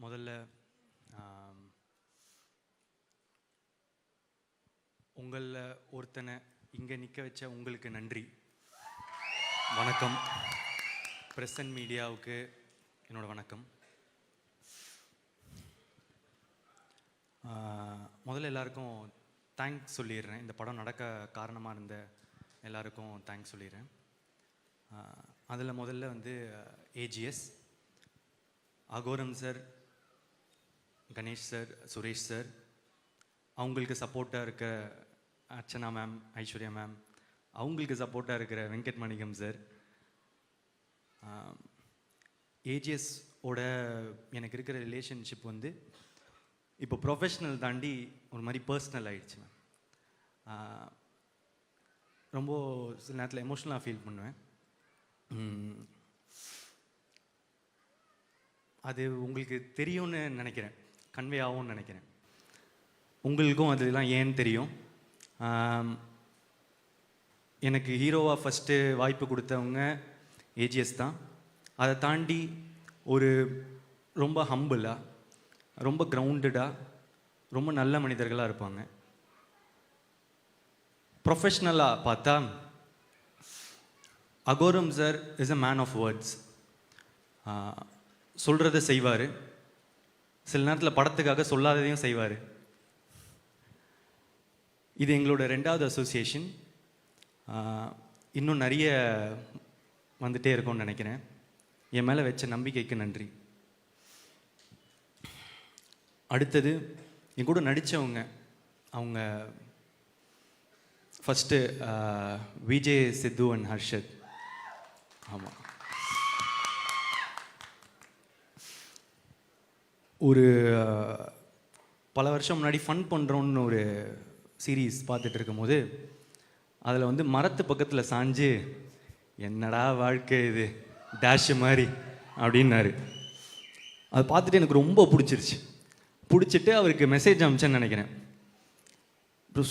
முதல்ல ஆம், உங்களில் ஒருத்தனை இங்கே நிற்க வச்ச உங்களுக்கு நன்றி. வணக்கம். பிரஸ் அண்ட் மீடியாவுக்கு என்னோட வணக்கம். முதல்ல எல்லாருக்கும் தேங்க்ஸ் சொல்லிடுறேன். இந்த படம் நடக்க காரணமாக இருந்த எல்லாருக்கும் தேங்க்ஸ் சொல்லிடுறேன். அதில் முதல்ல AGS, Aghoram sir, Ganesh sir, Suresh sir, அவங்களுக்கு சப்போர்ட்டாக இருக்க அர்ச்சனா மேம், ஐஸ்வர்யா மேம், அவங்களுக்கு சப்போர்ட்டாக இருக்கிற வெங்கட் மணிகம் சார். ஏஜிஎஸோட எனக்கு இருக்கிற ரிலேஷன்ஷிப் இப்போ ப்ரொஃபஷ்னல் தாண்டி ஒரு மாதிரி பர்சனல் ஆகிடுச்சு மேம். ரொம்ப சில நேரத்தில் எமோஷ்னலாக ஃபீல் பண்ணுவேன். அது உங்களுக்கு தெரியும்னு நினைக்கிறேன், கன்வே ஆகும்னு நினைக்கிறேன். உங்களுக்கும் அதெல்லாம் ஏன்னு தெரியும். எனக்கு ஹீரோவாக ஃபஸ்ட்டு வாய்ப்பு கொடுத்தவங்க ஏஜிஎஸ் தான். அதை தாண்டி ஒரு ரொம்ப ஹம்பிளாக, ரொம்ப கிரவுண்டடாக, ரொம்ப நல்ல மனிதர்களாக இருப்பாங்க. ப்ரொஃபஷ்னலாக பார்த்தா Aghoram sir is a man of words. சொல்கிறத செய்வார், சில நேரத்தில் படத்துக்காக சொல்லாததையும் செய்வார். இது எங்களோட 2வது அசோசியேஷன். இன்னும் நிறைய வந்துட்டே இருக்கும்னு நினைக்கிறேன். என் மேலே வச்ச நம்பிக்கைக்கு நன்றி. அடுத்தது என் கூட நடித்தவங்க, அவங்க ஃபஸ்ட்டு விஜய், சித்து அண்ட் ஹர்ஷத். ஆமாம், ஒரு பல வருஷம் முன்னாடி ஃபன் பண்ணுறோன்னு ஒரு சீரீஸ் பார்த்துட்டு இருக்கும்போது அதில் மரத்து பக்கத்தில் சாஞ்சு என்னடா வாழ்க்கை இது டேஷ் மாதிரி அப்படின்னாரு. அதை பார்த்துட்டு எனக்கு ரொம்ப பிடிச்சிட்டு அவருக்கு மெசேஜ் அனுப்பிச்சேன்னு நினைக்கிறேன்.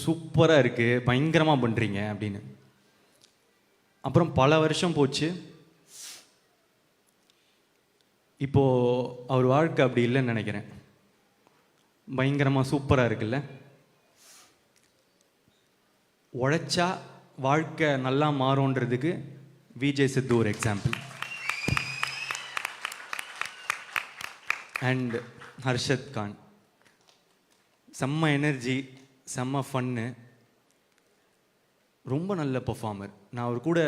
சூப்பராக இருக்குது, பயங்கரமாக பண்ணுறீங்க அப்படின்னு. அப்புறம் பல வருஷம் போச்சு. இப்போது அவர் வாழ்க்கை அப்படி இல்லைன்னு நினைக்கிறேன். பயங்கரமாக சூப்பராக இருக்குல்ல. உழைச்சா வாழ்க்கை நல்லா மாறும்ன்றதுக்கு விஜய், சித்து ஒரு எக்ஸாம்பிள். அண்ட் ஹர்ஷத் கான், செம்ம எனர்ஜி, செம்ம ஃபன்னு, ரொம்ப நல்ல பர்ஃபார்மர். நான் அவர் கூட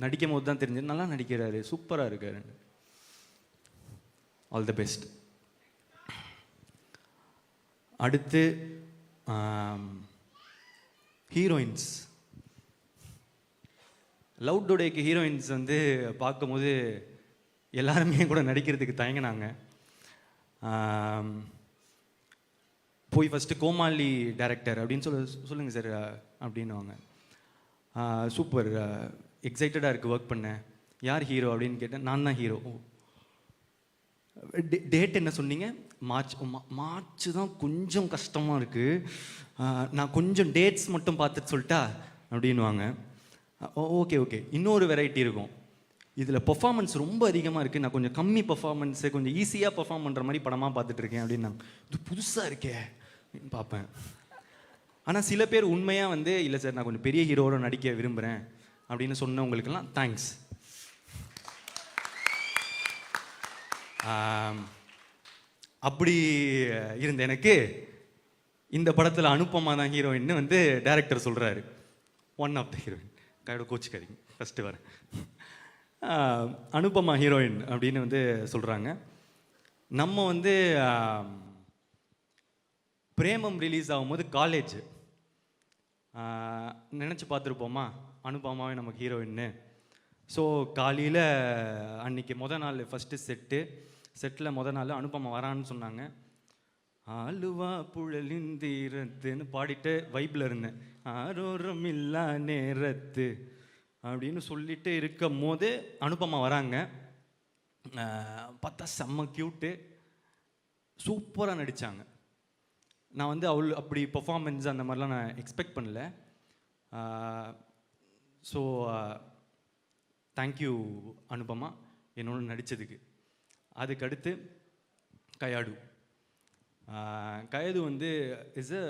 நடிக்கும் போது தான் தெரிஞ்சது, நல்லா நடிக்கிறாரு, சூப்பராக இருக்காரு. All the best. அடுத்து ஹீரோயின்ஸ். லவ் டுடேக்கு ஹீரோயின்ஸ் பார்க்கும்போது எல்லாருமே கூட நடிக்கிறதுக்கு தயங்கினாங்க. போய் ஃபஸ்ட்டு கோமாளி டைரக்டர் அப்படின்னு சொல்லுங்கள் சார் அப்படின்னுவாங்க. சூப்பர், எக்ஸைட்டடாக இருக்குது ஒர்க் பண்ணேன். யார் ஹீரோ அப்படின்னு கேட்டேன். நான் தான் ஹீரோ. டேட் என்ன சொன்னீங்க? மார்ச் தான் கொஞ்சம் கஷ்டமாக இருக்குது, நான் கொஞ்சம் டேட்ஸ் மட்டும் பார்த்துட்டு சொல்லிட்டா அப்படின்வாங்க. ஓகே. இன்னொரு வெரைட்டி இருக்கும், இதில் பெர்ஃபார்மன்ஸ் ரொம்ப அதிகமாக இருக்குது, நான் கொஞ்சம் கம்மி பெர்ஃபார்மன்ஸு, கொஞ்சம் ஈஸியாக பெர்ஃபார்ம் பண்ணுற மாதிரி படமாக பார்த்துட்ருக்கேன் அப்படின்னு. இது புதுசாக இருக்கே பார்ப்பேன். ஆனால் சில பேர் உண்மையாக இல்லை சார், நான் கொஞ்சம் பெரிய ஹீரோவோட நடிக்க விரும்புகிறேன் அப்படின்னு சொன்னவங்களுக்கெல்லாம் தேங்க்ஸ். அப்படி இருந்த எனக்கு இந்த படத்தில் அனுப்பமா தான் ஹீரோயின்னு டைரக்டர் சொல்கிறாரு. ஒன் ஆஃப் த ஹீரோயின், கையோட கோச்சிக்காதீங்க, ஃபஸ்ட்டு வரேன். அனுப்பமா ஹீரோயின் அப்படின்னு சொல்கிறாங்க. நம்ம பிரேமம் ரிலீஸ் ஆகும்போது காலேஜ் நினச்சி பார்த்துருப்போமா அனுப்பமாவே நமக்கு ஹீரோயின்னு. ஸோ காலையில் அன்றைக்கி நாள் ஃபஸ்ட்டு செட்டில் நாள் அனுப்பமா வரான்னு சொன்னாங்க. ஆளுவா புழலிந்தீரத்துன்னு பாடிட்டு வைப்பில் இருந்தேன். ஆரோரம் இல்லா நேரத்து அப்படின்னு சொல்லிட்டு இருக்கும் போது அனுப்பமா வராங்க. பார்த்தா செம்ம க்யூட்டு, சூப்பராக நடித்தாங்க. நான் அப்படி பர்ஃபார்மன்ஸ் அந்த மாதிரிலாம் நான் எக்ஸ்பெக்ட் பண்ணல. ஸோ தேங்க்யூ அனுப்பமா என்னோட நடித்ததுக்கு. அதுக்கடுத்து கயாடு. கயது வந்து is a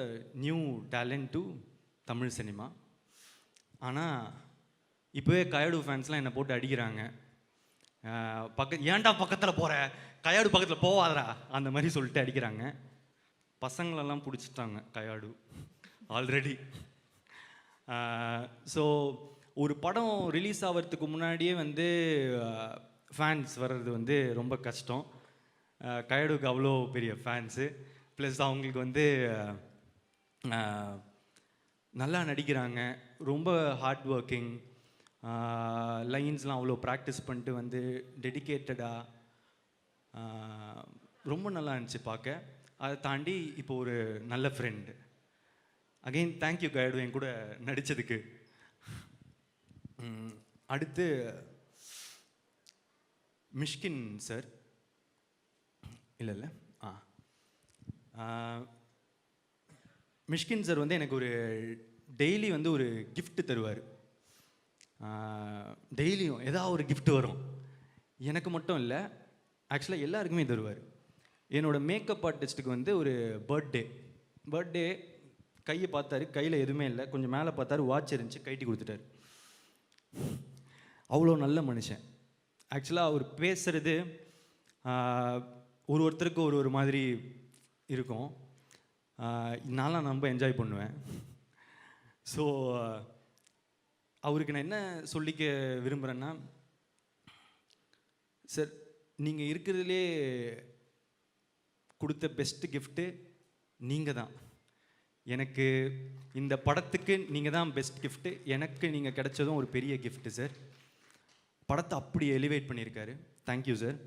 new talent to Tamil cinema. ஆனால் இப்போவே கயடு ஃபேன்ஸ்லாம் என்னை போட்டு அடிக்கிறாங்க. ஏன்டா பக்கத்தில் போகிற, கயாடு பக்கத்தில் போவாதரா அந்த மாதிரி சொல்லிட்டு அடிக்கிறாங்க. பசங்களெல்லாம் பிடிச்சிட்டாங்க கயாடு ஆல்ரெடி. ஸோ ஒரு படம் ரிலீஸ் ஆகிறதுக்கு முன்னாடியே வந்து ஃபேன்ஸ் வர்றது வந்து ரொம்ப கஷ்டம். கயடுக்கு அவ்வளோ பெரிய ஃபேன்ஸு, ப்ளஸ் அவங்களுக்கு வந்து நல்லா நடிக்கிறாங்க, ரொம்ப ஹார்ட் ஒர்க்கிங், லைன்ஸ்லாம் அவ்வளோ ப்ராக்டிஸ் பண்ணிட்டு வந்து டெடிக்கேட்டடாக ரொம்ப நல்லா இருந்துச்சு பார்க்க. அதை தாண்டி இப்போ ஒரு நல்ல ஃப்ரெண்டு. அகெயின் தேங்க்யூ கயடு என் கூட நடித்ததுக்கு. அடுத்து மிஷ்கின் சார். இல்லை மிஷ்கின் சார் வந்து எனக்கு ஒரு டெய்லி வந்து ஒரு கிஃப்ட் தருவார். டெய்லியும் ஏதாவது ஒரு கிஃப்ட் வரும். எனக்கு மட்டும் இல்லை, ஆக்சுவலாக எல்லாருக்குமே தருவார். என்னோடய மேக்கப் ஆர்டிஸ்ட்டுக்கு வந்து ஒரு பர்த்டே கையை பார்த்தாரு, கையில் எதுவுமே இல்லை, கொஞ்சம் மேலே பார்த்தாரு, வாட்ச் இருந்துச்சு, கைட்டி கொடுத்துட்டாரு. அவ்வளோ நல்ல மனுஷன். ஆக்சுவலாக அவர் பேசுகிறது ஒருத்தருக்கு ஒரு மாதிரி இருக்கும். நான்லாம் ரொம்ப என்ஜாய் பண்ணுவேன். ஸோ அவருக்கு நான் என்ன சொல்லிக்க விரும்புகிறேன்னா, சார் நீங்கள் இருக்கிறதுலே கொடுத்த பெஸ்ட்டு கிஃப்ட்டு நீங்கள் தான். எனக்கு இந்த படத்துக்கு நீங்கள் தான் பெஸ்ட் கிஃப்ட்டு. எனக்கு நீங்கள் கிடைச்சதும் ஒரு பெரிய கிஃப்ட்டு சார். படத்தை அப்படி எலிவேட் பண்ணியிருக்காரு. Thank you sir.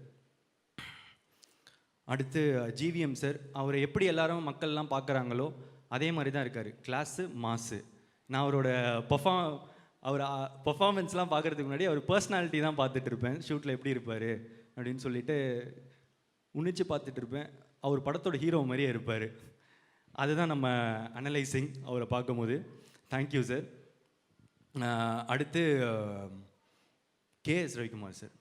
அடுத்து ஜிவிஎம் சார். அவரை எப்படி எல்லாரும் மக்கள்லாம் பார்க்குறாங்களோ அதே மாதிரி தான் இருக்கார். கிளாஸு மாசு. நான் அவரோட பர்ஃபார்மன்ஸ்லாம் பார்க்குறதுக்கு முன்னாடி அவர் பர்சனாலிட்டி தான் பார்த்துட்டு இருப்பேன். ஷூட்டில் எப்படி இருப்பார் அப்படின்னு சொல்லிட்டு உன்னிச்சு பார்த்துட்டு இருப்பேன். அவர் படத்தோட ஹீரோ மாதிரியே இருப்பார். அதுதான் நம்ம அனலைசிங் அவரை பார்க்கும்போது. Thank you sir. அடுத்து KS Ravikumar sir.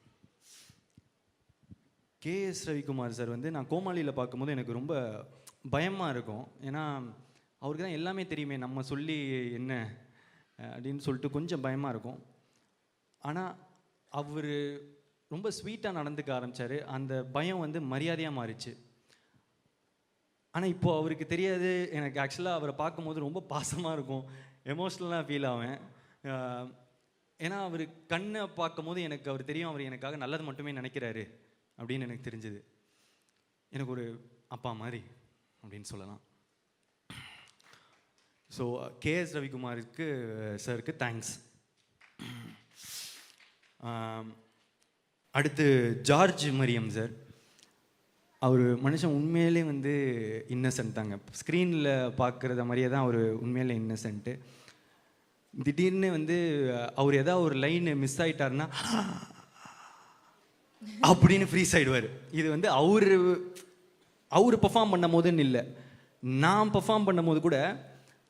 KS Ravikumar sir வந்து நான் கோமாளியில் பார்க்கும்போது எனக்கு ரொம்ப பயமாக இருக்கும். ஏன்னா அவருக்கு தான் எல்லாமே தெரியுமே, நம்ம சொல்லி என்ன அப்படின்னு சொல்லிட்டு கொஞ்சம் பயமாக இருக்கும். ஆனால் அவர் ரொம்ப ஸ்வீட்டாக நடந்துக்க ஆரம்பித்தார். அந்த பயம் வந்து மரியாதையாக மாறிச்சு. ஆனால் இப்போது அவருக்கு தெரியாது. எனக்கு ஆக்சுவலாக அவரை பார்க்கும்போது ரொம்ப பாசமாக இருக்கும், எமோஷ்னலாக ஃபீல் ஆவேன். ஏன்னா அவர் கண்ணை பார்க்கும்போது எனக்கு அவர் தெரியும், அவர் எனக்காக நல்லது மட்டுமே நினைக்கிறாரு அப்படின்னு எனக்கு தெரிஞ்சுது. எனக்கு ஒரு அப்பா மாதிரி அப்படின்னு சொல்லலாம். ஸோ கேஎஸ் ரவிக்குமாருக்கு சாருக்கு தேங்க்ஸ். அடுத்து ஜார்ஜ் மரியம் சார். அவர் மனுஷன் உண்மையிலே வந்து இன்னசென்ட் தாங்க. ஸ்க்ரீனில் பார்க்குறத மாதிரியே தான் அவர் உண்மையிலே இன்னசென்ட்டு. திடீர்னு வந்து அவர் ஏதாவது ஒரு லைன் மிஸ் ஆகிட்டாருன்னா அப்படின்னு ஃப்ரீஸ் ஆகிடுவார். இது வந்து அவர் பெர்ஃபார்ம் பண்ணும் போதுன்னு இல்லை, நான் பெர்ஃபார்ம் பண்ணும் போது கூட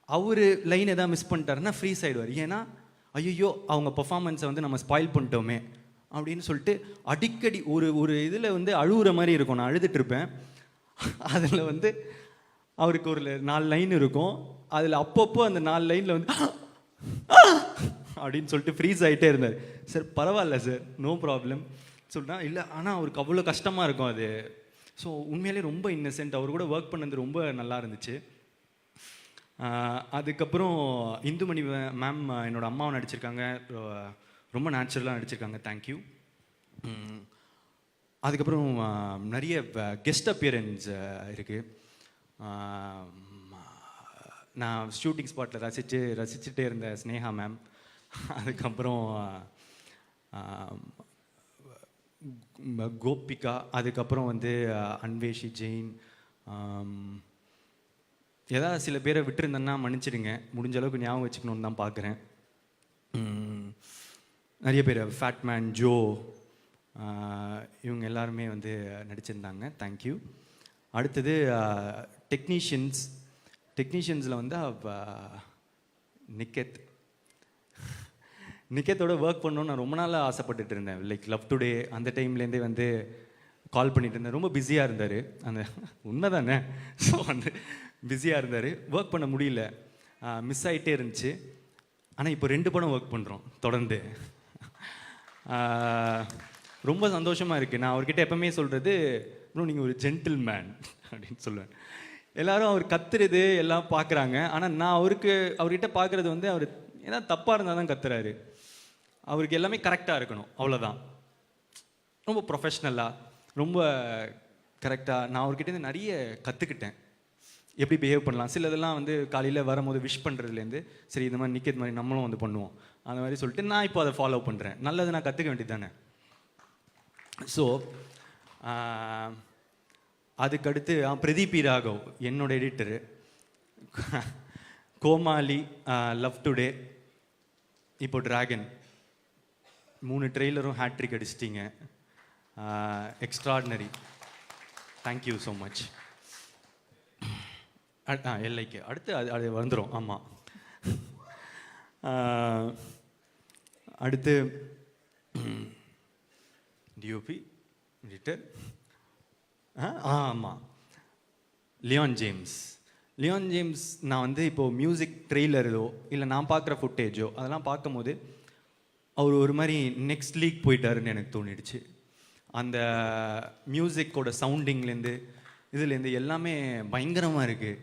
அவர் லைன் எதாவது மிஸ் பண்ணிட்டாருன்னா ஃப்ரீஸ் ஆகிடுவார். ஏன்னா ஐயோ அவங்க பெர்ஃபார்மன்ஸை வந்து நம்ம ஸ்பாயில் பண்ணிட்டோமே அப்படின்னு சொல்லிட்டு அடிக்கடி ஒரு இதில் வந்து அழுகுற மாதிரி இருக்கும். நான் அழுதுட்டுருப்பேன். அதில் வந்து அவருக்கு ஒரு 4 லைன் இருக்கும். அதில் அப்பப்போ அந்த 4 லைனில் வந்து அப்படின்னு சொல்லிட்டு ஃப்ரீஸ் ஆகிட்டே இருந்தார். சார் பரவாயில்ல சார், நோ ப்ராப்ளம் சொல்லிட்டா. இல்லை ஆனால் அவருக்கு அவ்வளோ கஷ்டமாக இருக்கும் அது. ஸோ உண்மையிலே ரொம்ப இன்னசென்ட். அவர் கூட ஒர்க் பண்ணது ரொம்ப நல்லா இருந்துச்சு. அதுக்கப்புறம் இந்துமணி மேம் என்னோடய அம்மாவை நடிச்சிருக்காங்க, ரொம்ப நேச்சுரலாக நடிச்சிருக்காங்க. தேங்க்யூ. அதுக்கப்புறம் நிறைய கெஸ்ட் அப்பியரன்ஸ் இருக்குது. நான் ஷூட்டிங் ஸ்பாட்டில் ரசிச்சுட்டே இருந்த ஸ்னேகா மேம், அதுக்கப்புறம் கோபிகா, அதுக்கப்புறம் வந்து அன்வேஷி ஜெயின். ஏதாவது சில பேரை விட்டுருந்தேன்னா மன்னிச்சிடுங்க, முடிஞ்ச அளவுக்கு ஞாபகம் வச்சுக்கணுன்னு தான் பார்க்குறேன். நிறைய பேர் ஃபேட்மேன், ஜோ, இவங்க எல்லாருமே வந்து நடிச்சிருந்தாங்க. தேங்க்யூ. அடுத்தது டெக்னீஷியன்ஸில் வந்து நிக்கேத்தோட ஒர்க் பண்ணணுன்னு நான் ரொம்ப நாளாக ஆசைப்பட்டுட்டு இருந்தேன். லைக் லவ் டுடே அந்த டைம்லேருந்தே வந்து கால் பண்ணிட்டு இருந்தேன். ரொம்ப பிஸியாக இருந்தார். அந்த உண்மை தானே. ஸோ வந்து பிஸியாக இருந்தார், ஒர்க் பண்ண முடியல, மிஸ் ஆகிட்டே இருந்துச்சு. ஆனால் இப்போ 2 படம் ஒர்க் பண்ணுறோம் தொடர்ந்து. ரொம்ப சந்தோஷமாக இருக்குது. நான் அவர்கிட்ட எப்பவுமே சொல்கிறது, ப்ரோ நீங்கள் ஒரு ஜென்டில் மேன் அப்படின்னு சொல்லுவேன். எல்லாரும் அவர் கத்துறது எல்லாம் பார்க்குறாங்க. ஆனால் நான் அவர்கிட்ட பார்க்குறது வந்து அவர் ஏதாவது தப்பாக இருந்தால் தான் கத்துறாரு. அவருக்கு எல்லாமே கரெக்டாக இருக்கணும், அவ்வளோதான். ரொம்ப ப்ரொஃபஷ்னலாக, ரொம்ப கரெக்டாக. நான் அவர்கிட்ட நிறைய கற்றுக்கிட்டேன், எப்படி பிஹேவ் பண்ணலாம். சிலதெல்லாம் வந்து காலையில் வரும்போது விஷ் பண்ணுறதுலேருந்து, சரி இந்த மாதிரி நிற்கிறது மாதிரி நம்மளும் வந்து பண்ணுவோம், அந்த மாதிரி சொல்லிட்டு நான் இப்போ அதை ஃபாலோ பண்ணுறேன். நல்லது நான் கற்றுக்க வேண்டியது தானே. ஸோ அதுக்கடுத்து பிரதீப் பி. ராகவ் என்னோட எடிட்டரு. கோமாளி, லவ் டுடே, இப்போ டிராகன் 3 ட்ரெய்லரும் ஹேட்ரிக் அடிச்சிட்டிங்க. எக்ஸ்ட்ராடினரி. Thank you so much. எல்லைக்கு அடுத்து அது வந்துடும். ஆமாம். அடுத்து டிஓபி எடிட்டர். ஆமாம், லியான் ஜேம்ஸ். லியான் ஜேம்ஸ் நான் வந்து இப்போது மியூசிக் ட்ரெய்லரோ இல்லை நான் பார்க்குற ஃபுட்டேஜோ அதெல்லாம் பார்க்கும்போது அவர் ஒரு மாதிரி நெக்ஸ்ட் லீக் போயிட்டாருன்னு எனக்கு தோணிடுச்சு. அந்த மியூசிக்கோட சவுண்டிங்லேருந்து இதுலேருந்து எல்லாமே பயங்கரமாக இருக்குது.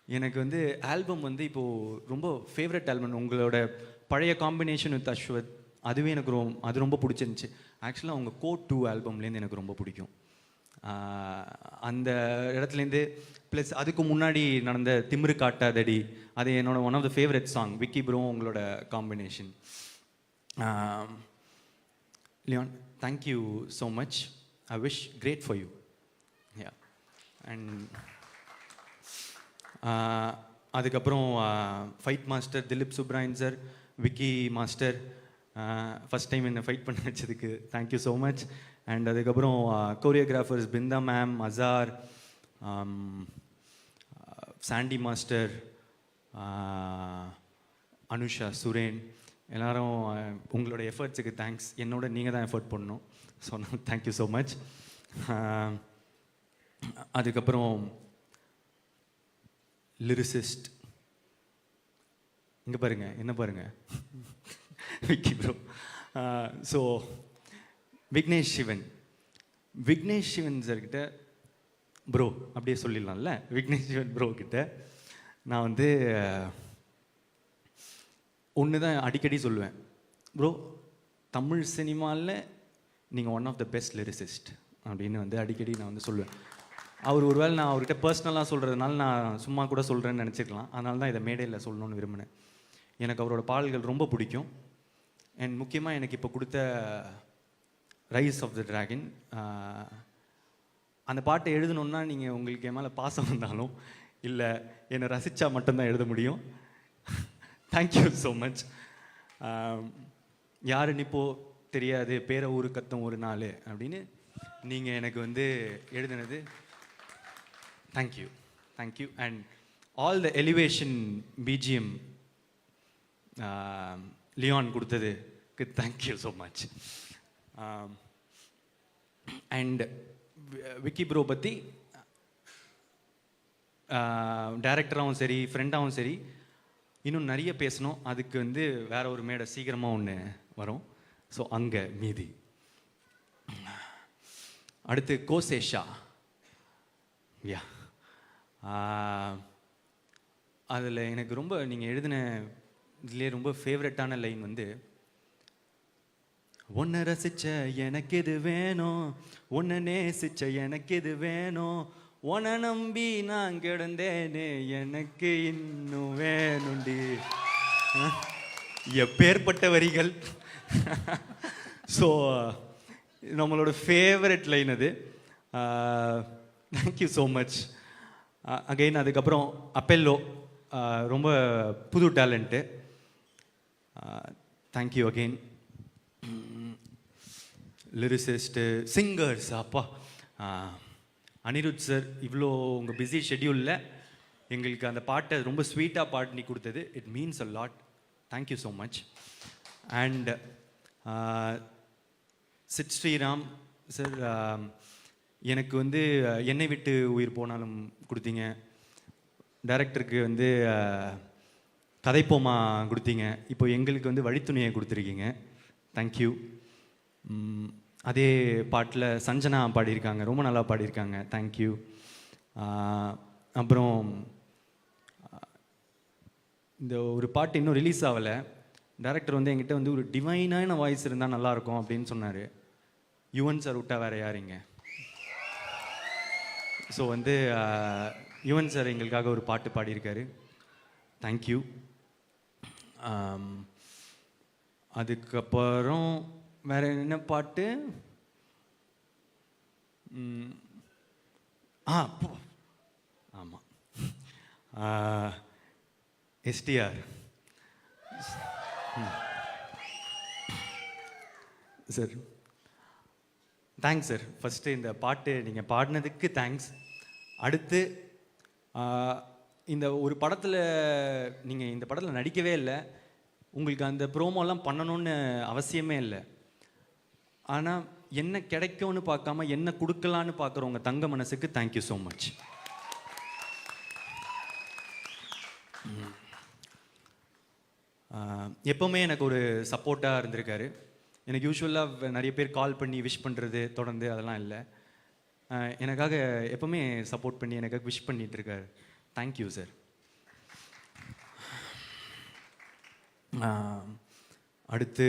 எனக்கு வந்து ஆல்பம் வந்து இப்போது ரொம்ப ஃபேவரட் ஆல்பம். உங்களோட பழைய காம்பினேஷன் வித் அஸ்வத், அதுவே எனக்கு அது ரொம்ப பிடிச்சிருந்துச்சி. ஆக்சுவலாக அவங்க கோட் 2 ஆல்பம்லேருந்து எனக்கு ரொம்ப பிடிக்கும். அந்த இடத்துலேருந்து ப்ளஸ் அதுக்கு முன்னாடி நடந்த திமிரு காட்டாதடி, அது என்னோட one of the favourite song. Vicky bro உங்களோட combination. Leon, thank you so much. I wish great for you. Yeah. And அதுக்கப்புறம் fight master Dhilip Subbarayan sir, Vicky master, first time என்னை ஃபைட் பண்ண வச்சதுக்கு தேங்க்யூ ஸோ மச். அண்ட் அதுக்கப்புறம் choreographers Brinda ma'am, Azhar, Sandy master, Anusha, Suren, எல்லாரும் உங்களோட எஃபர்ட்ஸுக்கு thanks. என்னோட நீங்கள் தான் எஃபர்ட் பண்ணணும். So thank you so much. அதுக்கப்புறம் லிரிசிஸ்ட், இங்கே பாருங்கள், என்ன பாருங்கள், விக்கி ப்ரோ. ஸோ விக்னேஷ் சிவன். விக்னேஷ் சிவன் சார்கிட்ட ப்ரோ அப்படியே சொல்லிடலாம்ல. விக்னேஷ் சிவன் ப்ரோ கிட்ட நான் வந்து ஒன்று தான் அடிக்கடி சொல்லுவேன், ப்ரோ தமிழ் சினிமாவில் நீங்கள் one of the best lyricist அப்படின்னு வந்து அடிக்கடி நான் வந்து சொல்லுவேன். அவர் ஒருவேளை நான் அவர்கிட்ட பர்சனலாக சொல்கிறதுனால நான் சும்மா கூட சொல்கிறேன்னு நினச்சிக்கலாம். அதனால தான் இதை மேடையில் சொல்லணும்னு விரும்பினேன். எனக்கு அவரோட பாடல்கள் ரொம்ப பிடிக்கும். அண்ட் முக்கியமாக எனக்கு இப்போ கொடுத்த ரைஸ் ஆஃப் த டிராகன், அந்த பாட்டை எழுதணுன்னா நீங்கள் உங்களுக்கு என் மேலே பாசம் வந்தாலும் இல்லை என்னை ரசித்தா மட்டும்தான் எழுத முடியும். Thank you so much. யாருன்னு இப்போது தெரியாது, பேரை ஊரு கத்தம் ஒரு நாள் அப்படின்னு நீங்கள் எனக்கு வந்து எழுதுனது thank you. Thank you. And all the elevation BGM Leon கொடுத்ததுக்கு thank you so much. And Vicky bro பற்றி டைரக்டராகவும் சரி ஃப்ரெண்டாகவும் சரி இன்னும் நிறைய பேசணும். அதுக்கு வந்து வேற ஒரு மேடை சீக்கிரமாக ஒன்று வரும். ஸோ அங்கே மீதி. அடுத்து கோசேஷா. யா, அதில் எனக்கு ரொம்ப நீங்கள் எழுதின இதுலேயே ரொம்ப ஃபேவரட்டான லைன் வந்து, ஒன்றை ரசிச்ச எனக்கு எது வேணும், ஒன்றை நேசிச்ச எனக்கு எது வேணும், உன்னை நம்பி நான் கிடந்தேனே எனக்கு இன்னும் வேணுண்டி. எப்பேற்பட்ட வரிகள். ஸோ நம்மளோட ஃபேவரட் லைன் அது. Thank you so much again. அதுக்கப்புறம் அப்பெல்லோ, ரொம்ப புது talent. Thank you again. Lyricist, singers, அப்பா அனிருத் சார், இவ்வளோ உங்கள் பிஸி ஷெட்யூலில் எங்களுக்கு அந்த பாட்டை ரொம்ப ஸ்வீட்டாக பாடி கொடுத்தது, it means a lot. Thank you so much. And Sid Sriram sir, எனக்கு வந்து என்னை விட்டு உயிர் போனாலும் கொடுத்தீங்க. டைரக்டருக்கு வந்து கதைப்போமா கொடுத்தீங்க. இப்போ எங்களுக்கு வந்து வழித்துணையை கொடுத்துருக்கீங்க. தேங்க்யூ. அதே பாட்டில் சஞ்சனா பாடியிருக்காங்க, ரொம்ப நல்லா பாடியிருக்காங்க. தேங்க்யூ. அப்புறம் இந்த ஒரு பாட்டு இன்னும் ரிலீஸ் ஆகலை. டைரக்டர் வந்து என்கிட்ட வந்து ஒரு டிவைனான வாய்ஸ் இருந்தால் நல்லாயிருக்கும் அப்படின்னு சொன்னார். யுவன் சார் விட்டா வேறு யாருங்க? ஸோ வந்து யுவன் சார் எங்களுக்காக ஒரு பாட்டு பாடியிருக்காரு. தேங்க்யூ. அதுக்கப்புறம் வேற என்ன பாட்டு? ஆமாம், STR sir. Thanks sir. First இந்த பாட்டு நீங்கள் பாடினதுக்கு தேங்க்ஸ். அடுத்து இந்த ஒரு படத்தில் நீங்கள் இந்த படத்தில் நடிக்கவே இல்லை, உங்களுக்கு அந்த ப்ரோமோலாம் பண்ணணும்னு அவசியமே இல்லை. ஆனால் என்ன கிடைக்கும்னு பார்க்காம என்ன கொடுக்கலான்னு பார்க்குறவங்க தங்க மனசுக்கு தேங்க்யூ ஸோ மச். எப்போவுமே எனக்கு ஒரு சப்போர்ட்டாக இருந்திருக்காரு. எனக்கு யூஸ்வலாக நிறைய பேர் கால் பண்ணி விஷ் பண்ணுறது தொடர்ந்து அதெல்லாம் இல்லை. எனக்காக எப்போவுமே சப்போர்ட் பண்ணி எனக்காக விஷ் பண்ணிகிட்ருக்காரு. Thank you sir. அடுத்து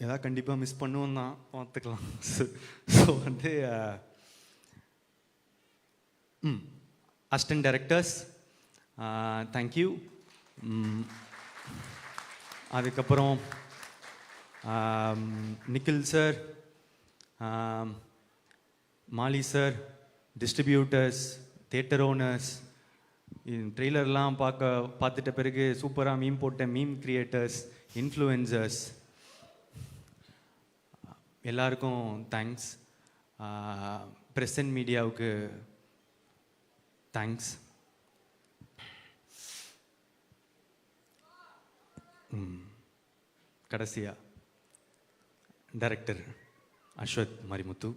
ஏதாவது கண்டிப்பாக மிஸ் பண்ணுவோம் தான், பார்த்துக்கலாம். ஸோ வந்து அசிஸ்டன்ட் டைரக்டர்ஸ் தேங்க்யூ. அதுக்கப்புறம் நிக்கில் சார், மாலி சார், டிஸ்ட்ரிபியூட்டர்ஸ், தியேட்டர் ஓனர்ஸ், ட்ரெய்லர்லாம் பார்த்துட்ட பிறகு சூப்பராக மீம் போட்ட மீம் கிரியேட்டர்ஸ், இன்ஃப்ளூயன்சர்ஸ், எல்லாருக்கும் தேங்க்ஸ். ப்ரெஸ் அண்ட் மீடியாவுக்கு தேங்க்ஸ். கடைசியாக டைரக்டர் அஸ்வத் மரிமுத்து,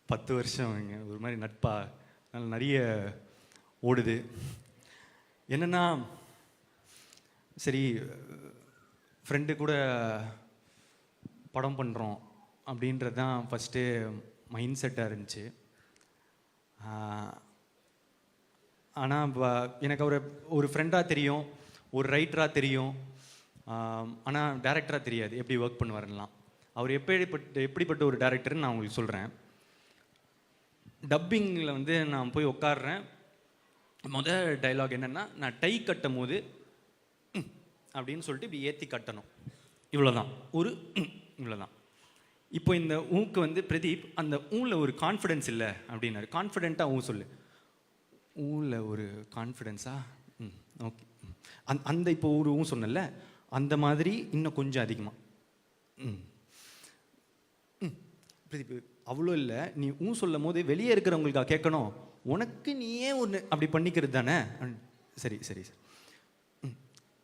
பத்து வருஷம் ஒரு மாதிரி நட்பா நிறைய ஓடுது. என்னென்னா, சரி ஃப்ரெண்டு கூட படம் பண்ணுறோம் அப்படின்றது தான் ஃபஸ்ட்டு மைண்ட் செட்டாக இருந்துச்சு. ஆனால் எனக்கு ஒரு ஃப்ரெண்டாக தெரியும், ஒரு ரைட்டராக தெரியும், ஆனால் டைரக்டராக தெரியாது எப்படி ஒர்க் பண்ணுவாருலாம். அவர் எப்படிப்பட்ட ஒரு டைரக்டர்னு நான் உங்களுக்கு சொல்கிறேன். டப்பிங்கில் வந்து நான் போய் உட்காடுறேன். முதல் டைலாக் என்னென்னா, நான் டை கட்டும் போது அப்படின்னு சொல்லிட்டு இப்படி ஏற்றி கட்டணும், இவ்வளோதான். இவ்வளோதான். இப்போ இந்த ஊக்கு வந்து பிரதீப் அந்த ஊரில் ஒரு கான்ஃபிடென்ஸ் இல்லை அப்படின்னாரு. கான்ஃபிடென்ட்டாக சொல்லு. ஊரில் ஒரு கான்ஃபிடென்ஸா? ஓகே. அந்த இப்போ ஒரு சொன்னல, அந்த மாதிரி இன்னும் கொஞ்சம் அதிகமாக. பிரதீப் அவ்வளோ இல்லை, நீ சொல்லும் போது வெளியே இருக்கிறவங்களுக்கா கேட்கணும், உனக்கு நீயே ஒன்று அப்படி பண்ணிக்கிறது தானே. சரி சரி சார்.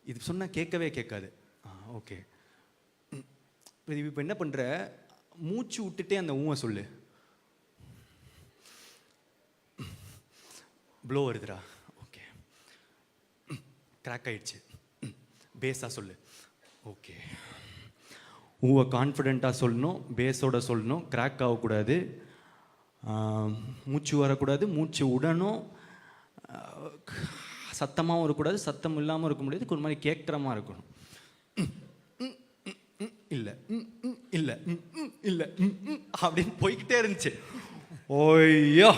இது சொன்னால் கேட்கவே கேட்காது. ஓகே பிரதீப், இப்போ என்ன பண்ணுற, மூச்சு விட்டுட்டே அந்த சொல்லு. ப்ளோ வருதுடா. ஓகே. கிராக் ஆயிடுச்சு. பேஸாக சொல்லு. ஓகே. கான்ஃபிடென்ட்டாக சொல்லணும், பேஸோட சொல்லணும், கிராக் ஆகக்கூடாது, மூச்சு வரக்கூடாது, மூச்சு விடணும், சத்தமாகவும் இருக்கக்கூடாது, சத்தம் இல்லாமல் இருக்க முடியாது, ஒரு மாதிரி கேட்குற மாதிரி இருக்கணும். இல்லை இல்லை இல்லை அப்படின்னு போய்கிட்டே இருந்துச்சு. ஓய்யோ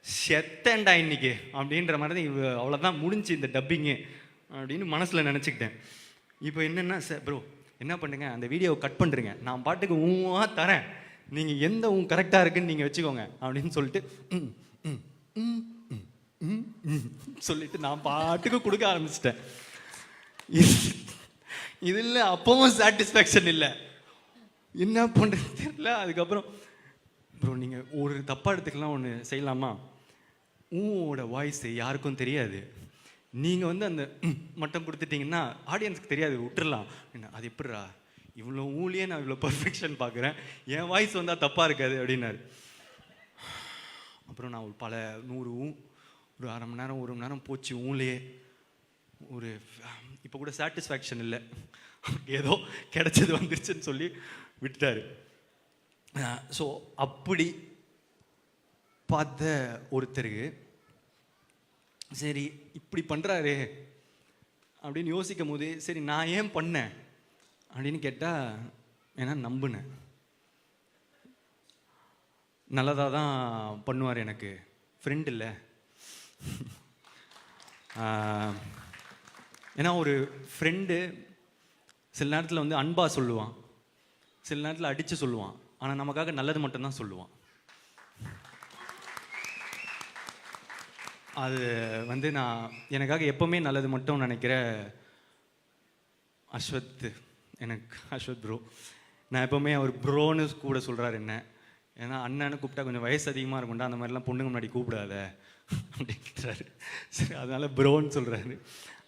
செத்தேன்டா இன்னைக்கு அப்படின்ற மாதிரி தான். அவ்வளோதான் முடிஞ்சு இந்த டப்பிங்கு அப்படின்னு மனசில் நினச்சிக்கிட்டேன். இப்போ என்னென்னா, சார் ப்ரோ என்ன பண்ணுங்க, அந்த வீடியோவை கட் பண்ணுறீங்க, நான் பாட்டுக்கு ஊவாக தரேன், நீங்கள் எந்த கரெக்டாக இருக்குன்னு நீங்கள் வச்சுக்கோங்க அப்படின்னு சொல்லிட்டு சொல்லிட்டு நான் பாட்டுக்கு கொடுக்க ஆரம்பிச்சிட்டேன். இதில் அப்பவும் சாட்டிஸ்ஃபேக்ஷன் இல்லை, என்ன பண்ணுறது தெரியல. அதுக்கப்புறம் ப்ரோ நீங்கள் ஒரு தப்பாக எடுத்துக்கலாம், ஒன்று செய்யலாமா, வாய்ஸ் யாருக்கும் தெரியாது, நீங்கள் வந்து அந்த மட்டும் கொடுத்துட்டீங்கன்னா ஆடியன்ஸுக்கு தெரியாது, விட்டுறலாம். என்ன அது எப்படிரா இவ்வளோ ஊழியே நான் இவ்வளோ பர்ஃபெக்ஷன் பார்க்குறேன், என் வாய்ஸ் வந்தால் தப்பாக இருக்காது அப்படின்னாரு. அப்புறம் நான் ஒரு பல 100 ஒரு அரை மணி நேரம் 1 மணி நேரம் போச்சு ஊன்லேயே. ஒரு இப்போ கூட சாட்டிஸ்ஃபேக்ஷன் இல்லை, ஏதோ கிடைச்சது வந்துருச்சுன்னு சொல்லி விட்டுட்டாரு. ஸோ அப்படி பார்த்த ஒருத்தருக்கு சரி இப்படி பண்ணுறாரு அப்படின்னு யோசிக்கும் போது சரி நான் ஏன் பண்ணேன் அப்படின்னு கேட்டால், ஏன்னா நம்பினேன் நல்லதாக தான் பண்ணுவார், எனக்கு ஃப்ரெண்ட் இல்லை. ஏன்னா ஒரு ஃப்ரெண்டு சில நேரத்தில் வந்து அன்பாக சொல்லுவான், சில நேரத்தில் அடித்து சொல்லுவான், ஆனால் நமக்காக நல்லது மட்டும்தான் சொல்லுவான். அது வந்து நான் எனக்காக எப்போவுமே நல்லது மட்டும் நினைக்கிற அஸ்வத், எனக்கு அஸ்வத் ப்ரோ. நான் எப்போவுமே அவர் ப்ரோன்னு கூட சொல்கிறார் என்ன, ஏன்னா அண்ணன்னு கூப்பிட்டா கொஞ்சம் வயசு அதிகமாக இருக்கும்டா, அந்த மாதிரிலாம் பொண்ணுங்க முன்னாடி கூப்பிடாத அப்படின்றாரு. சரி அதனால் ப்ரோன்னு சொல்கிறாரு.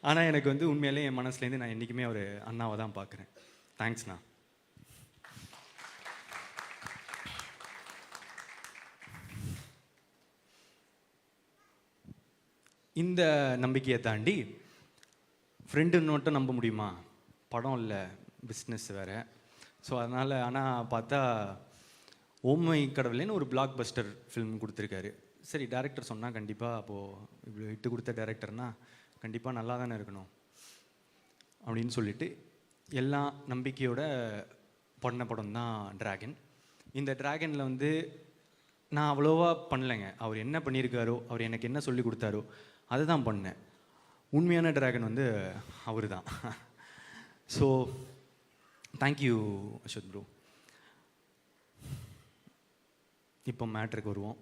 ஆனால் எனக்கு வந்து உண்மையிலே என் மனசுலேருந்து நான் என்றைக்குமே அவர் அண்ணாவை தான் பார்க்குறேன். தேங்க்ஸ்ண்ணா. இந்த நம்பிக்கையை தாண்டி ஃப்ரெண்டுன்னு மட்டும் நம்ப முடியுமா? படம் இல்லை, பிஸ்னஸ் வேறு. ஸோ அதனால் ஆனால் பார்த்தா ஓமை கடவுளேன்னு ஒரு பிளாக் பஸ்டர் ஃபிலிம் கொடுத்துருக்காரு. சரி டேரக்டர் சொன்னால் கண்டிப்பாக அப்போது இப்படி விட்டு கொடுத்த டேரக்டர்னால் கண்டிப்பாக நல்லா தானே இருக்கணும் அப்படின்னு சொல்லிட்டு எல்லா நம்பிக்கையோட பண்ண படம் தான் டிராகன். இந்த டிராகனில் வந்து நான் அவ்வளோவா பண்ணலைங்க. அவர் என்ன பண்ணியிருக்காரோ, அவர் எனக்கு என்ன சொல்லி கொடுத்தாரோ அதை தான் பண்ணேன். உண்மையான டிராகன் வந்து அவர் தான். So thank you Ashwath bro. இப்போ மேட்ருக்கு வருவோம்.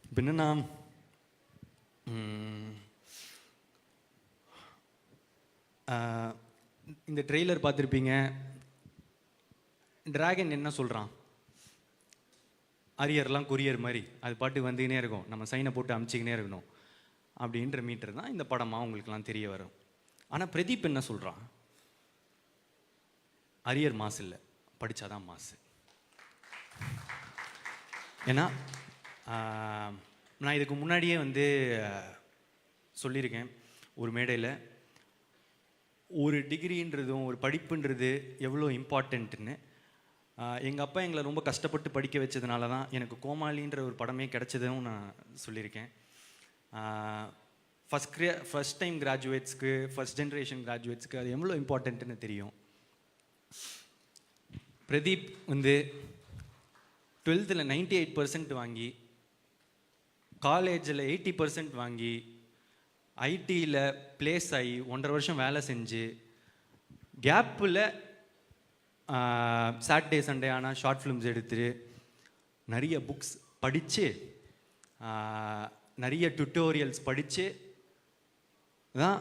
இப்போ என்னன்னா, இந்த ட்ரெய்லர் பார்த்துருப்பீங்க. டிராகன் என்ன சொல்கிறான், அரியர்லாம் கொரியர் மாதிரி அது பாட்டு வந்துக்கினே இருக்கும், நம்ம சைனை போட்டு அமுச்சிக்கினே இருக்கணும் அப்படின்ற மீட்டர் தான் இந்த படமாக உங்களுக்குலாம் தெரிய வரும். ஆனால் பிரதீப் என்ன சொல்கிறான், அரியர் மாசு இல்லை, படித்தாதான் மாசு. ஏன்னா நான் இதுக்கு முன்னாடியே வந்து சொல்லியிருக்கேன் ஒரு மேடையில், ஒரு டிகிரின்றதும் ஒரு படிப்புன்றது எவ்வளோ இம்பார்ட்டண்ட்டுன்னு. எங்கள் அப்பா எங்களை ரொம்ப கஷ்டப்பட்டு படிக்க வச்சதுனால தான் எனக்கு கோமாளின்ற ஒரு படமே கிடச்சதும் நான் சொல்லியிருக்கேன். ஃபஸ்ட் டைம் கிராஜுவேட்ஸ்க்கு, ஃபஸ்ட் ஜென்ரேஷன் கிராஜுவேட்ஸ்க்கு அது எவ்வளோ இம்பார்ட்டண்ட்டுன்னு தெரியும். பிரதீப் வந்து 12th 98% வாங்கி, காலேஜில் 80% வாங்கி, ஐடியில் ப்ளேஸ் ஆகி 1.5 வருஷம் வேலை செஞ்சு, கேப்பில் சாட்டர்டே சண்டே ஆனால் ஷார்ட் ஃபிலிம்ஸ் எடுத்து, நிறைய புக்ஸ் படித்து, நிறைய டுட்டோரியல்ஸ் படித்து தான்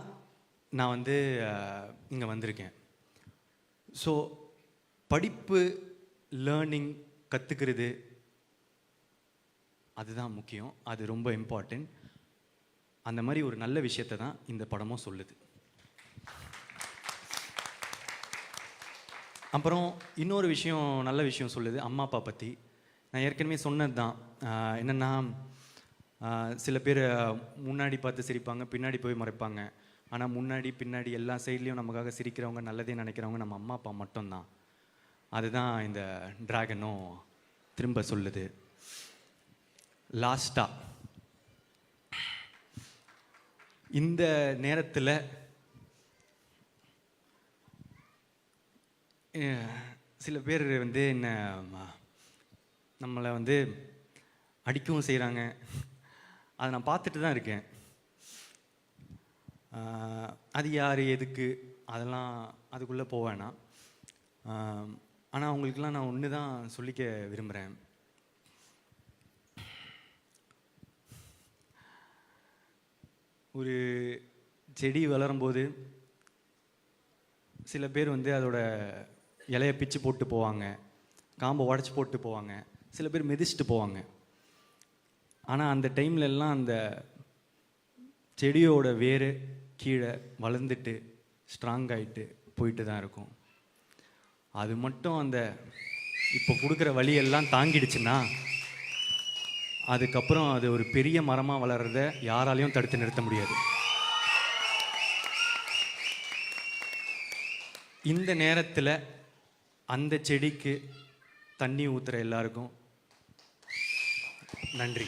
நான் வந்து இங்கே வந்திருக்கேன். ஸோ படிப்பு, லேர்னிங், கற்றுக்கிறது அதுதான் முக்கியம், அது ரொம்ப இம்பார்ட்டண்ட். அந்த மாதிரி ஒரு நல்ல விஷயத்தை தான் இந்த படமும் சொல்லுது. அப்புறம் இன்னொரு விஷயம், நல்ல விஷயம் சொல்லுது அம்மா அப்பா பற்றி. நான் ஏற்கனவே சொன்னது தான், என்னென்னா சில பேர் முன்னாடி பார்த்து சிரிப்பாங்க, பின்னாடி போய் மறைப்பாங்க. ஆனால் முன்னாடி பின்னாடி எல்லா சைட்லேயும் நமக்காக சிரிக்கிறவங்க, நல்லதே நினைக்கிறவங்க நம்ம அம்மா அப்பா மட்டும்தான். அதுதான் இந்த டிராகனும் திரும்ப சொல்லுது. லாஸ்ட்டாக இந்த நேரத்தில் சில பேர் வந்து என்ன நம்மளை வந்து அடிக்கவும் செய்கிறாங்க, அதை நான் பார்த்துட்டு தான் இருக்கேன். அது யார், எதுக்கு, அதெல்லாம் அதுக்குள்ளே போவேன்னா. ஆனால் அவங்களுக்கெல்லாம் நான் ஒன்று தான் சொல்லிக்க விரும்புகிறேன். ஒரு செடி வளரும்போது சில பேர் வந்து அதோட இலையை பிச்சு போட்டு போவாங்க, காம்பை உடச்சி போட்டு போவாங்க, சில பேர் மிதிச்சுட்டு போவாங்க. ஆனால் அந்த டைம்ல எல்லாம் அந்த செடியோட வேறு கீழே வளர்ந்துட்டு ஸ்ட்ராங் ஆகிட்டு போயிட்டு தான் இருக்கும். அது மட்டும் அந்த இப்போ கொடுக்குற வழியெல்லாம் தாங்கிடுச்சுன்னா அதுக்கப்புறம் அது ஒரு பெரிய மரமாக வளர்கிறத யாராலையும் தடுத்து நிறுத்த முடியாது. இந்த நேரத்தில் அந்த செடிக்கு தண்ணி ஊற்றுற எல்லாருக்கும் நன்றி.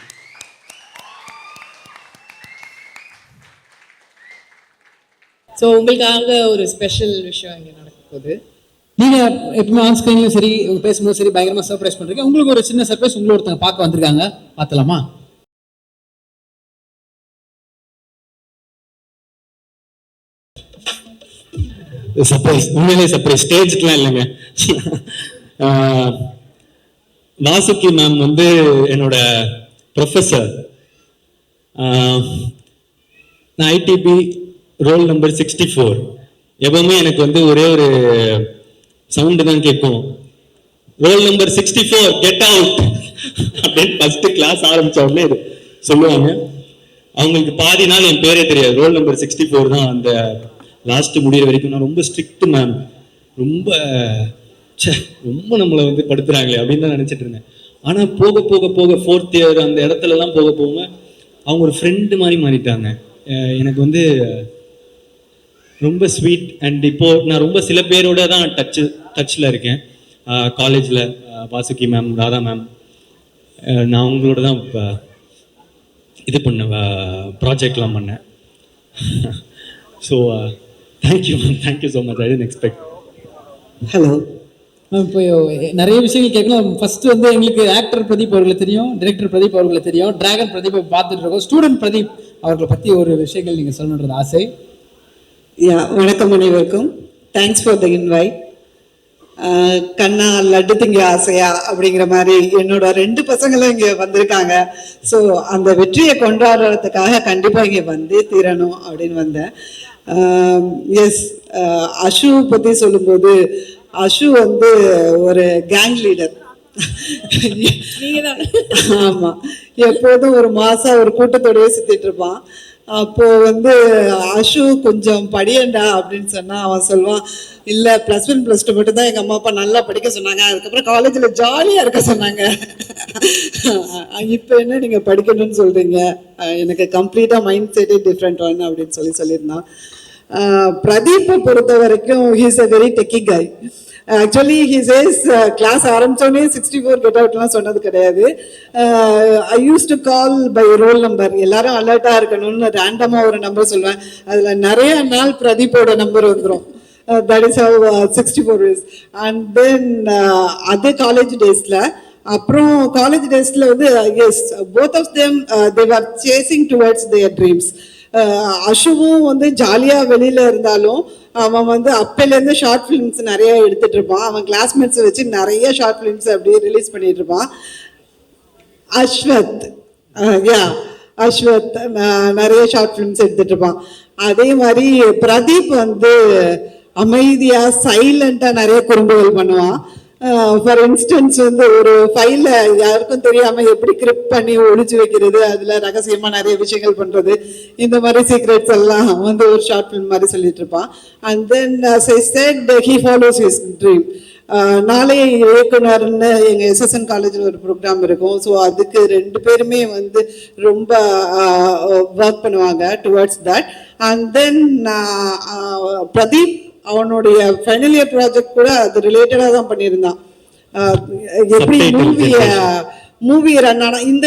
ஸோ உங்களுக்காக ஒரு ஸ்பெஷல் விஷயம் இங்கே நடக்க போகுது. நீங்கள் எப்பவுமே ஆன் ஸ்க்ரீன்லையும் சரி பேசும்போது சரி பயங்கரமாக சர்ப்ரைஸ் பண்ணுறீங்க. உங்களுக்கு ஒரு சின்ன சர்ப்ரைஸ் உங்களை ஒருத்தங்க பார்க்க வந்திருக்காங்க, பார்த்தலாமா? சர்ப்ரைஸ், உண்மையிலே சர்ப்ரைஸ், ஸ்டேஜ்லாம் இல்லைங்க. வாசுகி மேம் வந்து என்னோட ப்ரொஃபஸர். நான் ஐடிபி ரோல் நம்பர் 64. எப்பவுமே எனக்கு வந்து ஒரே ஒரு சவுண்டு தான் கேட்கும், ரோல் நம்பர் 64 கெட் அவுட் அப்படின்னு ஃபர்ஸ்ட் கிளாஸ் ஆரம்பிச்ச உடனே இது சொல்லுவாங்க. அவங்களுக்கு பாதி நாள் என் பேரே தெரியாது. ரோல் நம்பர் 64 தான் அந்த லாஸ்ட் முடிகிற வரைக்கும். நான் ரொம்ப ஸ்ட்ரிக்ட் மேம், ரொம்ப ரொம்ப நம்மளை வந்து படுத்துறாங்களே அப்படின்னு தான் நினச்சிட்டு இருந்தேன். ஆனால் போக போக போக 4th இயர் அந்த இடத்துலலாம் போக போக அவங்க ஒரு ஃப்ரெண்டு மாதிரி மாறிட்டாங்க. எனக்கு வந்து ரொம்ப ஸ்வீட். அண்ட் இப்போ நான் ரொம்ப சில பேரோட தான் டச்சில் இருக்கேன். காலேஜில் வாசுகி மேம், ராதா மேம், நான் உங்களோட தான் இது பண்ணேன், ப்ராஜெக்ட்லாம் பண்ணேன். So thank you ma'am, thank you so much. I tend expect. Hello ma'am, இப்போ நிறைய விஷயங்கள் கேட்கலாம். ஃபர்ஸ்ட் வந்து எங்களுக்கு ஆக்டர் பிரதீப் அவர்களை தெரியும், டைரக்டர் பிரதீப் அவர்களை தெரியும், டிராகன் பிரதீப் பார்த்துட்டு இருக்கோம். ஸ்டூடெண்ட் பிரதீப் அவர்களை பற்றி ஒரு விஷயங்கள் நீங்கள் சொல்லணுன்றது ஆசை. வணக்கம் அனைவருக்கும். Thanks for the invite. Kanna Laddu Thinna Aasaiya அப்படிங்கிற மாதிரி என்னோட 2 பசங்களும் இங்கே வந்திருக்காங்க. ஸோ அந்த வெற்றியை கொண்டாடுறதுக்காக கண்டிப்பாக இங்கே வந்தே தீரணும் அப்படின்னு வந்தேன். எஸ், அஷு பற்றி சொல்லும்போது அஷு வந்து ஒரு கேங் லீடர். ஆமாம், எப்போதும் ஒரு மாதம் ஒரு கூட்டத்தோடய சுற்றிட்டு இருப்பான். அப்போ வந்து அஷு கொஞ்சம் படியண்டா அப்படின்னு சொன்னா அவன் சொல்லுவான், இல்லை +1 +2 மட்டும் தான் எங்கள் அம்மா அப்பா நல்லா படிக்க சொன்னாங்க, அதுக்கப்புறம் காலேஜில் ஜாலியாக இருக்க சொன்னாங்க. இப்போ என்ன நீங்கள் படிக்கணும்னு சொல்கிறீங்க, எனக்கு கம்ப்ளீட்டாக மைண்ட் செட்டே டிஃப்ரெண்ட் ஒன் அப்படின்னு சொல்லியிருந்தான். பிரதீப்பை பொறுத்த வரைக்கும் he's a very techie guy. Actually he says class ஆரம்பிச்சோடனே 64 கெட் அவுட்லாம் சொன்னது கிடையாது. I use to call by roll number. எல்லாரும் அலர்ட்டாக இருக்கணும்னு ரேண்டமாக ஒரு நம்பர் சொல்லுவேன். அதில் நிறைய நாள் பிரதீப்போட நம்பர் வந்துடும். That is how 64 is. And then அது காலேஜ் டேஸில். அப்புறம் காலேஜ் டேஸில் வந்து yes, both of them they are chasing towards their dreams. அஷுவும் வந்து ஜாலியாக வெளியில் இருந்தாலும் அவன் வந்து அப்பையிலேருந்து ஷார்ட் ஃபிலிம்ஸ் நிறைய எடுத்துகிட்டு இருப்பான். அவன் கிளாஸ்மேட்ஸை வச்சு நிறைய ஷார்ட் ஃபிலிம்ஸ் அப்படியே ரிலீஸ் பண்ணிட்டு இருப்பான். அஸ்வத், அஸ்வத் நிறைய ஷார்ட் ஃபிலிம்ஸ் எடுத்துகிட்டு இருப்பான். அதே மாதிரி பிரதீப் வந்து அமைதியாக சைலண்ட்டாக நிறைய குறும்புகள் பண்ணுவான். ஃபார் இன்ஸ்டன்ஸ் வந்து ஒரு ஃபைலை யாருக்கும் தெரியாமல் எப்படி கிரிப்ட் பண்ணி ஒழிச்சு வைக்கிறது, அதில் ரகசியமாக நிறைய விஷயங்கள் பண்ணுறது, இந்த மாதிரி சீக்ரெட்ஸ் எல்லாம் வந்து ஒரு ஷார்ட் ஃபிலிம் மாதிரி சொல்லிட்டு இருப்பான். And then as I said, he follows his dream. நாளை இயக்குனர்னு எங்கள் SSN காலேஜில் ஒரு ப்ரோக்ராம் இருக்கும். ஸோ அதுக்கு 2 பேருமே வந்து ரொம்ப ஒர்க் பண்ணுவாங்க towards that. And then Pradeep அவனுடைய ஃபைனல் இயர் ப்ராஜெக்ட் கூட அது ரிலேட்டடாக தான் பண்ணியிருந்தான். எப்படி மூவி ரன் ஆனா இந்த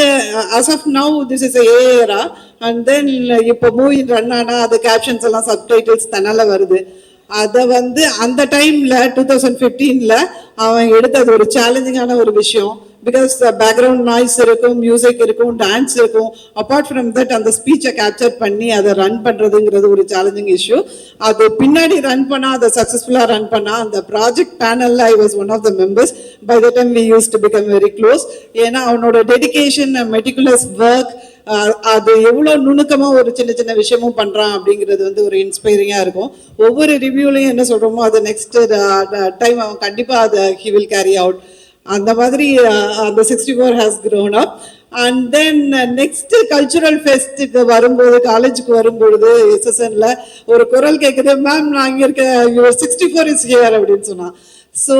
as of now this is a era, and then இப்போ மூவி ரன் ஆனா அது கேப்ஷன்ஸ் எல்லாம் சப்டைட்டில்ஸ் தன்னால வருது. அதை வந்து அந்த டைம்ல 2015ல அவன் எடுத்தது ஒரு சேலஞ்சிங்கான ஒரு விஷயம். பிகாஸ் பேக்ரவுண்ட் நாய்ஸ் இருக்கும், மியூசிக் இருக்கும், டான்ஸ் இருக்கும். அப்பார்ட் ஃப்ரம் தட் அந்த ஸ்பீச்சை கேப்சர் பண்ணி அதை ரன் பண்ணுறதுங்கிறது ஒரு சேலஞ்சிங் இஷ்யூ. அது பின்னாடி ரன் பண்ணால் அதை சக்ஸஸ்ஃபுல்லாக ரன் பண்ணால் அந்த ப்ராஜெக்ட் பேனலில் I was one of the members. By the time we use to become very close. ஏன்னா அவனோட டெடிகேஷன், மெட்டிகுலஸ் ஒர்க், அது எவ்வளோ நுணுக்கமாக ஒரு சின்ன சின்ன விஷயமும் பண்ணுறான் அப்படிங்கிறது வந்து ஒரு இன்ஸ்பைரிங்காக இருக்கும். ஒவ்வொரு ரிவ்யூலையும் என்ன சொல்கிறோமோ அது நெக்ஸ்ட் டைம் அவன் கண்டிப்பாக அதை ஹி வில் கேரி அவுட். அந்த மாதிரி அந்த 64 has grown up. And then next cultural ஃபெஸ்ட்டுக்கு வரும்போது, காலேஜுக்கு வரும்பொழுது எஸ்எஸ்என்ல ஒரு குரல் கேட்குது, மேம் நான் இங்கே இருக்க, யுவர் 64 இஸ் ஹியர் அப்படின்னு சொன்னான். ஸோ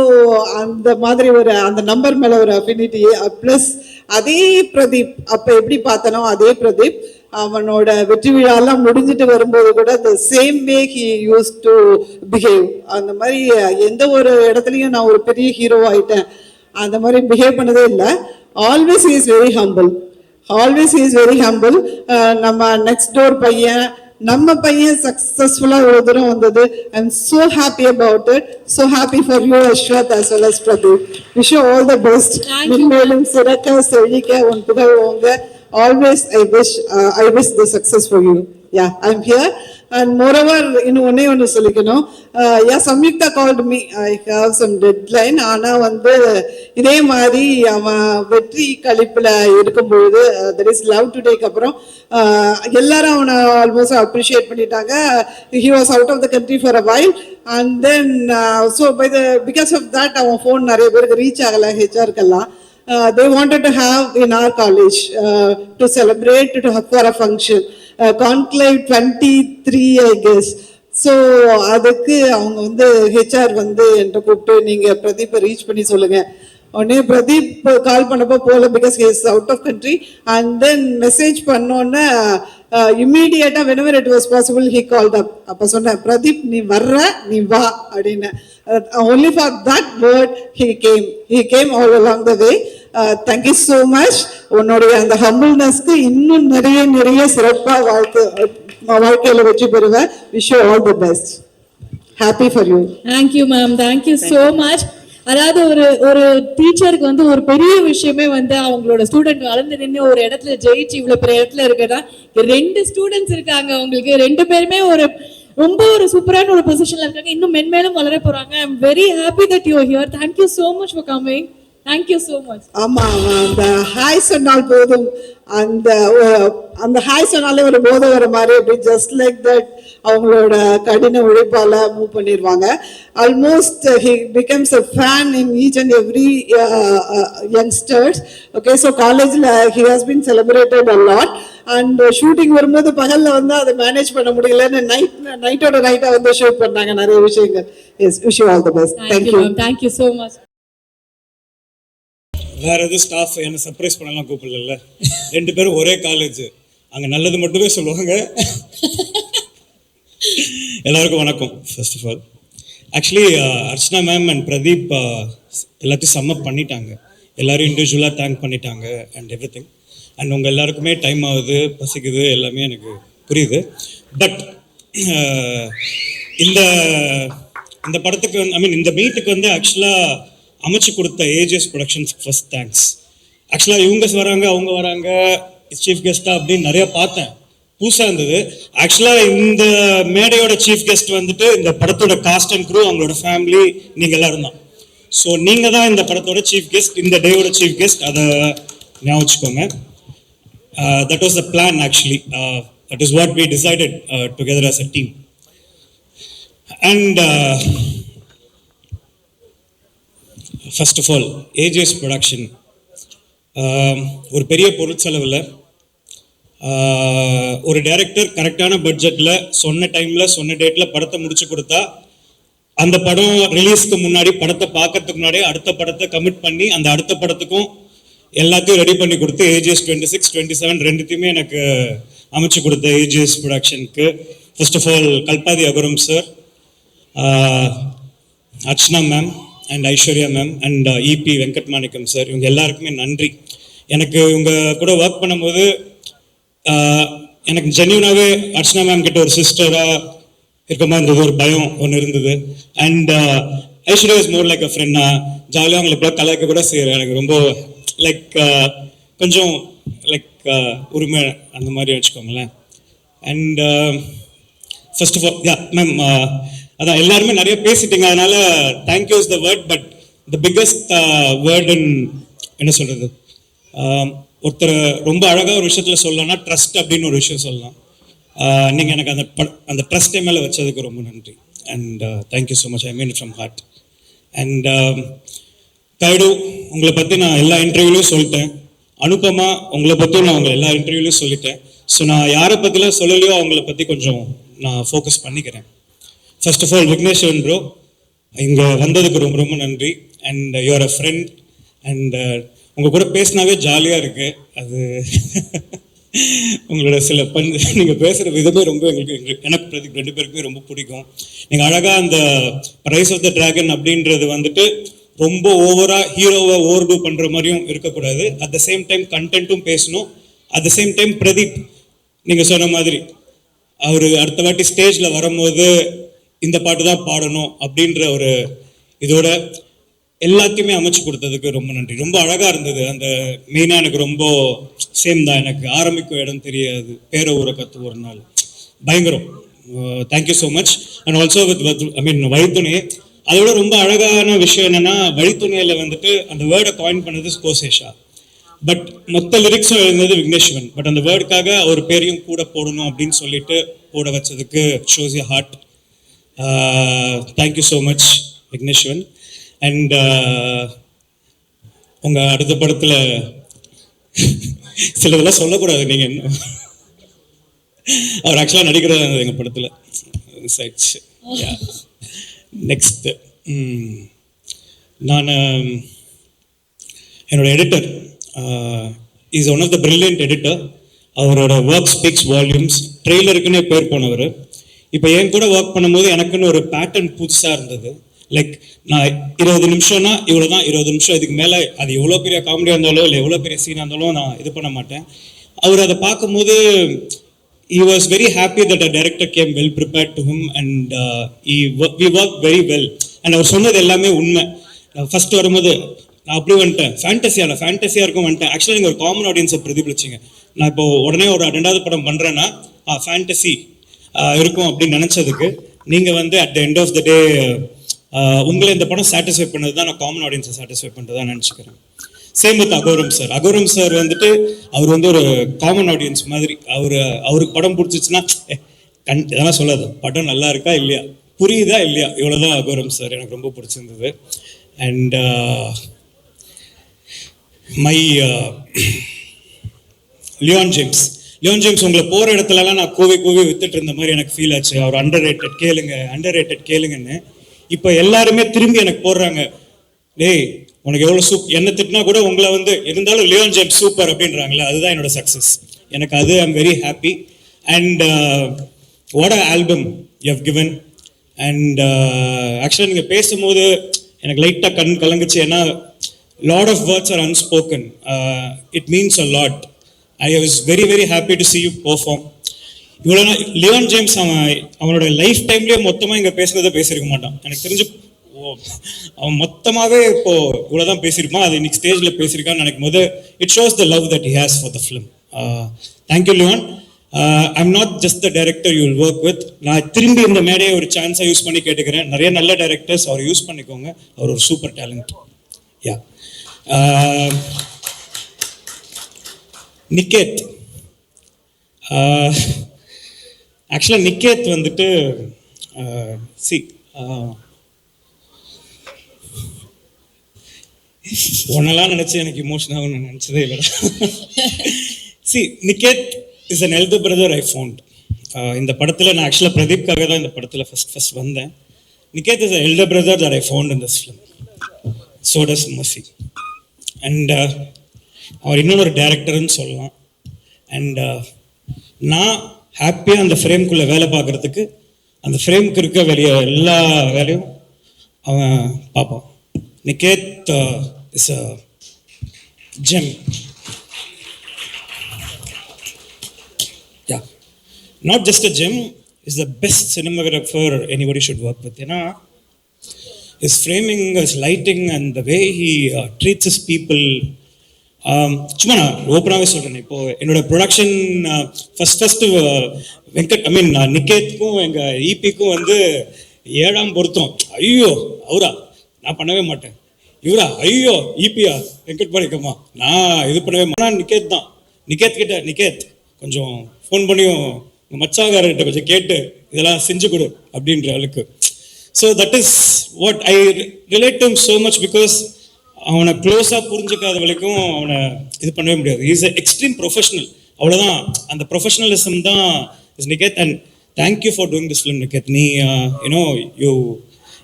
அந்த மாதிரி ஒரு அந்த நம்பர் மேலே ஒரு அஃபினிட்டி. ப்ளஸ் அதே பிரதீப், அப்போ எப்படி பார்த்தனோ அதே பிரதீப் அவனோட வெற்றி விழாலாம் முடிஞ்சிட்டு வரும்போது கூட the same way he used to behave. அந்த மாதிரி எந்த ஒரு இடத்துலையும் நான் ஒரு பெரிய ஹீரோ ஆயிட்டேன் அந்த மாதிரி பிஹேவ் பண்ணதே இல்லை. Always he is very humble. Always he is very humble. நம்ம நெக்ஸ்ட் டோர் பையன், நம்ம பையன் சக்சஸ்ஃபுல்லாக இவ்வளோ தூரம் வந்தது. I am so happy about it. So happy for you Ashwath as well as Pradeep. Wish you all the best. மென்மேலும் சிறக்க செழிக்க உன் புகழ் ஓங்க. Always I wish the success for you. Yeah, I'm here. And moreover, இன்னும் ஒன்று சொல்லிக்கணும். Samyuktha called me. I have some deadline. ஆனால் வந்து இதே மாதிரி அவன் வெற்றி கழிப்பில் இருக்கும்பொழுது there is love today-க்கு அப்புறம் எல்லாரும் அவனை ஆல்மோஸ்ட் அப்ரிஷியேட் பண்ணிட்டாங்க. he was out of the country for a while and then so because of that அவன் ஃபோன் நிறைய பேருக்கு ரீச் ஆகலை, ஹெச்ஆர்க்கெல்லாம். They wanted to have in our college to celebrate for a function, conclave 23 I guess. So அதுக்கு அவங்க வந்து HR வந்து என்கிட்ட கூப்பிட்டு நீங்கள் பிரதீப்பை ரீச் பண்ணி சொல்லுங்க. உடனே பிரதீப் கால் பண்ணப்போ போகல, because he is out of country. And then message பண்ணோன்னே இம்மீடியட்டாக whenever it was possible he called up. அப்போ சொன்னேன், பிரதீப் நீ வர்ற, நீ வா அப்படின்னு. only for that word he came all along the way. Thank you so much. உன்னுடைய அந்த ஹம்பிள்னஸ்க்கு இன்னும் நிறைய சிறப்பாக வாழ்க்கையில் வெற்றி பெறுவேன். Wish you all the best. Happy for you. Thank you ma'am, thank you so much. அதாவது ஒரு டீச்சருக்கு வந்து ஒரு பெரிய விஷயமே வந்து அவங்களோட ஸ்டூடெண்ட் வளர்ந்து நின்று ஒரு இடத்துல ஜெயிச்சு இவ்வளவு பெரிய இடத்துல இருக்குன்னா, 2 ஸ்டூடெண்ட்ஸ் இருக்காங்க உங்களுக்கு, 2 பேருமே ரொம்ப ஒரு சூப்பரான ஒரு பொசிஷன்ல இருக்காங்க, இன்னும் மென்மேலும் வளர போறாங்க. ஐ am very happy that you are here. Thank you so much for coming. Thank you so much. ஆமா, அந்த ஹாய் சொன்னால் போதும், அந்த ஹாய் சொன்னாலே ஒரு போதை வர மாதிரி, அப்படி ஜஸ்ட் லைக் தட் அவங்களோட கடின உழைப்பால மூவ் பண்ணிடுவாங்க. Almost he becomes a fan in each and every youngsters. Okay, so காலேஜ்ல he has been celebrated a lot. And shooting வரும்போது பகல்ல வந்து அதை மேனேஜ் பண்ண முடியலன்னு நைட்டோட நைட்டா வந்து ஷூட் பண்ணாங்க நிறைய விஷயங்கள். Yes, wish you all the best. Thank you. Thank you so much. வேற எதுவும் ஸ்டாஃப் என்ன சர்ப்ரைஸ் பண்ணலாம் கூப்பிடல. 2 பேரும் ஒரே காலேஜ், அங்கே நல்லது மட்டுமே சொல்லுவாங்க. எல்லாருக்கும் வணக்கம். First of all actually Archana ma'am and Pradeep எல்லாத்தையும் சம்மப் பண்ணிட்டாங்க. எல்லாரும் இண்டிவிஜுவலாக தேங்க் பண்ணிட்டாங்க அண்ட் எவ்ரி திங். அண்ட் உங்கள் எல்லாருக்குமே டைம் ஆகுது, பசிக்குது, எல்லாமே எனக்கு புரியுது. பட் இந்த படத்துக்கு இந்த மீட்டுக்கு வந்து ஆக்சுவலாக அமைச்சு கொடுத்த ஏஜிஎஸ் ப்ரொடக்ஷன்ஸ்க்கு ஃபர்ஸ்ட் தேங்க்ஸ். ஆக்சுவலாக இவங்க வராங்க, அவங்க வராங்க, சீஃப் கெஸ்ட்டாக அப்படின்னு நிறையா பார்த்தேன், புதுசாக இருந்தது. ஆக்சுவலாக இந்த மேடையோட சீஃப் கெஸ்ட் வந்துட்டு இந்த படத்தோட காஸ்ட் அண்ட் க்ரூ, அவங்களோட ஃபேமிலி, நீங்கள் எல்லாரும் தான். ஸோ நீங்கள் தான் இந்த படத்தோட சீஃப் கெஸ்ட், இந்த டேயோட சீஃப் கெஸ்ட். அதை ஞாபகம் வச்சுக்கோங்க. That was the plan actually. That is what we decided together as a team. And first of all AGS production ஒரு பெரிய பொருள் செலவில் ஒரு டைரக்டர் கரெக்டான பட்ஜெட்டில் சொன்ன டைமில் சொன்ன டேட்டில் படத்தை முடிச்சு கொடுத்தா, அந்த படம் ரிலீஸ்க்கு முன்னாடி படத்தை பார்க்கறதுக்கு முன்னாடி அடுத்த படத்தை கமிட் பண்ணி அந்த அடுத்த படத்துக்கும் எல்லாத்தையும் ரெடி பண்ணி கொடுத்து ஏஜிஎஸ் 26, 27 ரெண்டுத்தையுமே எனக்கு அமைச்சு கொடுத்த ஏஜிஎஸ் ப்ரொடக்ஷனுக்கு first of all Kalpathi Aghoram sir, Archana ma'am and Aishwarya ma'am and EP Venkat Manickam sir, இவங்க எல்லாருக்குமே நன்றி. எனக்கு இவங்க கூட ஒர்க் பண்ணும்போது எனக்கு ஜென்யூனாகவே அர்ச்சனா மேம் கிட்ட ஒரு சிஸ்டராக இருக்க மாதிரி இருந்தது, ஒரு பயம் ஒன்று இருந்தது. And Aishwarya is more like a friend. நான் ஜாலியாக அவங்களை இப்போ கலாய்க்க கூட செய்கிறேன். எனக்கு ரொம்ப லைக் கொஞ்சம் லைக் உரிமை அந்த மாதிரி வச்சுக்கோங்களேன். And first of all ma'am, அதான் எல்லாருமே நிறைய பேசிட்டீங்க, அதனால thank you is the word. But the biggest word என்ன சொல்கிறது, ஒருத்தர் ரொம்ப அழகாக ஒரு விஷயத்தில் சொல்லலாம்னா ட்ரஸ்ட் அப்படின்னு ஒரு விஷயம் சொல்லலாம். நீங்கள் எனக்கு அந்த ட்ரஸ்ட்டை மேலே வச்சதுக்கு ரொம்ப நன்றி. And thank you so much. I mean it from heart. And Kayadu உங்களை பற்றி நான் எல்லா இன்டர்வியூலையும் சொல்லிட்டேன். அனுபமா உங்களை பற்றியும் நான் எல்லா இன்டர்வியூலையும் சொல்லிட்டேன். ஸோ நான் யாரை பற்றிலாம் சொல்லலையோ அவங்கள பற்றி கொஞ்சம் நான் ஃபோக்கஸ் பண்ணிக்கிறேன். First of all Vigneshwaran bro, இங்கே வந்ததுக்கு ரொம்ப ரொம்ப நன்றி. And you're a friend. அண்ட் உங்கள் கூட பேசினாவே ஜாலியாக இருக்குது. அது உங்களோட சில நீங்கள் பேசுகிற விதமே ரொம்ப எனக்கு பிரதீப் 2 பேருக்குமே ரொம்ப பிடிக்கும். நீங்கள் அழகாக அந்த ரைஸ் ஆஃப் த டிராகன் அப்படின்றது வந்துட்டு ரொம்ப ஓவராக ஹீரோவை ஓவர் டூ பண்ணுற மாதிரியும் இருக்கக்கூடாது. அட் த சேம் டைம் கண்டென்ட்டும் பேசணும். At the same time Pradeep நீங்கள் சொன்ன மாதிரி அவர் அடுத்த வாட்டி ஸ்டேஜில் வரும்போது இந்த பாட்டு தான் பாடணும் அப்படின்ற ஒரு இதோட எல்லாத்தையுமே அமைச்சு கொடுத்ததுக்கு ரொம்ப நன்றி. ரொம்ப அழகாக இருந்தது. அந்த மெயினாக எனக்கு ரொம்ப சேம் தான். எனக்கு ஆரம்பிக்கும் இடம் தெரியாது, பேர ஊரை கற்று ஒரு நாள் பயங்கரம். Thank you so much. And also with வழித்துணை. அதோட ரொம்ப அழகான விஷயம் என்னன்னா, வழித்துணையில் வந்துட்டு அந்த வேர்டை காயின் பண்ணது ஸ்கோசேஷா. பட் மொத்த லிரிக்ஸும் எழுந்தது விக்னேஸ்வரன். பட் அந்த வேர்டுக்காக அவர் பேரையும் கூட போடணும் அப்படின்னு சொல்லிட்டு போட வச்சதுக்கு shows you heart. Thank you so much Vigneshwaran. And உங்கள் அடுத்த படத்தில் சிலதெல்லாம் சொல்லக்கூடாது. நீங்கள் என்ன அவர் ஆக்சுவலாக நடிக்கிறதா இருந்தது எங்கள் படத்தில். நெக்ஸ்ட் நான் என்னோட editor is one of the brilliant editor. அவரோட ஒர்க் ஸ்பீக்ஸ் வால்யூம்ஸ். ட்ரெய்லருக்குன்னே பேர் போனவர். இப்போ என் கூட ஒர்க் பண்ணும்போது எனக்குன்னு ஒரு பேட்டர்ன் புதுசாக இருந்தது. லைக் நான் 20 நிமிஷம்னா இவ்வளோ தான், 20 நிமிஷம். இதுக்கு மேலே அது எவ்வளோ பெரிய காமெடியாக இருந்தாலும் இல்லை எவ்வளோ பெரிய சீனாக இருந்தாலும் நான் இது பண்ண மாட்டேன். அவர் அதை பார்க்கும்போது he was very happy that a director came well prepared to him and we worked very well. And அவர் சொன்னது எல்லாமே உண்மை. ஃபர்ஸ்ட் வரும்போது நான் அப்படி வந்துட்டேன், ஃபேண்டஸியாக இருக்கும் வந்துட்டேன். ஆக்சுவலாக நீங்கள் ஒரு காமன் ஆடியன்ஸை பிரதிபலிச்சிங்க. நான் இப்போ உடனே ஒரு 2வது படம் பண்ணுறேன்னா ஃபேண்டசி இருக்கும் அப்படின்னு நினச்சதுக்கு நீங்கள் வந்து at the end of the day உங்களை இந்த படம் சாட்டிஸ்ஃபை பண்ணது தான் நான் காமன் ஆடியன்ஸை சாட்டிஸ்ஃபை பண்ணுறது தான் நினச்சிக்கிறேன். Same with Aghoram sir. Aghoram sir வந்துட்டு அவர் வந்து ஒரு காமன் ஆடியன்ஸ் மாதிரி. அவருக்கு படம் பிடிச்சிச்சுன்னா இதெல்லாம் சொல்லாது, படம் நல்லா இருக்கா இல்லையா, புரியுதா இல்லையா, இவ்வளோதான் அகோரம் சார். எனக்கு ரொம்ப பிடிச்சிருந்தது. அண்ட் மை லியோன் ஜேம்ஸ் உங்களை போகிற இடத்துலலாம் நான் கூவி வித்துட்டு இருந்த மாதிரி எனக்கு ஃபீல் ஆச்சு. அவர் அண்டர் ரேட்டட் கேளுங்கன்னு. இப்போ எல்லாருமே திரும்பி எனக்கு போடுறாங்க, டேய் உனக்கு எவ்வளோ என்ன திட்டினா கூட உங்களை வந்து இருந்தாலும் லியோன் ஜேம்ஸ் சூப்பர் அப்படின்றாங்களே, அதுதான் என்னோட சக்ஸஸ். எனக்கு அது I am very happy. And what a album you have given. And ஆக்சுவலாக நீங்கள் பேசும்போது எனக்கு லைட்டாக கண் கலங்குச்சு. ஏன்னா lot of words are unspoken. It means a lot. I was very very happy to see you perform. இவ்வளோ லியோன் ஜேம்ஸ் அவனோட லைஃப் டைம்லேயே மொத்தமாக இங்கே பேசுனதை பேசியிருக்க மாட்டான் எனக்கு தெரிஞ்சு. அவன் மொத்தமாகவே இப்போ இவ்வளோதான் பேசியிருப்பான். அது இன்னைக்கு ஸ்டேஜில் பேசியிருக்கான்னு நினைக்கும் போது it shows the love that he has for the film. Thank you Leon. I am not just the director you will work with. நான் திரும்பி இந்த மேடையை ஒரு சான்ஸாக யூஸ் பண்ணி கேட்டுக்கிறேன். நிறைய நல்ல டைரக்டர்ஸ் அவர் யூஸ் பண்ணிக்கோங்க. அவர் ஒரு சூப்பர் டேலண்ட். யா நிக்கேத். ஆக்சுவலாக நிக்கேத் வந்துட்டு ஒன்னெல்லாம் நினச்சி எனக்கு இமோஷனாக நான் நினச்சதே இல்லை. Niket is an elder brother I found. இந்த படத்தில் நான் ஆக்சுவலாக பிரதீப்காக தான் இந்த படத்தில் ஃபர்ஸ்ட் வந்தேன். Niketh is a elder brother that I found in this film. So does mercy. And அவர் இன்னொரு டேரக்டர்னு சொல்லலாம். அண்ட் நான் ஹாப்பியாக அந்த ஃப்ரேம்குள்ளே வேலை பார்க்குறதுக்கு அந்த ஃப்ரேமுக்கு இருக்க எல்லா வேலையும் அவன் பார்ப்பான். Niketh is a gem. Yeah not just a gem, is the best cinematographer anybody should work with. ஏன்னா his framing, his lighting and the way he treats his people. சும்மா நான் ஓப்பனாகவே சொல்கிறேன். இப்போது என்னோட ப்ரொடக்ஷன் ஃபஸ்ட்டு நிக்கேத்துக்கும் எங்கள் ஈபிக்கும் வந்து 7ஆம் பொருத்தம். ஐயோ அவரா நான் பண்ணவே மாட்டேன், இவரா ஐயோ ஈபியா வெங்கட் பண்ணிக்கம்மா நான் இது பண்ணவே மாட்டேன். நிக்கேத் தான். நிக்கேத் கொஞ்சம் ஃபோன் பண்ணியும் உங்கள் மச்சாங்காரர்கிட்ட கொஞ்சம் கேட்டு இதெல்லாம் செஞ்சு கொடு அப்படின்ற அளவுக்கு. So that is what I relate to him so much because அவனை க்ளோஸாக புரிஞ்சுக்காத வரைக்கும் அவனை இது பண்ணவே முடியாது. இஸ் எ எக்ஸ்ட்ரீம் ப்ரொஃபஷனல், அவ்வளோதான். அந்த ப்ரொஃபஷனலிசம் தான் is Niketh. And thank you for doing this film Niketh. நீ யூனோ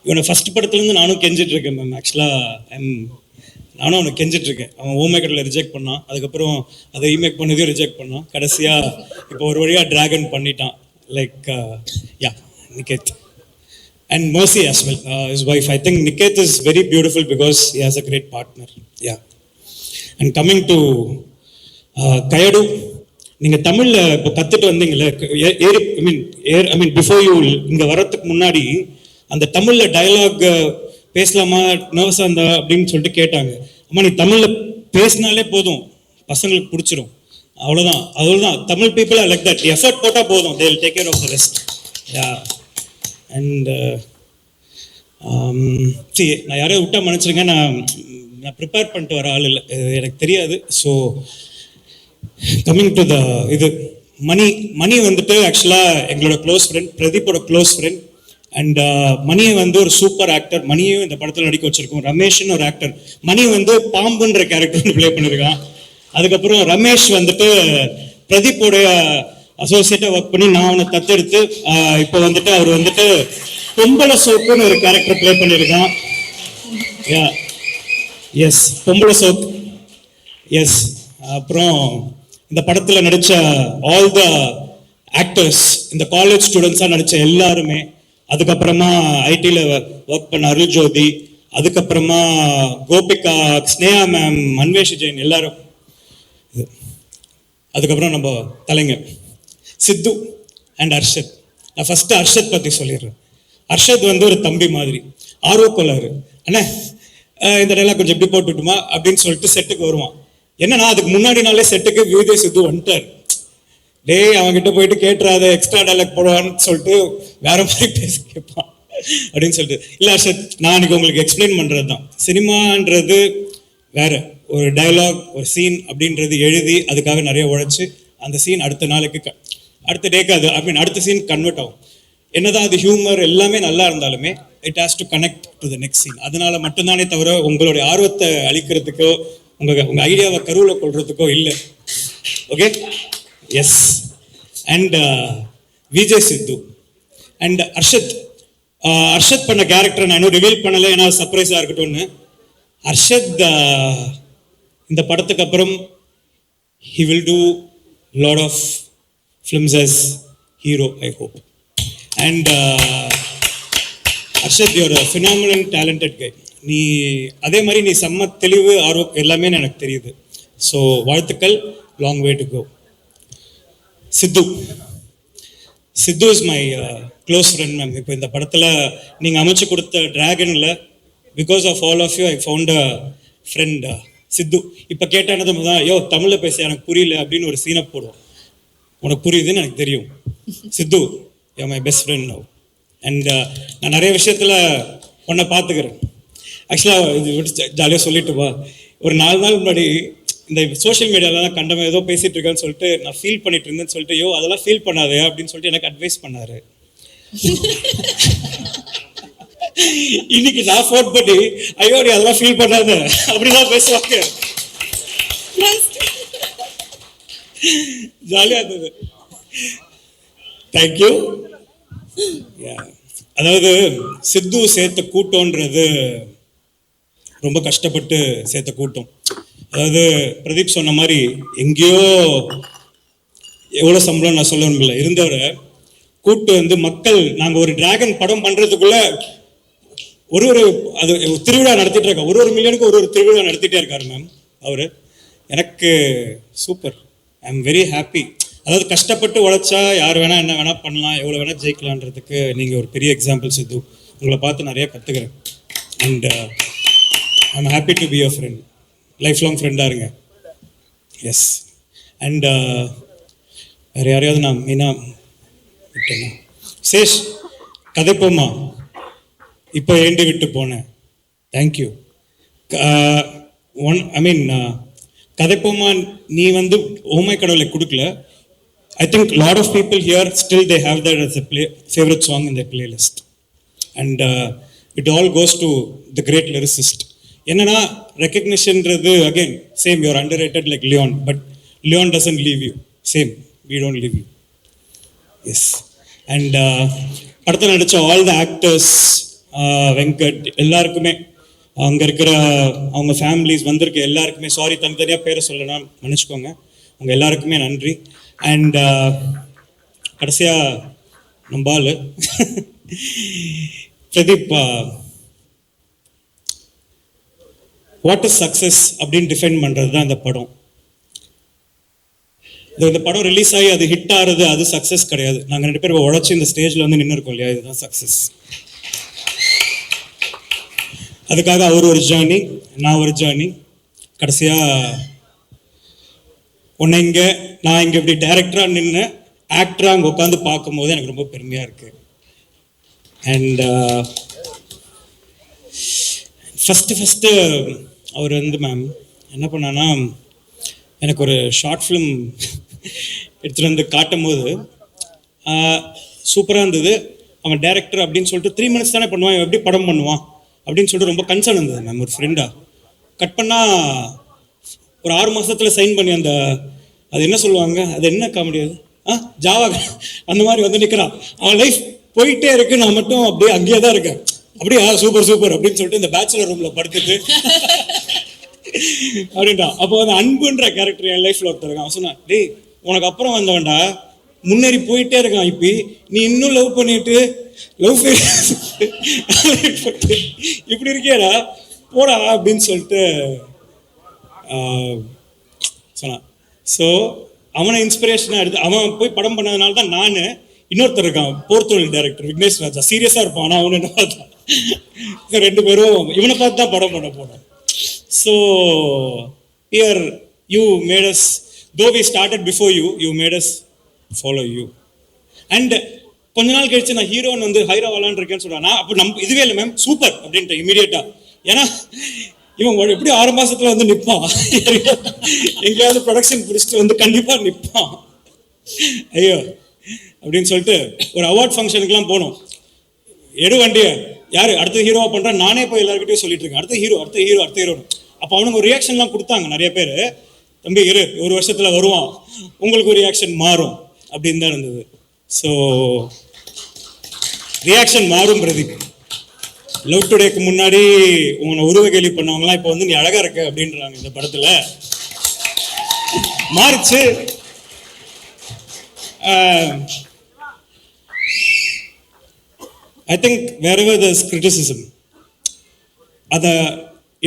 இவனை ஃபஸ்ட் படத்துலேருந்து நானும் கெஞ்சிட்டு இருக்கேன் மேம். ஆக்சுவலாக நானும் அவனை கெஞ்சிட்டு இருக்கேன். அவன் ஓமேக்கரில் ரிஜெக்ட் பண்ணான், அதுக்கப்புறம் அதை ரீமேக் பண்ணதையும் ரிஜெக்ட் பண்ணான், கடைசியாக இப்போ ஒரு வழியாக டிராகன் பண்ணிட்டான். Like yeah Niketh. And Mercy as well, his wife. I think Niket is very beautiful because he has a great partner. Yeah. And coming to Kayadu, நீங்க தமிழ்ல இப்போ கத்துட்டு வந்தீங்களே, ஐ மீன் பிஃபோர் யூ இங்க வரதுக்கு முன்னாடி அந்த தமிழ்ல டயலாக் பேசலாமா, நர்வஸா இருந்தா அப்படின்னு சொல்லிட்டு கேட்டாங்க. அம்மா நீ தமிழ்ல பேசினாலே போதும், பசங்களுக்கு பிடிச்சிரும், அவ்வளவுதான். Tamil people are like that. Effort போட்டா போதும், they will take care of the rest. Yeah. And நான் யாரையும் விட்டா மன்னிச்சிருங்க, நான் ப்ரிப்பேர் பண்ணிட்டு வர ஆள் இல்லை, எனக்கு தெரியாது. ஸோ கம்மிங் டு த இது மணி வந்துட்டு ஆக்சுவலாக எங்களோட க்ளோஸ் ஃப்ரெண்ட், பிரதீப்போட க்ளோஸ் ஃப்ரெண்ட். அண்ட் மணியை வந்து ஒரு சூப்பர் ஆக்டர். மணியும் இந்த படத்தில் நடிக்க வச்சிருக்கோம். ரமேஷ்னு ஒரு ஆக்டர். மணி வந்து பாம்புன்ற கேரக்டர் வந்து ப்ளே பண்ணியிருக்கான். அதுக்கப்புறம் ரமேஷ் வந்துட்டு பிரதீப்போடைய அசோசியேட்டாக ஒர்க் பண்ணி நான் அவனை தத்தெடுத்து இப்போ வந்துட்டு அவர் வந்துட்டு பொம்பளை சோப்புன்னு ஒரு கேரக்டர் ப்ளே பண்ணியிருக்கான். எஸ், பொம்பளை சோப். எஸ். அப்புறம் இந்த படத்தில் நடித்த ஆல் த ஆக்டர்ஸ், இந்த காலேஜ் ஸ்டூடெண்ட்ஸாக நடித்த எல்லாருமே, அதுக்கப்புறமா ஐடியில் ஒர்க் பண்ண அருள் ஜோதி, அதுக்கப்புறமா கோபிகா, ஸ்னேகா மேம், அன்வேஷ் ஜெயின் எல்லாரும், அதுக்கப்புறம் நம்ம தலைங்க சித்து அண்ட் அர்ஷத். நான் ஃபர்ஸ்ட் அர்ஷத் பற்றி சொல்லிடுறேன். அர்ஷத் வந்து ஒரு தம்பி மாதிரி, ஆர்வக்கோளாறு. அண்ணே இந்த டைலாக் கொஞ்சம் எப்படி போட்டுட்டுமா அப்படின்னு சொல்லிட்டு செட்டுக்கு வருவான். என்னன்னா அதுக்கு முன்னாடி நாளே செட்டுக்கு விஜய் சித்து வந்துட்டார். டேய் அவன்கிட்ட போயிட்டு கேட்டுறாத, எக்ஸ்ட்ரா டைலாக் போடுவான்னு சொல்லிட்டு வேற மாதிரி பேசி கேட்பான் அப்படின்னு சொல்லிட்டு. இல்லை அர்ஷத், நான் அன்னைக்கு உங்களுக்கு எக்ஸ்பிளைன் பண்ணுறது தான். சினிமான்றது வேற, ஒரு டைலாக், ஒரு சீன் அப்படின்றது எழுதி அதுக்காக நிறைய உழைச்சி அந்த சீன் அடுத்த நாளைக்கு அடுத்த டேக்கு அது அடுத்த சீன் கன்வெர்ட் ஆகும். என்னதான் அது ஹியூமர் எல்லாமே நல்லா இருந்தாலுமே it has to connect to the next scene. அதனால மட்டும்தானே தவிர உங்களுடைய ஆர்வத்தை அளிக்கிறதுக்கோ உங்க ஐடியாவை கருவில் கொள்றதுக்கோ இல்லை. Okay. Yes. And Vijay Sidhu and Arshath பண்ண கேரக்டர் நான் இன்னும் ரிவீல் பண்ணலை, ஏன்னா சர்ப்ரைஸாக இருக்கட்டும்னு. அர்ஷத் இந்த படத்துக்கு அப்புறம் he will do lot of films as hero, I hope. And Arshad, you're a phenomenal talented guy. நீ அதே மாதிரி நீ செம்ம தெளிவு, ஆர்வம் எல்லாமே எனக்கு தெரியுது. ஸோ வாழ்த்துக்கள், long way to go. Sidhu is my close friend ma'am. இப்போ இந்த படத்தில் நீங்கள் அமைச்சு கொடுத்த டிராகனில் because of all of you I found a friend Sidhu. இப்போ கேட்டானது தான், யோ தமிழில் பேச எனக்கு புரியல அப்படின்னு ஒரு சீனை போடுவோம். உனக்கு புரியுதுன்னு எனக்கு தெரியும். Sidhu, you my best friend now. And நான் நிறைய விஷயத்தில் உன்னை பார்த்துக்கிறேன். ஆக்சுவலாக இது விட்டு ஜாலியாக சொல்லிட்டு வா. ஒரு 4 நாள் முன்னாடி இந்த சோஷியல் மீடியாலலாம் கண்டவன் ஏதோ பேசிகிட்டு இருக்கான்னு சொல்லிட்டு நான் ஃபீல் பண்ணிட்டு இருந்தேன்னு சொல்லிட்டு, யோ அதெல்லாம் ஃபீல் பண்ணாதே அப்படின்னு சொல்லிட்டு எனக்கு அட்வைஸ் பண்ணாரு. இன்னைக்கு நான் ஃபோன் பண்ணி, ஐயோ நீ அதெல்லாம் ஃபீல் பண்ணாத அப்படிதான் பேசுவாங்க. ஜாலியா இருந்தது. தேங்க்யூ. அதாவது சித்து சேர்த்த கூட்டம்ன்றது ரொம்ப கஷ்டப்பட்டு சேர்த்த கூட்டம். அதாவது பிரதீப் சொன்ன மாதிரி எங்கேயோ எவ்வளோ சம்பளம் நான் சொல்ல முடியல இருந்தவரை கூட்டு வந்து மக்கள், நாங்கள் ஒரு டிராகன் படம் பண்ணுறதுக்குள்ள ஒரு அது திருவிழா நடத்திட்டு இருக்கோம். ஒரு மில்லியனுக்கு ஒரு திருவிழா நடத்திட்டே இருக்காரு மேம் அவர். எனக்கு super, I am very happy. அதாவது கஷ்டப்பட்டு உழைச்சா யார் வேணால் என்ன வேணால் பண்ணலாம், எவ்வளோ வேணால் ஜெயிக்கலான்றதுக்கு நீங்கள் ஒரு பெரிய எக்ஸாம்பிள் சித்து. உங்களை பார்த்து நிறையா கற்றுக்கிறேன். And I am happy to be your friend. Life long ஃப்ரெண்டாக இருங்க. எஸ். அண்ட் வேறு யாரையாவது நான் மெயினாக விட்டேன்னா, சேஷ் கதைப்போமா இப்போ ஏண்டி விட்டு போனேன். தேங்க்யூ. கதைப்போமா நீ வந்து ஓமை கடவுளை கொடுக்கல. I think a lot of people here still they have that as a favorite song in their playlist. And it all goes to the great lyricist. என்னன்னா ரெக்கக்னிஷன்றது again same you're underrated like Leon, but Leon doesn't leave you, same we don't leave you. Yes. And படத்தில் நடித்த all the actors, Venkat, எல்லாருக்குமே அங்கே இருக்கிற அவங்க families வந்திருக்க எல்லாருக்குமே, சாரி தனித்தனியாக பேரை சொல்லலாம், மன்னிச்சுக்கோங்க, அவங்க எல்லாருக்குமே நன்றி. அண்ட் கடைசியாக நம்பால் பிரதீப், வாட் இஸ் சக்ஸஸ் அப்படின்னு டிஃபைன் பண்ணுறது தான் இந்த படம். இந்த படம் ரிலீஸ் ஆகி அது ஹிட் ஆகிறது அது சக்ஸஸ் கிடையாது. நாங்கள் 2 பேரும் உழைச்சி இந்த ஸ்டேஜில் வந்து நின்று இருக்கோம் இல்லையா, இதுதான் சக்ஸஸ். அதுக்காக அவர் ஒரு ஜேர்னி, நான் ஒரு ஜேர்னி. கடைசியாக உன்னை இங்கே நான் இங்கே இப்படி டைரக்டராக நின்று ஆக்டராக அங்கே உட்காந்து பார்க்கும்போது எனக்கு ரொம்ப பெருமையாக இருக்குது. அண்ட் ஃபஸ்ட்டு அவர் வந்து மேம் என்ன பண்ணான்னா, எனக்கு ஒரு ஷார்ட் ஃபிலிம் எடுத்துகிட்டு வந்து காட்டும் போது சூப்பராக இருந்தது. அவன் டைரக்டர் அப்படின்னு சொல்லிட்டு 3 minutes தானே பண்ணுவான், எப்படி படம் பண்ணுவான் அப்படின்னு சொல்லிட்டு ரொம்ப கன்சர்ன் இருந்தது மேம். ஒரு ஃப்ரெண்டாக கட் பண்ணால் ஒரு 6 மாதத்தில் சைன் பண்ணி அந்த அது என்ன சொல்லுவாங்க, அது என்ன காமெடி அது, ஜாவா அந்த மாதிரி வந்து நிற்கிறான். அவன் லைஃப் போயிட்டே இருக்கு, நான் மட்டும் அப்படியே அங்கேயே தான் இருக்கேன். அப்படியே சூப்பர் சூப்பர் அப்படின்னு சொல்லிட்டு இந்த பேச்சுலர் ரூமில் படுத்துட்டு அப்படின்டா. அப்போ அந்த அன்புன்ற கேரக்டர் என் லைஃப்ல ஒருத்தர் இருக்கான். அவன் சொன்னான், டேய் உனக்கு அப்புறம் வந்தவன்டா, முன்னேறி போயிட்டே இருக்கான், இப்ப நீ இன்னும் லவ் பண்ணிட்டு லவ் இப்படி இருக்கியடா போடா அப்படின்னு சொல்லிட்டு சொன்னான். ஸோ அவனை இன்ஸ்பிரேஷனாக எடுத்து அவன் போய் படம் பண்ணதுனால தான் நான், இன்னொருத்தர் இருக்கான் போர்த்தொழில் டைரக்டர் விக்னேஷ் ராஜா, சீரியஸாக இருப்பான், ஆனால் அவனு என்ன பார்த்தா 2 பேரும் இவனை பார்த்து தான் படம் பண்ண போனோம். So here you made us, though we started before you, you made us follow you. And கொஞ்ச நாள் கழிச்சு நான் ஹீரோன்னு வந்து ஹைரா விளாண்டுருக்கேன்னு சொல்கிறேன். நான் அப்போ இதுவே இல்லை மேம் சூப்பர் அப்படின்ட்டு இமீடியட்டாக. ஏன்னா இவன் எப்படி 6 மாதத்தில் வந்து நிற்பான், எங்கேயாவது ப்ரொடக்ஷன் பிடிச்சிட்டு வந்து கண்டிப்பாக நிற்பான். ஐயோ அப்படின்னு சொல்லிட்டு ஒரு அவார்ட் ஃபங்க்ஷனுக்குலாம் போனோம். எடு வண்டியை, யார் அடுத்த ஹீரோவாக பண்ணுறா, நானே போய் எல்லாருக்கிட்டையும் சொல்லிட்டு இருக்கேன், அடுத்த ஹீரோ அடுத்த ஹீரோ அடுத்த ஹீரோ. அப்போ அவனுக்கு ஒரு ரியாக்ஷன்லாம் கொடுத்தாங்க நிறைய பேர், தம்பி இரு 1 வருஷத்தில் வருவான், உங்களுக்கு ஒரு ரியாக்ஷன் மாறும் அப்படின்னு தான் இருந்தது. ஸோ ரியாக்ஷன் மாறும் பிரதீப். லவ் டுடேக்கு முன்னாடி உங்களை உருவ கேள்வி பண்ணவங்களாம் இப்போ வந்து நீ அழகா இருக்க அப்படின்றாங்க. இந்த படத்தில் மாறிச்சு. I think wherever there's criticism, அதை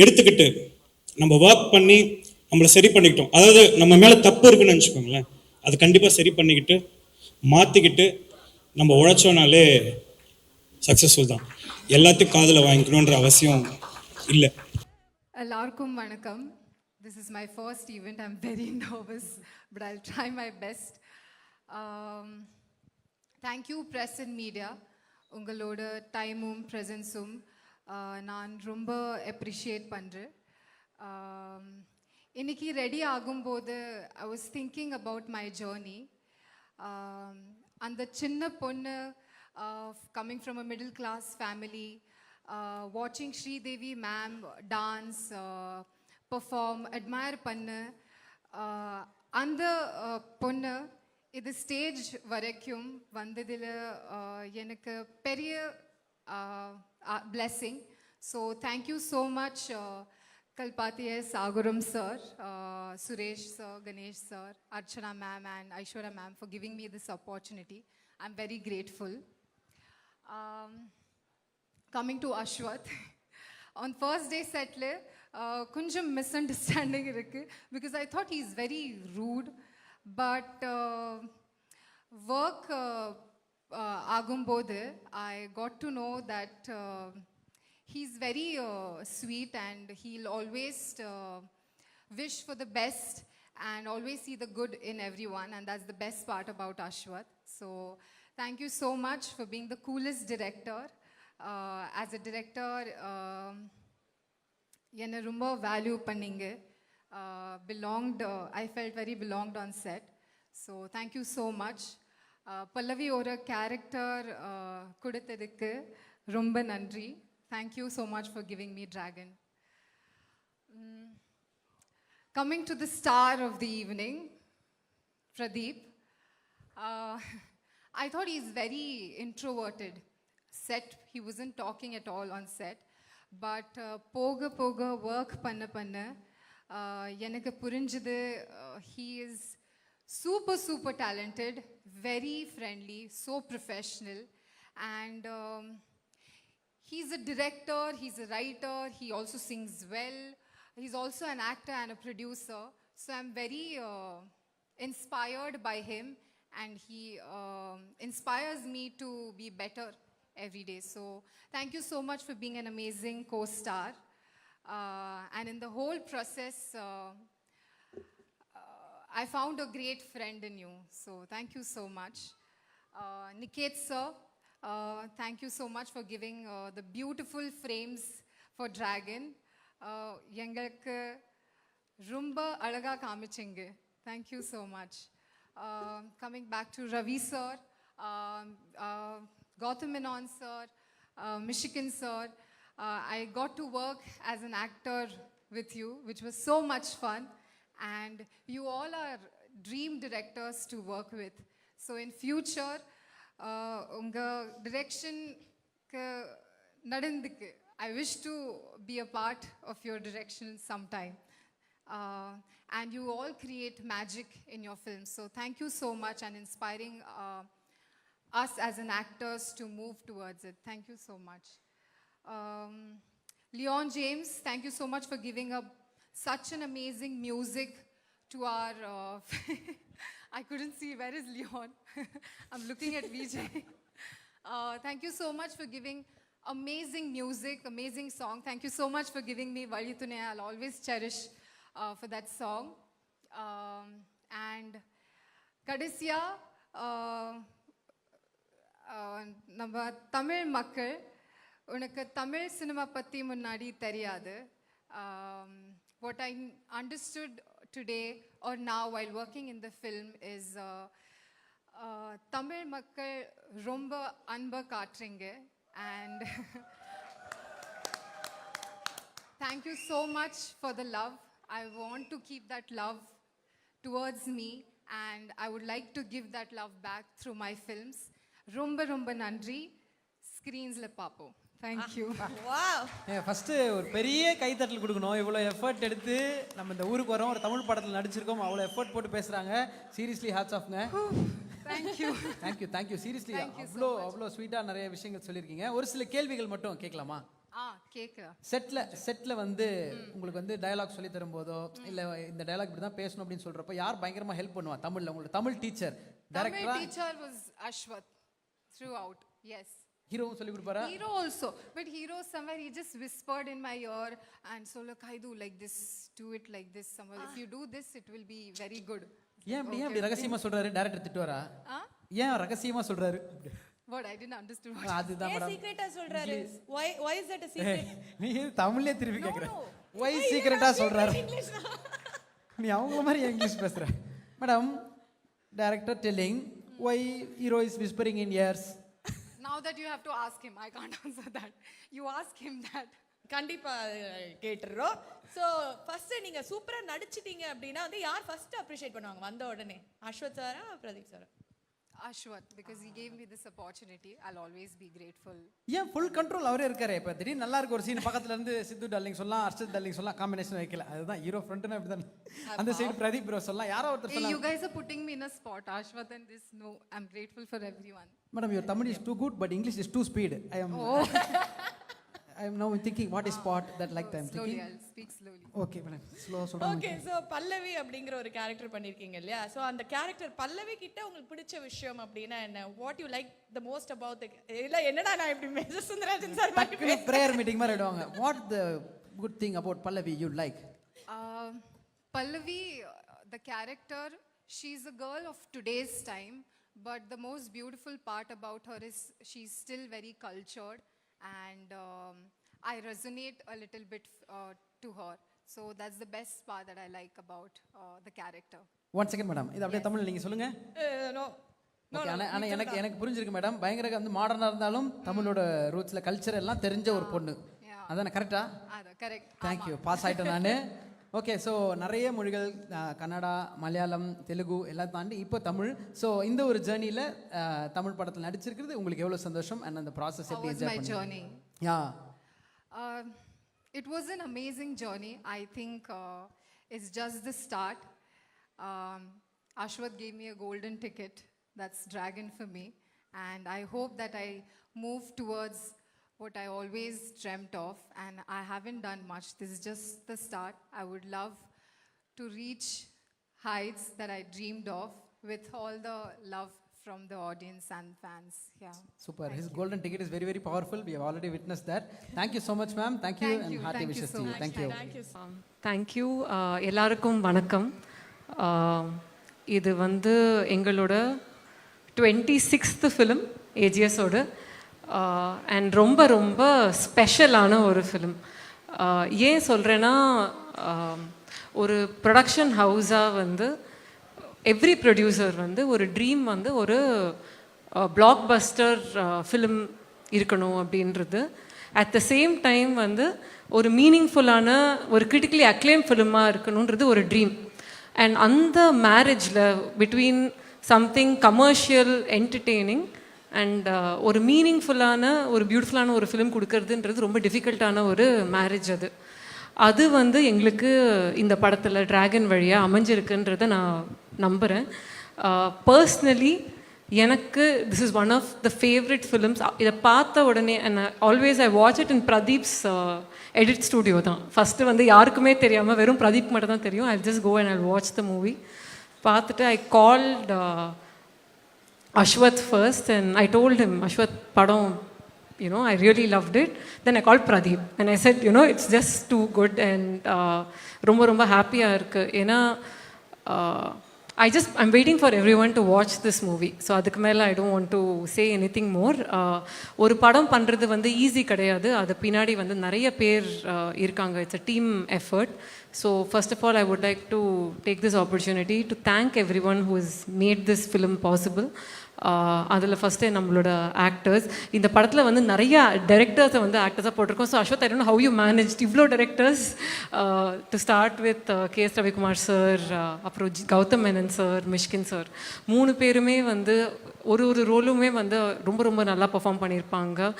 எடுத்துக்கிட்டு நம்ம ஒர்க் பண்ணி நம்மளை சரி பண்ணிக்கிட்டோம். அதாவது நம்ம மேலே தப்பு இருக்குன்னு நினச்சிக்கோங்களேன், அது கண்டிப்பாக சரி பண்ணிக்கிட்டு மாற்றிக்கிட்டு நம்ம உழைச்சோனாலே சக்ஸஸ்ஃபுல் தான். எல்லாத்தையும் காதில் வாங்கிக்கணுன்ற அவசியம் இல்லை. எல்லாருக்கும் வணக்கம். This is my first event. I am very nervous but I will try my best. Thank you press and media, உங்களோட டைமும் ப்ரெசன்ஸும் நான் ரொம்ப அப்ரிஷியேட் பண்ணுறேன். இன்னைக்கு ரெடி ஆகும்போது I was thinking about my journey. அந்த சின்ன பொண்ணு coming from a middle class family, watching Sridevi ma'am dance, perform, admire panna, அந்த பொண்ணு இது ஸ்டேஜ் வரைக்கும் வந்ததில் எனக்கு பெரிய blessing. So thank you so much Kalpati S, Aguram sir, Suresh sir, Ganesh sir, Archana ma'am and Aishwarya ma'am for giving me this opportunity. I'm very grateful. Coming to Ashwath, on first day settle kunjam misunderstanding irukku because I thought he's very rude, but work agumbodhu I got to know that he's very sweet and he'll always wish for the best and always see the good in everyone, and that's the best part about Ashwath. So thank you so much for being the coolest director. As a director, என்னை ரொம்ப value பண்ணிங்க. Belonged, I felt very belonged on set. So thank you so much. பல்லவி ஒரு character கொடுத்ததுக்கு ரொம்ப நன்றி. Thank you so much for giving me Dragon. Coming to the star of the evening, Pradeep. I thought he's very introverted. Set, he wasn't talking at all on set. But poga poga work panna panna, எனக்கு புரிஞ்சது he is super talented, very friendly, so professional, and he's a director, he's a writer, he also sings well, he's also an actor and a producer. So I'm very inspired by him, and he inspires me to be better every day. So thank you so much for being an amazing co-star. And in the whole process, I found a great friend in you. So thank you so much. Niket sir, thank you so much for giving the beautiful frames for Dragon. எங்களுக்கு ரொம்ப அழகா காமிச்சிங்க. Thank you so much. Coming back to Ravi sir, Gautam Menon sir, Michigan sir, I got to work as an actor with you, which was so much fun. And you all are dream directors to work with. So in future, unga direction nadandukku. I wish to be a part of your direction sometime. And you all create magic in your films. So thank you so much, and inspiring us as an actors to move towards it. Thank you so much. Leon James, thank you so much for giving up such an amazing music to our I couldn't see, where is Leon? I'm looking at Vijay. Thank you so much for giving amazing music, amazing song. Thank you so much for giving me Valithune. I'll always cherish for that song. And Kadisya, நம்ம தமிழ் மக்கள், உனக்கு Tamil cinema பற்றி முன்னாடி தெரியாது. What I understood today or now while working in the film is Tamil மக்கள் ரொம்ப அன்பை காட்டுறீங்க. And thank you so much for the love. I want to keep that love towards me, and I would like to give that love back through my films. ரொம்ப நன்றி. ஸ்க்ரீன்ஸில் பார்ப்போம். Thank you. First ஒரு பெரிய கைத்தட்டல் கொடுக்கணும். இவ்வளோ எஃபர்ட் எடுத்து நம்ம இந்த ஊருக்கு வரோம், ஒரு தமிழ் படத்தில் நடிச்சிருக்கோம், அவ்வளோ எஃபர்ட் போட்டு பேசுகிறாங்க. சீரியஸ்லி ஹேட்ஸ் ஆஃப்ங்க. Thank you seriously. அவ்வளோ ஸ்வீட்டாக நிறைய விஷயங்கள் சொல்லியிருக்கீங்க. ஒரு சில கேள்விகள் மட்டும் கேட்கலாமா? கேட்கலாம். செட்ல வந்து உங்களுக்கு வந்து டயலாக் சொல்லி தரும்போதோ இல்லை இந்த டயலாக் இப்படி தான் பேசணும் அப்படின்னு சொல்கிறப்போ யார் பயங்கரமாக ஹெல்ப் பண்ணுவா தமிழில்? உங்களுக்கு Tamil teacher teacher was Ashwath throughout. Yes. Hero சொல்லி கொடுப்பாரா? Hero also, but hero somewhere he just whispered in my ear and so look, I do like this, do it like this somewhere. If you do this it will be very good. ஏன் அப்படி ரகசியமா சொல்றாரு? Director திட்டுவாரா? ஏன் ரகசியமா சொல்றாரு? What I didn't understand. அதுதான் madam. சீக்ரெட்டா சொல்றாரு. Why is that a secret? நீ தமிழ்லயே திருப்பி கேக்குற. Why சீக்ரெட்டா சொல்றாரு? நீ அவங்க மாதிரி இங்கிலீஷ் பேசுற. Madam, director telling why hero is whispering in ears. Now that you have to ask him, I can't answer that. You ask him that. கண்டிப்பா கேட்டுறோம். ஸோ ஃபர்ஸ்ட் நீங்க சூப்பரா நடிச்சிட்டீங்க அப்படின்னா வந்து யார் ஃபர்ஸ்ட் அப்ரிஷியேட் பண்ணுவாங்க வந்த உடனே? அஸ்வத் சாரா, பிரதீப் சாரா? Ashwath, because he gave me this opportunity. I'll always be grateful. ஏன் ஃபுல் கண்ட்ரோல் அவரே இருக்காரு. இப்போ திடீர்னு நல்லா இருக்கு ஒரு சீன், பக்கத்துல இருந்து சித்து டார்லிங் சொல்லலாம், அர்ஷத் டார்லிங் சொல்லலாம், காம்பினேஷன் வைக்கல. அதுதான் ஹீரோ ஃப்ரண்ட்னா இப்படி தான். அந்த சைடு பிரதீப் ப்ரோ சொல்லலாம், யாரோ ஒருத்தர் சொல்லலாம். You guys are putting me in a spot, Ashwath, and this. No, I'm grateful for everyone. Madam, your Tamil is too good, but English is too speed. I am now thinking what is spot that like time Slowly, thinking. I'll speak slowly. Okay, madam. Slow சொல்றேன். Okay, so பல்லவி அப்படிங்கிற ஒரு character பண்ணிருக்கீங்க இல்லையா? So அந்த character பல்லவி கிட்ட உங்களுக்கு பிடிச்ச விஷயம் அப்படின்னா என்ன? What you like the most about the? இல்ல என்னடா நான் இப்படி மேஜர் சுந்தரராஜன் சார் மாதிரி prayer meeting மாதிரி ஆடுவாங்க. What the good thing about Pallavi you like? Pallavi, the character, she's a girl of today's time, but the most beautiful part about her is she's still very cultured, and I resonate a little bit to her. So that's the best part that I like about the character. One second madam, இது அப்படியே தமிழ்ல நீங்க சொல்லுங்க. No okay, ஆனா எனக்கு புரிஞ்சிருக்கு madam. பயங்கர வந்து மாடர்னா இருந்தாலும் தமிழோட ரூட்ஸ்ல கல்ச்சர் எல்லாம் தெரிஞ்ச ஒரு பொண்ணு. அதானே கரெக்டா? கரெக்ட். தேங்க்யூ, பாஸ் ஆகிட்டேன் நான். ஓகே, ஸோ நிறைய மொழிகள், கன்னடா, மலையாளம், தெலுங்கு எல்லாம் தாண்டி இப்போ தமிழ். ஸோ இந்த ஒரு ஜேர்னியில் தமிழ் படத்தில் நடிச்சிருக்கிறது உங்களுக்கு எவ்வளோ சந்தோஷம்? அண்ட் அந்த ப்ராசஸ் எப்படி என்ஜாய் பண்ணீங்க? journey. Yeah It was an amazing journey. I think it's just the start. Ashwath gave me a golden ticket. That's Dragon for me. And I hope that I move towards what I always dreamt of. And I haven't done much. This is just the start. I would love to reach heights that I dreamed of with all the love from the audience and fans. Yeah. Super. His golden ticket is very, very powerful. We have already witnessed that. Thank you so much, ma'am. Thank you, and hearty Thank you wishes so to you. much. Thank you. Thank you. எல்லாருக்கும் வணக்கம். இது வந்து எங்களோட 26th film ஏஜிஎஸோட, and ரொம்ப ரொம்ப ஸ்பெஷலான ஒரு film. ஏன் சொல்கிறேன்னா, ஒரு ப்ரொடக்ஷன் ஹவுஸாக வந்து எவ்ரி ப்ரொடியூசர் வந்து ஒரு ட்ரீம் வந்து ஒரு பிளாக் பஸ்டர் ஃபிலிம் இருக்கணும் அப்படின்றது. அட் த சேம் டைம் வந்து ஒரு மீனிங்ஃபுல்லான ஒரு கிரிட்டிக்கலி அக்ளைம் ஃபிலிமாக இருக்கணுன்றது ஒரு ட்ரீம். அண்ட் அந்த மேரேஜில் between something commercial entertaining and ஒரு மீனிங்ஃபுல்லான ஒரு பியூட்டிஃபுல்லான ஒரு ஃபிலிம் கொடுக்கறதுன்றது ரொம்ப டிஃபிகல்ட்டான ஒரு மேரேஜ். அது வந்து எங்களுக்கு இந்த படத்தில் டிராகன் வழியாக அமைஞ்சிருக்குன்றதை நான் நம்புகிறேன். பர்ஸ்னலி எனக்கு this is one of the favourite films. இதை பார்த்த உடனே and always I watch it in Pradeep's edit studio தான். ஃபஸ்ட்டு வந்து யாருக்குமே தெரியாமல் வெறும் பிரதீப் மட்டும் தான் தெரியும். I just go and I watch the movie. பார்த்துட்டு I called Ashwath first and I told him, Ashwath, padam, you know, I really loved it. Then I called Pradeep and I said, you know, it's just too good and ரொம்ப ஹாப்பியாக இருக்குது. ஏன்னா I'm waiting for everyone to watch this movie. So அதுக்கு மேலே I don't want to say anything more. ஒரு படம் பண்ணுறது வந்து ஈஸி கிடையாது. அது பின்னாடி வந்து நிறைய பேர் இருக்காங்க. It's a team effort. So first of all, I would like to take this opportunity to thank everyone who has made this film possible. அதில் ஃபஸ்ட்டு நம்மளோட ஆக்டர்ஸ். இந்த படத்தில் வந்து நிறையா டைரக்டர்ஸை வந்து ஆக்டர்ஸாக போட்டிருக்கோம். So Ashwath, I don't know how you managed இவ்வளோ directors. To start with KS Ravikumar sir, அப்புறம் கௌதம் மேனன் சார், மிஷ்கின் சார், 3 பேருமே வந்து ஒரு ரோலுமே வந்து ரொம்ப நல்லா பர்ஃபார்ம் பண்ணியிருப்பாங்க.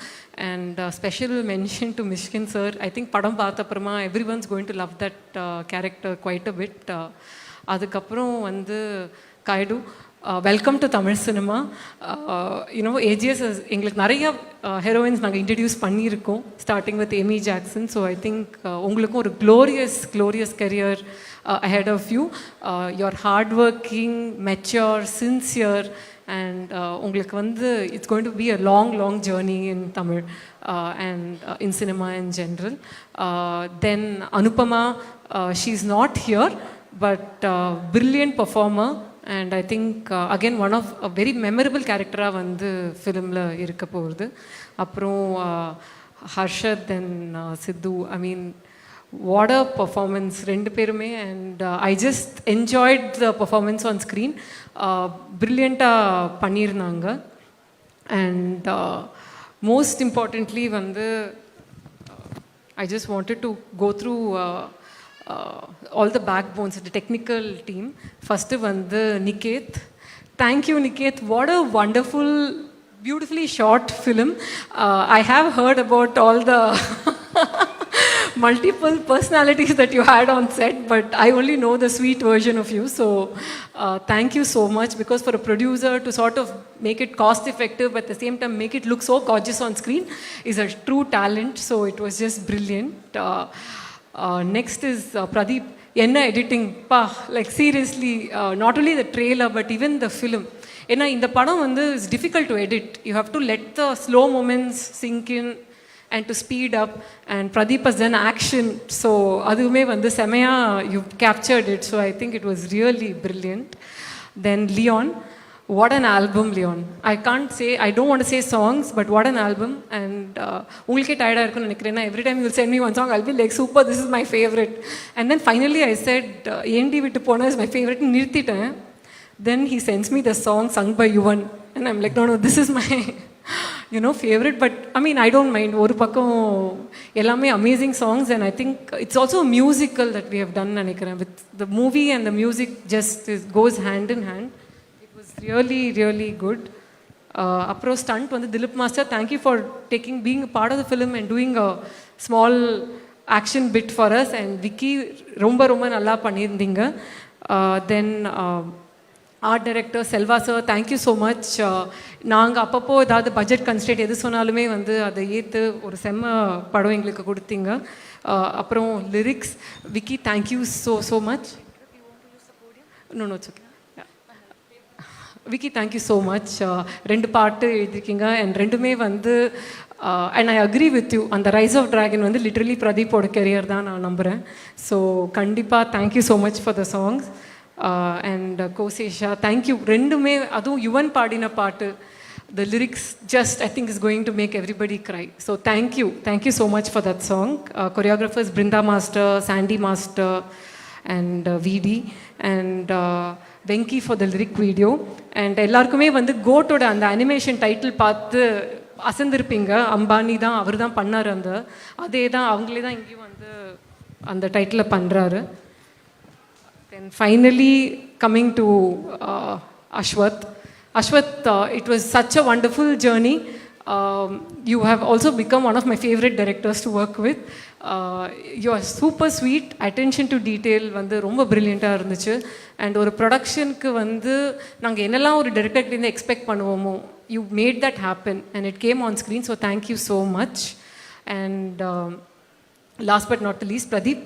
And special mention to Mysskin sir. I think படம் பார்த்த அப்புறமா everyone's going to love that character quite a bit. அதுக்கப்புறம் வந்து Kayadu, welcome to Tamil cinema. You know AGS எங்களுக்கு நிறைய ஹீரோயின்ஸ் நாங்கள் இன்ட்ரடியூஸ் பண்ணியிருக்கோம், starting with Amy Jackson. So I think உங்களுக்கும் ஒரு glorious career ahead of you. You're hardworking, mature, sincere, and உங்களுக்கு வந்து it's going to be a long journey in Tamil and in cinema in general. Then Anupama, she's not here, but brilliant performer. And I think again one of a very memorable character வந்து ஃபிலிமில் இருக்க போகுது. அப்புறம் Harshad and Sidhu, I mean what a performance, ரெண்டு பேருமே. And I just enjoyed the performance on screen. Brilliant-ஆக பண்ணியிருந்தாங்க. And most importantly வந்து I just wanted to go through all the backbones of the technical team. First வந்து Niket. Thank you, Niket. What a wonderful, beautifully shot film. I have heard about all the multiple personalities that you had on set, but I only know the sweet version of you. So thank you so much, because for a producer to sort of make it cost effective but at the same time make it look so gorgeous on screen is a true talent. So it was just brilliant. Next is Pradeep. Enna editing, pa, like seriously, not only the trailer but even the film. ஏன்னா இந்த படம் வந்து it's difficult to edit. You have to let the slow moments sink in and to speed up, and Pradeep has done action, so aduvume vandu semaya you captured it, so I think it was really brilliant. Then Leon, what an album, Leon. I can't say, I don't want to say songs, but what an album. And ungalke tired irukku nenikrena, every time you will send me one song I'll be like super, this is my favorite. And then finally I said Endi Vittu Pona is my favorite, nirthiten. Then he sends me the song sung by Yuvan and I'm like, no, this is my favourite. But I mean I don't mind. ஒரு பக்கம் எல்லாமே amazing songs and I think it's also musical that we have done நினைக்கிறேன். With the movie and the music just goes hand in hand. It was really really good. அப்புறம் stunt வந்து Dhilip master, thank you for being part of the film and doing a small action bit for us. And Vicky ரொம்ப ரொம்ப நல்லா பண்ணியிருந்தீங்க. தென் art director Selva sir, thank you so much. நாங்கள் அப்பப்போ ஏதாவது budget கன்ஸ்ட்ரேட் எது சொன்னாலுமே வந்து அதை ஏற்று ஒரு செம்ம படம் எங்களுக்கு கொடுத்தீங்க. அப்புறம் lyrics Vicky, thank you so much. No it's okay. Vicky, thank you so much. 2 பாட்டு எழுதியிருக்கீங்க அண்ட் ரெண்டுமே வந்து and I agree with you. அந்த ரைஸ் ஆஃப் ட்ராகன் வந்து லிட்ரலி பிரதீப்போட கெரியர் தான் நான் நம்புகிறேன். ஸோ கண்டிப்பாக thank you so much for the songs. And Kosesha, thank you. ரெண்டுமே, அதுவும் யுவன் பாடின பாட்டு, the lyrics just I think is going to make everybody cry. So thank you so much for that song. Choreographers Brinda Master, Sandy Master and VD and Venki for the lyric video. And எல்லாருக்குமே வந்து கோட்டோட அந்த animation title பார்த்து அசந்திருப்பீங்க. அம்பானி தான், அவர் தான் பண்ணார். அதே தான், அவங்களே தான் இங்கேயும் வந்து அந்த டைட்டில் பண்ணுறாரு. Then finally coming to Ashwath, it was such a wonderful journey. You have also become one of my favorite directors to work with. You are super sweet. Attention to detail வந்து ரொம்ப brilliant-ஆ இருந்துச்சு. And ஒரு ப்ரொடக்ஷனுக்கு வந்து நாங்கள் என்னெல்லாம் ஒரு டைரக்டர்கிட்டேருந்து expect பண்ணுவோமோ, you made that happen and it came on screen. So thank you so much. And last but not the least, Pradeep.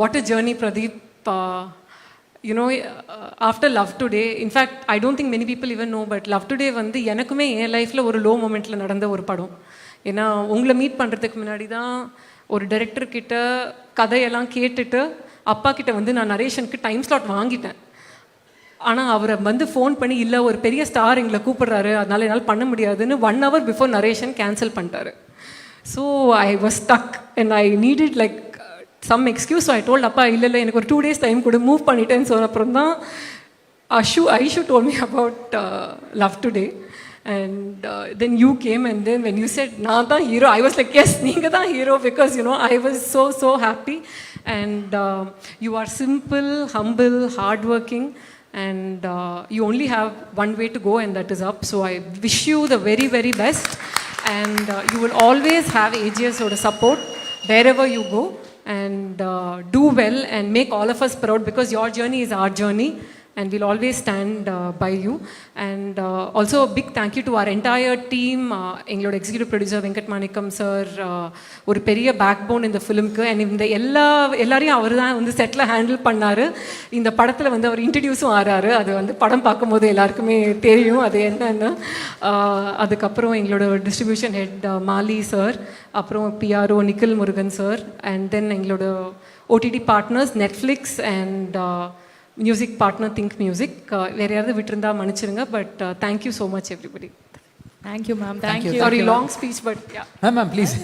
What a journey, Pradeep. After Love Today, in fact I don't think many people even know, but Love Today வந்து எனக்குமே என் லைஃப்பில் ஒரு low மொமெண்ட்டில் நடந்த ஒரு படம். ஏன்னா உங்களை meet பண்ணுறதுக்கு முன்னாடி தான் ஒரு டைரக்டர்கிட்ட கதையெல்லாம் கேட்டுட்டு அப்பா கிட்ட வந்து நான் நரேஷனுக்கு டைம் ஸ்லாட் வாங்கிட்டேன். ஆனால் அவரை வந்து ஃபோன் பண்ணி, இல்லை ஒரு பெரிய ஸ்டார் எங்களை கூப்பிடுறாரு, அதனால் என்னால் பண்ண முடியாதுன்னு 1 hour before நரேஷன் கேன்சல் பண்ணிட்டாரு. So I was stuck and I needed like some excuse. So I told அப்பா, இல்லை எனக்கு ஒரு 2 days டைம் கொடு, மூவ் பண்ணிட்டேன்னு சொன்ன அப்புறம் தான் Aishu told me about Love Today. And then you came and then when you said நான் தான் hero, I was like yes, நீங்கள் தான் hero, because I was so happy. And you are simple, humble, hardworking, and you only have one way to go and that is up. So I wish you the very very best, and you will always have AGS or support wherever you go. And do well and make all of us proud, because your journey is our journey and we'll always stand by you. And also a big thank you to our entire team. எங்களோட executive producer Venkat Manickam sir ஒரு பெரிய back phone இந்த ஃபிலிம்க்கு. And இந்த எல்லாரையும் அவர் தான் வந்து settle handle பண்ணார். இந்த படத்தில் வந்து அவர் இன்ட்ரடியூஸும் ஆறாரு. அது வந்து படம் பார்க்கும்போது எல்லாருக்குமே தெரியும் அது என்னன்னு. அதுக்கப்புறம் எங்களோட டிஸ்ட்ரிபியூஷன் ஹெட் மாலி சார், அப்புறம் PRO Nikil Murugan sir, and then எங்களோட OTT partners Netflix and music partner Think Music. வேறு யாராவது விட்டுருந்தா மன்னிச்சிருங்க. But thank you so much everybody. Thank you ma'am. Thank you. Sorry long speech, but ma'am please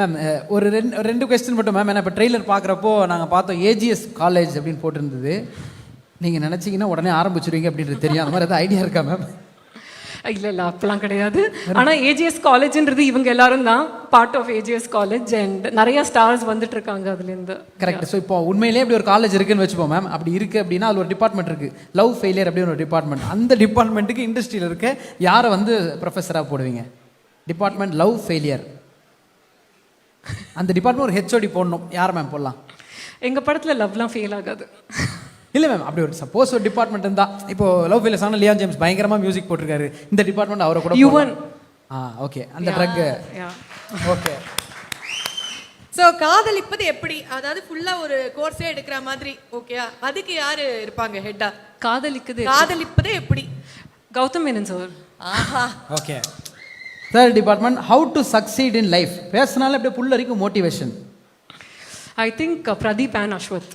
ma'am ஒரு ரெண்டு கொஸ்டின் மட்டும் ma'am. ஏன்னா இப்போ ட்ரெய்லர் பார்க்குறப்போ நாங்கள் பார்த்தோம் ஏஜிஎஸ் காலேஜ் அப்படின்னு போட்டிருந்தது. நீங்கள் நினச்சிங்கன்னா உடனே ஆரம்பிச்சிருவீங்க அப்படின்றது தெரியும். அந்த மாதிரி ஏதாவது ஐடியா இருக்கா மேம்? இல்லை அப்பெல்லாம் கிடையாது. ஆனால் ஏஜிஎஸ் காலேஜ்ன்றது இவங்க எல்லாரும் தான் part of AGS college and நிறைய ஸ்டார்ஸ் வந்துட்டு இருக்காங்க அதுலேருந்து. கரெக்ட். ஸோ இப்போ உண்மையிலேயே அப்படி ஒரு காலேஜ் இருக்குன்னு வச்சுப்போம் மேம். அப்படி இருக்குது அப்படின்னா அது ஒரு டிபார்ட்மெண்ட் இருக்குது, லவ் ஃபெயிலியர் அப்படின்னு ஒரு டிபார்ட்மெண்ட். அந்த டிபார்ட்மெண்ட்டுக்கு இண்டஸ்ட்ரியில் இருக்க யாரை வந்து ப்ரொஃபஸராக போடுவீங்க? டிபார்ட்மெண்ட் லவ் ஃபெயிலியர், அந்த டிபார்ட்மெண்ட் ஒரு ஹெச்ஓடி போடணும். யாரை மேம் போடலாம்? எங்கள் படத்தில் லவ்லாம் ஃபெயில் ஆகாது. இல்லை மேம், அப்படி ஒரு சப்போஸ் ஒரு டிபார்ட்மெண்ட் இருந்தால், இப்போ லவ் ஃபெயிலியர்ஸ் ஆனால் லியான் ஜேம்ஸ் பயங்கரமாக மியூசிக் போட்டிருக்காரு, இந்த டிபார்ட்மெண்ட் அவரை கூட யுவன். ஓகே, அந்த ட்ரக். ஓகே. ஸோ காதலிப்பது எப்படி, அதாவது ஃபுல்லா ஒரு கோர்ஸே எடுக்கிற மாதிரி, ஓகே, அதுக்கு யாரு இருப்பாங்க ஹெட்டா? காதலிப்பது எப்படி? Gautham Menon sir. Okay. Third department how to succeed in life. பேசினாலும் அப்படியே புல்லரிக்கும் motivation. I think Pradeep and Ashwath.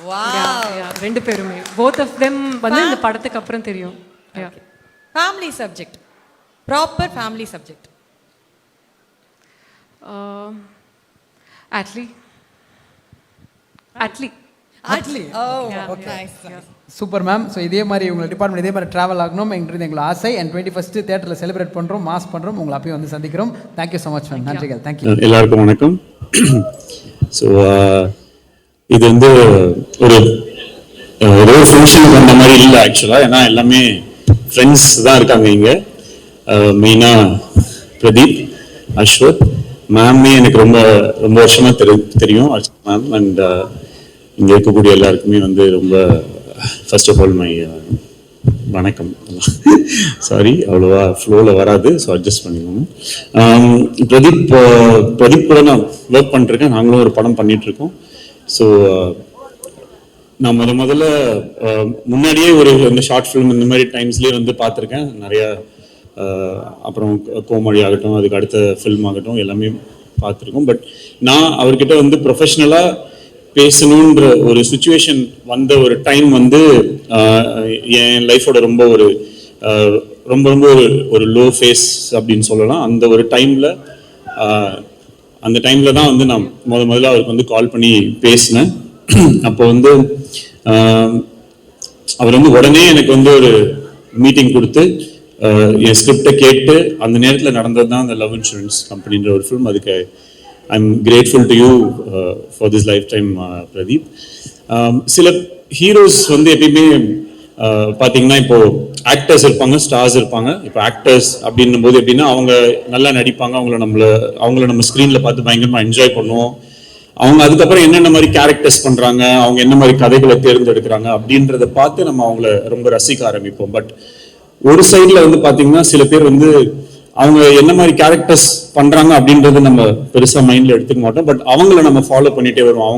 Wow. ரெண்டு பேருமே, both of them வந்து இந்த படத்துக்கு அப்புறம் தெரியும். Family subject, proper family subject. Atli. ஓ, நைஸ். Super ma'am. ஸோ இதே மாதிரி உங்கள் டிபார்ட்மெண்ட் இதே மாதிரி ட்ராவல் ஆகணும் என்கிறது எங்களோட ஆசை. அண்ட் 21st தேட்டரில் செலிப்ரேட் பண்ணுறோம், மாஸ் பண்ணுறோம். உங்களை அப்பயும் வந்து சந்திக்கிறோம். Thank you so much ma'am. நன்றிகள். தேங்க்யூ. எல்லாருக்கும் வணக்கம். ஸோ இது வந்து ஒரு ஏதோ ஃபங்க்ஷனுக்கு வந்த மாதிரி இல்லை ஆக்சுவலாக. ஏன்னா எல்லாமே ஃப்ரெண்ட்ஸ் தான் இருக்காங்க இங்கே. மெயினாக பிரதீப், அஸ்வத் மேம்மே எனக்கு ரொம்ப ரொம்ப வருஷமாக தெரியும் மேம். அண்ட் இங்கே இருக்கக்கூடிய எல்லாருக்குமே வந்து ரொம்ப ஃபர்ஸ்ட் ஆஃப் ஆல் மை வணக்கம். சாரி அவ்வளோவா ஃப்ளோவில் வராது, ஸோ அட்ஜஸ்ட் பண்ணிக்கோங்க. பிரதீப் கூட நான் ஒர்க் பண்ணிருக்கேன். நாங்களும் ஒரு படம் பண்ணிகிட்ருக்கோம். ஸோ நான் முதல்ல முன்னாடியே இந்த ஷார்ட் ஃபிலிம் இந்த மாதிரி டைம்ஸ்லேயே வந்து பார்த்துருக்கேன் நிறையா. அப்புறம் கோமழி ஆகட்டும், அதுக்கு அடுத்த ஃபில்ம் ஆகட்டும், எல்லாமே பார்த்துருக்கோம். பட் நான் அவர்கிட்ட வந்து ப்ரொஃபஷ்னலாக பேசணுன்ற ஒரு சுச்சுவேஷன் வந்த ஒரு டைம் வந்து என் லைஃபோட ரொம்ப ரொம்ப ஒரு லோ ஃபேஸ் அப்படின்னு சொல்லலாம். அந்த ஒரு டைமில் தான் வந்து நான் முதல்ல அவருக்கு வந்து கால் பண்ணி பேசினேன். அப்போ வந்து அவர் வந்து உடனே எனக்கு வந்து ஒரு மீட்டிங் கொடுத்து என் ஸ்கிரிப்டை கேட்டு அந்த நேரத்தில் நடந்தது தான் அந்த லவ் இன்சூரன்ஸ் கம்பெனின்ற ஒரு ஃபிலிம். அதுக்கு I am grateful to you for this life time Pradeep. சில ஹீரோஸ் வந்து எப்பயுமே பார்த்தீங்கன்னா இப்போ ஆக்டர்ஸ் இருப்பாங்க, ஸ்டார்ஸ் இருப்பாங்க. இப்போ ஆக்டர்ஸ் அப்படின்னும் போது எப்படின்னா அவங்க நல்லா நடிப்பாங்க, அவங்கள நம்ம ஸ்க்ரீனில் பார்த்து பயங்கரமாக என்ஜாய் பண்ணுவோம். அவங்க அதுக்கப்புறம் என்னென்ன மாதிரி கேரக்டர்ஸ் பண்ணுறாங்க, அவங்க என்ன மாதிரி கதைகளை தேர்ந்தெடுக்கிறாங்க அப்படின்றத பார்த்து நம்ம அவங்கள ரொம்ப ரசிக்க ஆரம்பிப்போம். பட் ஒரு சைடில் வந்து பார்த்தீங்கன்னா சில பேர் வந்து அவங்க என்ன மாதிரி கேரக்டர்ஸ் பண்ணுறாங்க அப்படின்றது நம்ம பெருசாக மைண்டில் எடுத்துக்க மாட்டோம். பட் அவங்கள நம்ம ஃபாலோ பண்ணிகிட்டே வருவோம்.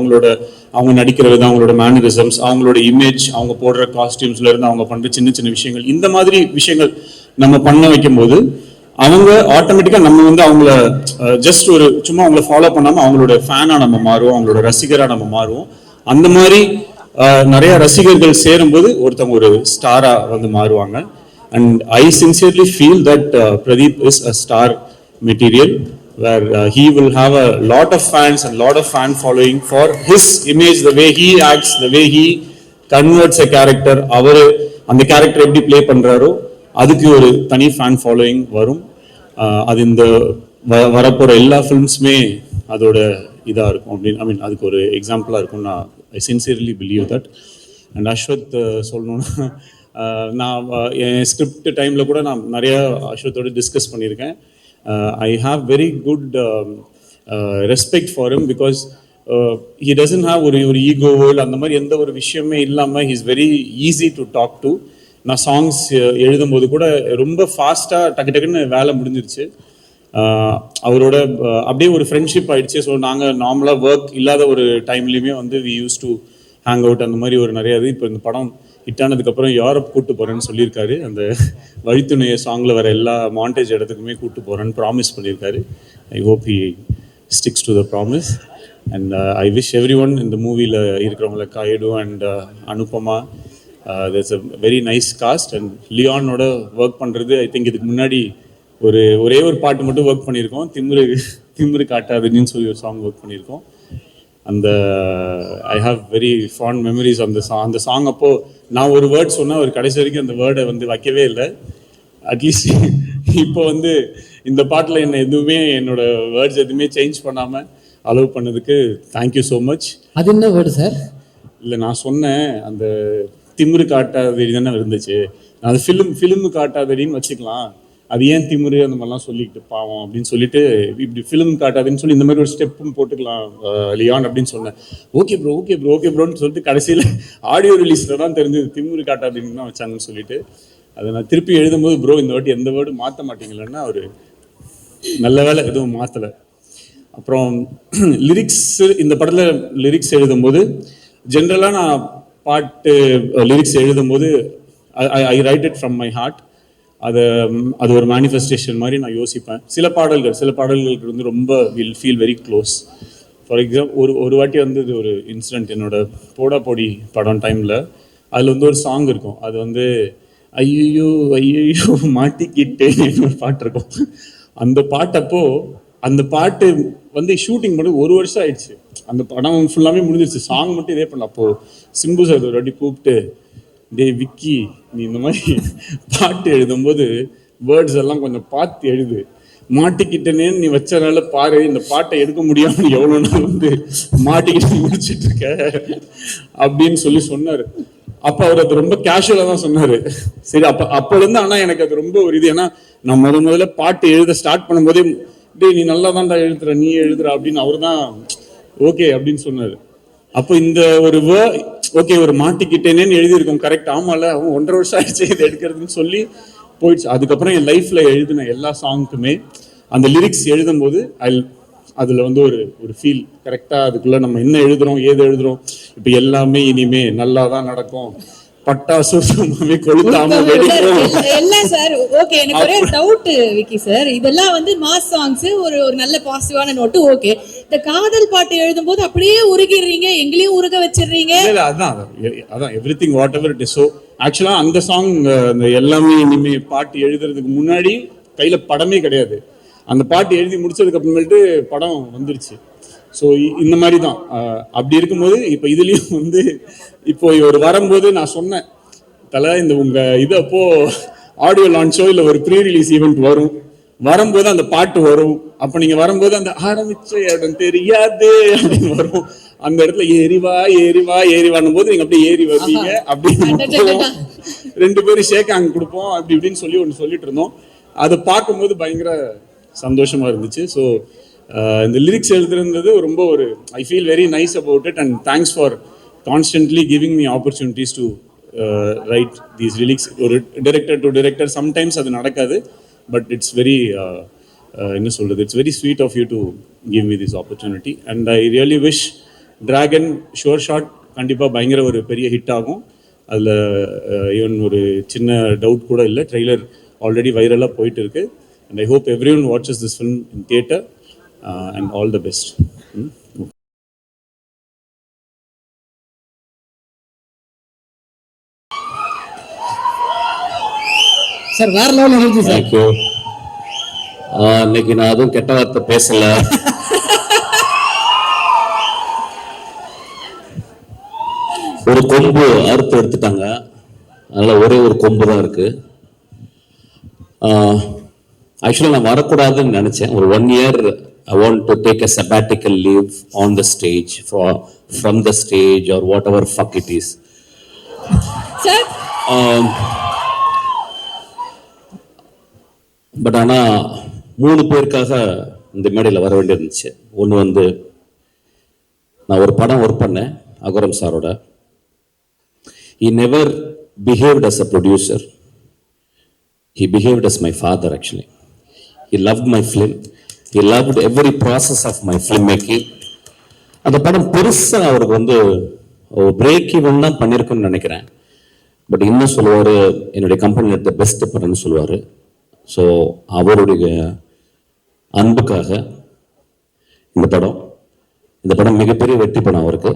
அவங்க நடிக்கிற விதம், அவங்களோட மேனரிசம்ஸ், அவங்களோட இமேஜ், அவங்க போடுற காஸ்டியூம்ஸ்ல இருந்து அவங்க பண்ணுற சின்ன சின்ன விஷயங்கள், இந்த மாதிரி விஷயங்கள் நம்ம பண்ண வைக்கும் போது அவங்க ஆட்டோமேட்டிக்காக நம்ம வந்து அவங்கள ஜஸ்ட் சும்மா அவங்கள ஃபாலோ பண்ணாமல் அவங்களோட ஃபேனாக நம்ம மாறுவோம், அவங்களோட ரசிகராக நம்ம மாறுவோம். அந்த மாதிரி நிறைய ரசிகர்கள் சேரும்போது ஒருத்தவங்க ஒரு ஸ்டாராக வந்து மாறுவாங்க. And I sincerely feel that Pradeep is a star material where he will have a lot of fans and lot of fan following for his image, the way he acts, the way he converts a character. அவர் அந்த character எப்படி play பண்றாரோ அதுக்கு ஒரு தனி fan following வரும். அது இந்த வரப்போற எல்லா ஃபிலிம்ஸுமே அதோட இதாக இருக்கும் அப்படின்னு ஐ மீன் அதுக்கு ஒரு எக்ஸாம்பிளாக இருக்கும். நான் I sincerely believe that. And Ashwath சொல்லணும்னா நான் என் ஸ்கிரிப்ட் டைமில் கூட நான் நிறையா அஸ்வத்தோடு டிஸ்கஸ் பண்ணியிருக்கேன். I have very good respect for him because he doesn't have ஒரு ஈகோவோ இல்லை அந்த மாதிரி எந்த ஒரு விஷயமே இல்லாமல் he is very easy to talk to. நான் சாங்ஸ் எழுதும்போது கூட ரொம்ப ஃபாஸ்ட்டாக டக்குன்னு வேலை முடிஞ்சிருச்சு. அவரோட அப்படியே ஒரு ஃப்ரெண்ட்ஷிப் ஆயிடுச்சு. ஸோ நாங்கள் நார்மலாக ஒர்க் இல்லாத ஒரு டைம்லேயுமே வந்து we use to hang out அந்த மாதிரி ஒரு நிறையா இது. இப்போ இந்த படம் ஹிட் ஆனதுக்கப்புறம் யூரோப் கூப்பிட்டு போகிறேன்னு சொல்லியிருக்காரு. அந்த வழித்துணைய சாங்கில் வர எல்லா மாண்டேஜ் இடத்துக்குமே கூப்பிட்டு போகிறேன்னு ப்ராமிஸ் பண்ணியிருக்காரு. I hope he sticks to the promise. And I wish every one இந்த மூவியில் இருக்கிறவங்கள Kayadu and Anupama, there's a very nice cast. And லியானோட ஒர்க் பண்ணுறது ஐ திங்க் இதுக்கு முன்னாடி ஒரே ஒரு பாட்டு மட்டும் ஒர்க் பண்ணியிருக்கோம். திமிரு காட்டாதுன்னு சொல்லி ஒரு சாங் ஒர்க் பண்ணியிருக்கோம். அந்த ஐ ஹாவ் வெரி ஃபாண்ட் மெமரிஸ் அந்த சாங். அப்போது நான் ஒரு வேர்ட் சொன்னால் ஒரு கடைசி வரைக்கும் அந்த வேர்டை வந்து வைக்கவே இல்லை. அட்லீஸ்ட் இப்போ வந்து இந்த பாட்டில் என்னோட வேர்ட்ஸ் எதுவுமே சேஞ்ச் பண்ணாமல் அலோவ் பண்ணதுக்கு தேங்க்யூ ஸோ மச். அது என்ன வேர்டு சார்? இல்லை நான் சொன்னேன் அந்த திமிரு காட்டாதடி தானே இருந்துச்சு. நான் அது ஃபிலிமு காட்டாதடின்னு வச்சுக்கலாம். அது ஏன் திமிரு அந்த மாதிரிலாம் சொல்லிக்கிட்டு பாவம் அப்படின்னு சொல்லிட்டு இப்படி ஃபிலிம் காட்டாதுன்னு சொல்லி இந்த மாதிரி ஒரு ஸ்டெப்பும் போட்டுக்கலாம் லியான் அப்படின்னு சொன்னேன். ஓகே ப்ரோன்னு சொல்லிட்டு கடைசியில் ஆடியோ ரிலீஸில் தான் தெரிஞ்சது திமிரு காட்டாதுன்னு தான் வச்சாங்கன்னு சொல்லிட்டு அதை நான் திருப்பி எழுதும்போது ப்ரோ இந்த வாட்டி எந்த வேர்டு மாற்ற மாட்டீங்களன்னா ஒரு நல்ல வேலை எதுவும் மாற்றலை. அப்புறம் லிரிக்ஸ், இந்த படத்தில் லிரிக்ஸ் எழுதும்போது ஜென்ரலாக நான் பாட்டு லிரிக்ஸ் எழுதும்போது I write it from my heart. அது ஒரு மேனிஃபெஸ்டேஷன் மாதிரி நான் யோசிப்பேன். சில பாடல்களுக்கு வந்து ரொம்ப will feel very close. For example ஒரு வாட்டி வந்து இது ஒரு இன்சிடென்ட் என்னோட போடா போடி படம் டைமில் அதில் வந்து ஒரு சாங் இருக்கும். அது வந்து ஐயோ மாட்டிக்கிட்டு ஒரு பாட்டு இருக்கும். அந்த பாட்டு வந்து ஷூட்டிங் பண்ணி 1 வருஷம் ஆயிடுச்சு. அந்த படம் ஃபுல்லாமே முடிஞ்சிருச்சு, சாங் மட்டும் இதே பண்ணல. அப்போது சிம்பு சார் ஒரு வாட்டி கூப்பிட்டு டே விக்கி, நீ இந்த மாதிரி பாட்டு எழுதும்போது வேர்ட்ஸ் எல்லாம் கொஞ்சம் பார்த்து எழுது, மாட்டிக்கிட்டேன்னு நீ வச்சனால பாரு இந்த பாட்டை எடுக்க முடியாமல் எவ்வளோ நாள் வந்து மாட்டிக்கிட்டு முடிச்சிட்டு இருக்க அப்படின்னு சொன்னார். அப்போ அவர் அது ரொம்ப கேஷுவலாக தான் சொன்னார். சரி, அப்போலேருந்து ஆனால் எனக்கு அது ரொம்ப ஒரு இது. ஏன்னா நான் முதல்ல பாட்டு எழுத ஸ்டார்ட் பண்ணும்போதே டே நீ நல்லா தான்டா எழுதுற, நீ எழுதுற அப்படின்னு அவர் தான் ஓகே அப்படின்னு சொன்னார். அப்போ இந்த ஒரு ஓகே ஒரு மாட்டிக்கிட்டேனேன்னு எழுதியிருக்கோம், கரெக்ட், ஆமால அவன் 1.5 வருஷம் ஆயிடுச்சு இது எடுக்கிறதுன்னு சொல்லி போயிடுச்சு. அதுக்கப்புறம் என் லைஃப்ல எழுதின எல்லா சாங்குக்குமே அந்த லிரிக்ஸ் எழுதும்போது அதுல வந்து ஒரு ஃபீல் கரெக்டா, அதுக்குள்ள நம்ம என்ன எழுதுறோம் ஏது எழுதுறோம், இப்போ எல்லாமே இனிமே நல்லா தான் நடக்கும், பட்டாசு கொளுத்தாம எல்லாம் சார். ஓகே, எனக்கு ஒரே டவுட் விக்கி சார், இதெல்லாம் வந்து மாஸ் சாங்ஸ், ஒரு நல்ல பாசிட்டிவான நோட்டு. ஓகே, இந்த காதல் பாட்டு எழுதும்போது அப்படியே உருகிடுறீங்க, எங்களையும் உருக வச்சிடுறீங்க. அதான் everything what ever it is. So ஆக்சுவலா அந்த சாங், இந்த எல்லாமே இனிமே பாட்டு எழுதுறதுக்கு முன்னாடி கையில படமே கிடையாது. அந்த பாட்டு எழுதி முடிச்சதுக்கு அப்புறமேட்டு படம் வந்துருச்சு. ஸோ இந்த மாதிரி தான். அப்படி இருக்கும்போது இப்போ இதுலேயும் வந்து இப்போ இவர் வரும்போது நான் சொன்னேன், தலை இந்த உங்கள் இது அப்போ ஆடியோ லான்ச்சோ இல்லை ஒரு ப்ரீ ரிலீஸ் ஈவெண்ட் வரும்போது அந்த பாட்டு வரும். அப்போ நீங்கள் வரும்போது அந்த ஆரம்பிச்ச இடம் தெரியாது அப்படின்னு வரும். அந்த இடத்துல ஏறிவான்னும் போது நீங்கள் அப்படியே ஏறி வருவீங்க. அப்படின்னு 2 பேரும் ஷேக் கொடுப்போம் அப்படி இப்படின்னு சொல்லி ஒன்று சொல்லிட்டு இருந்தோம். அதை பார்க்கும்போது பயங்கர சந்தோஷமா இருந்துச்சு. ஸோ இந்த லிரிக்ஸ் எழுதுறது ரொம்ப I feel very nice about it, and thanks for constantly giving me opportunities to write these lyrics. ஒரு டைரக்டர் டு டைரக்டர் சம்டைம்ஸ் அது நடக்காது, பட் இட்ஸ் வெரி என்ன சொல்றது, it's very sweet of you to give me this opportunity. And I really wish Dragon sure shot கண்டிப்பாக பயங்கர ஒரு பெரிய hit ஆகும். அதில் ஈவன் ஒரு சின்ன டவுட் கூட இல்லை. ட்ரெய்லர் ஆல்ரெடி வைரலாக போயிட்டு இருக்கு. And I hope everyone watches this film in theatre, and all the best. Sir வேற லெவல் இருந்துச்சு சார். தேங்க்யூ. இன்னைக்கு நான் அதுவும் கெட்ட வார்த்தை பேசல. ஒரு கொம்பு அறுத்து எடுத்துட்டாங்க, அதனால ஒரே ஒரு கொம்பு தான் இருக்கு. ஆக்சுவலாக நான் வரக்கூடாதுன்னு நினச்சேன். ஒரு 1 year I want to take a sabbatical leave on the stage, from the stage or whatever fuck it is. But ஆனால் 3 பேருக்காக இந்த மேடையில் வர வேண்டியிருந்துச்சு. ஒன்று வந்து நான் ஒரு படம் ஒர்க் பண்ணேன் அகரம் சாரோட. He never behaved as a producer. He behaved as my father actually. He loved my film. He loved every process of my filmmaking. அந்த படம் பெருசாக அவருக்கு வந்து ஒரு பிரேக் ஈவன் தான் பண்ணியிருக்குன்னு நினைக்கிறேன். பட் இன்னும் சொல்லுவார், என்னுடைய கம்பெனி எடுத்த பெஸ்ட் படம்னு சொல்லுவார். ஸோ அவருடைய அன்புக்காக இந்த படம் மிகப்பெரிய வெற்றி படம் அவருக்கு.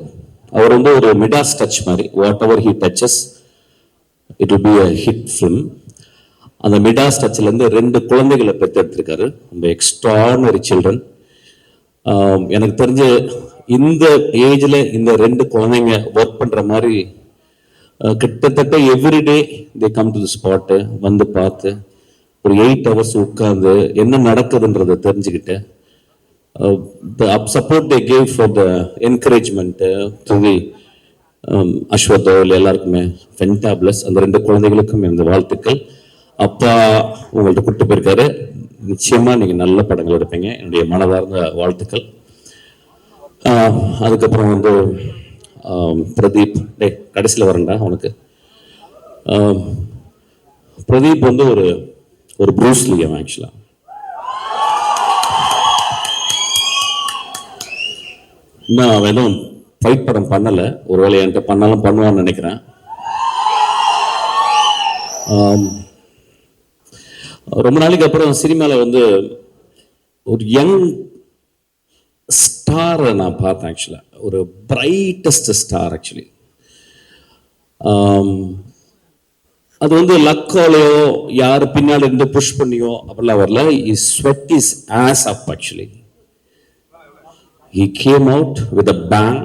அவர் வந்து ஒரு மிடாஸ் டச் மாதிரி, whatever he touches it will be a hit film. அந்த மிடாஸ் டச்சிலேருந்து 2 குழந்தைகளை பெற்றெடுத்திருக்காரு. ரொம்ப எக்ஸ்ட்ரானரி சில்ட்ரன். எனக்கு தெரிஞ்ச இந்த ஏஜில் இந்த 2 குழந்தைங்க ஒர்க் பண்ணுற மாதிரி கிட்டத்தட்ட everyday they come to the spot, வந்து பார்த்து ஒரு 8 hours உட்கார்ந்து என்ன நடக்குதுன்றதை தெரிஞ்சுக்கிட்டு support they gave for the encouragement to the அஸ்வத்தோல் எல்லாருக்குமே ஃபென்டாபிளஸ். அந்த 2 குழந்தைகளுக்கும் இந்த வாழ்த்துக்கள். அப்பா உங்கள்கிட்ட கூப்பிட்டு போயிருக்காரு, நிச்சயமா நீங்க நல்ல படங்கள் எடுப்பீங்க, என்னுடைய மனதார்ந்த வாழ்த்துக்கள். அதுக்கப்புறம் வந்து பிரதீப், கடைசியில் வரேன்டா உனக்கு. பிரதீப் வந்து ஒரு ப்ரூஸ்லி அவன் ஆக்சுவலா. இன்னும் அவன் எதுவும் ஃபைட் படம் பண்ணலை, ஒருவேளை என்கிட்ட பண்ணாலும் பண்ணுவான்னு நினைக்கிறேன். ரொம்ப நாளைக்கு அப்புறம் சினிமாவில் வந்து ஒரு யங் ஸ்டாரை நான் பார்த்தேன் ஆக்சுவலாக, ஒரு பிரைட்டஸ்ட் ஸ்டார் ஆக்சுவலி. அது வந்து லக்காலையோ யார் பின்னாடி இருந்து புஷ் பண்ணியோ அப்படிலாம் வரல. Is sweat is as up actually. He came out with a bang.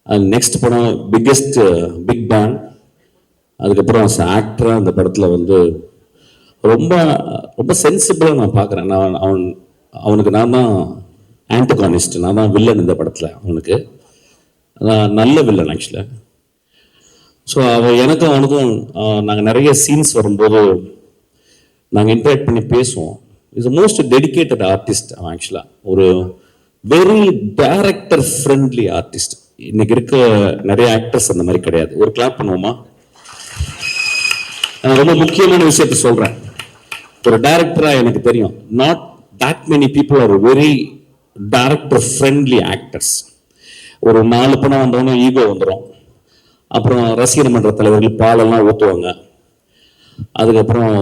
And next படம் பிக் பேங். அதுக்கப்புறம் ஆக்டராக அந்த படத்தில் வந்து ரொம்ப ரொம்ப சென்சிபிளாக நான் பார்க்குறேன். அவனுக்கு நான் தான் ஆன்டகானிஸ்ட், நான் தான் வில்லன் இந்த படத்தில். அவனுக்கு நல்ல வில்லன் ஆக்சுவலாக. ஸோ எனக்கும் அவனுக்கும் நாங்கள் நிறைய சீன்ஸ் வரும்போது நாங்கள் இன்ட்ராக்ட் பண்ணி பேசுவோம். இஸ் மோஸ்ட் டெடிக்கேட்டட் ஆர்டிஸ்ட் அவன் ஆக்சுவலாக. ஒரு வெரி டைரக்டர் ஃப்ரெண்ட்லி ஆர்டிஸ்ட். இன்னைக்கு இருக்க நிறைய ஆக்டர்ஸ் அந்த மாதிரி கிடையாது. ஒரு கிளாப் பண்ணுவோமா? நான் ரொம்ப முக்கியமான விஷயத்த சொல்றேன். ஒரு டைரக்டரா எனக்கு தெரியும், not that many people are very director friendly actors. ஒரு 4 படம் வந்தவொடனே ஈகோ வந்துடும். அப்புறம் ரசிகர் மன்ற தலைவர்கள் பாலெல்லாம் ஊற்றுவாங்க. அதுக்கப்புறம்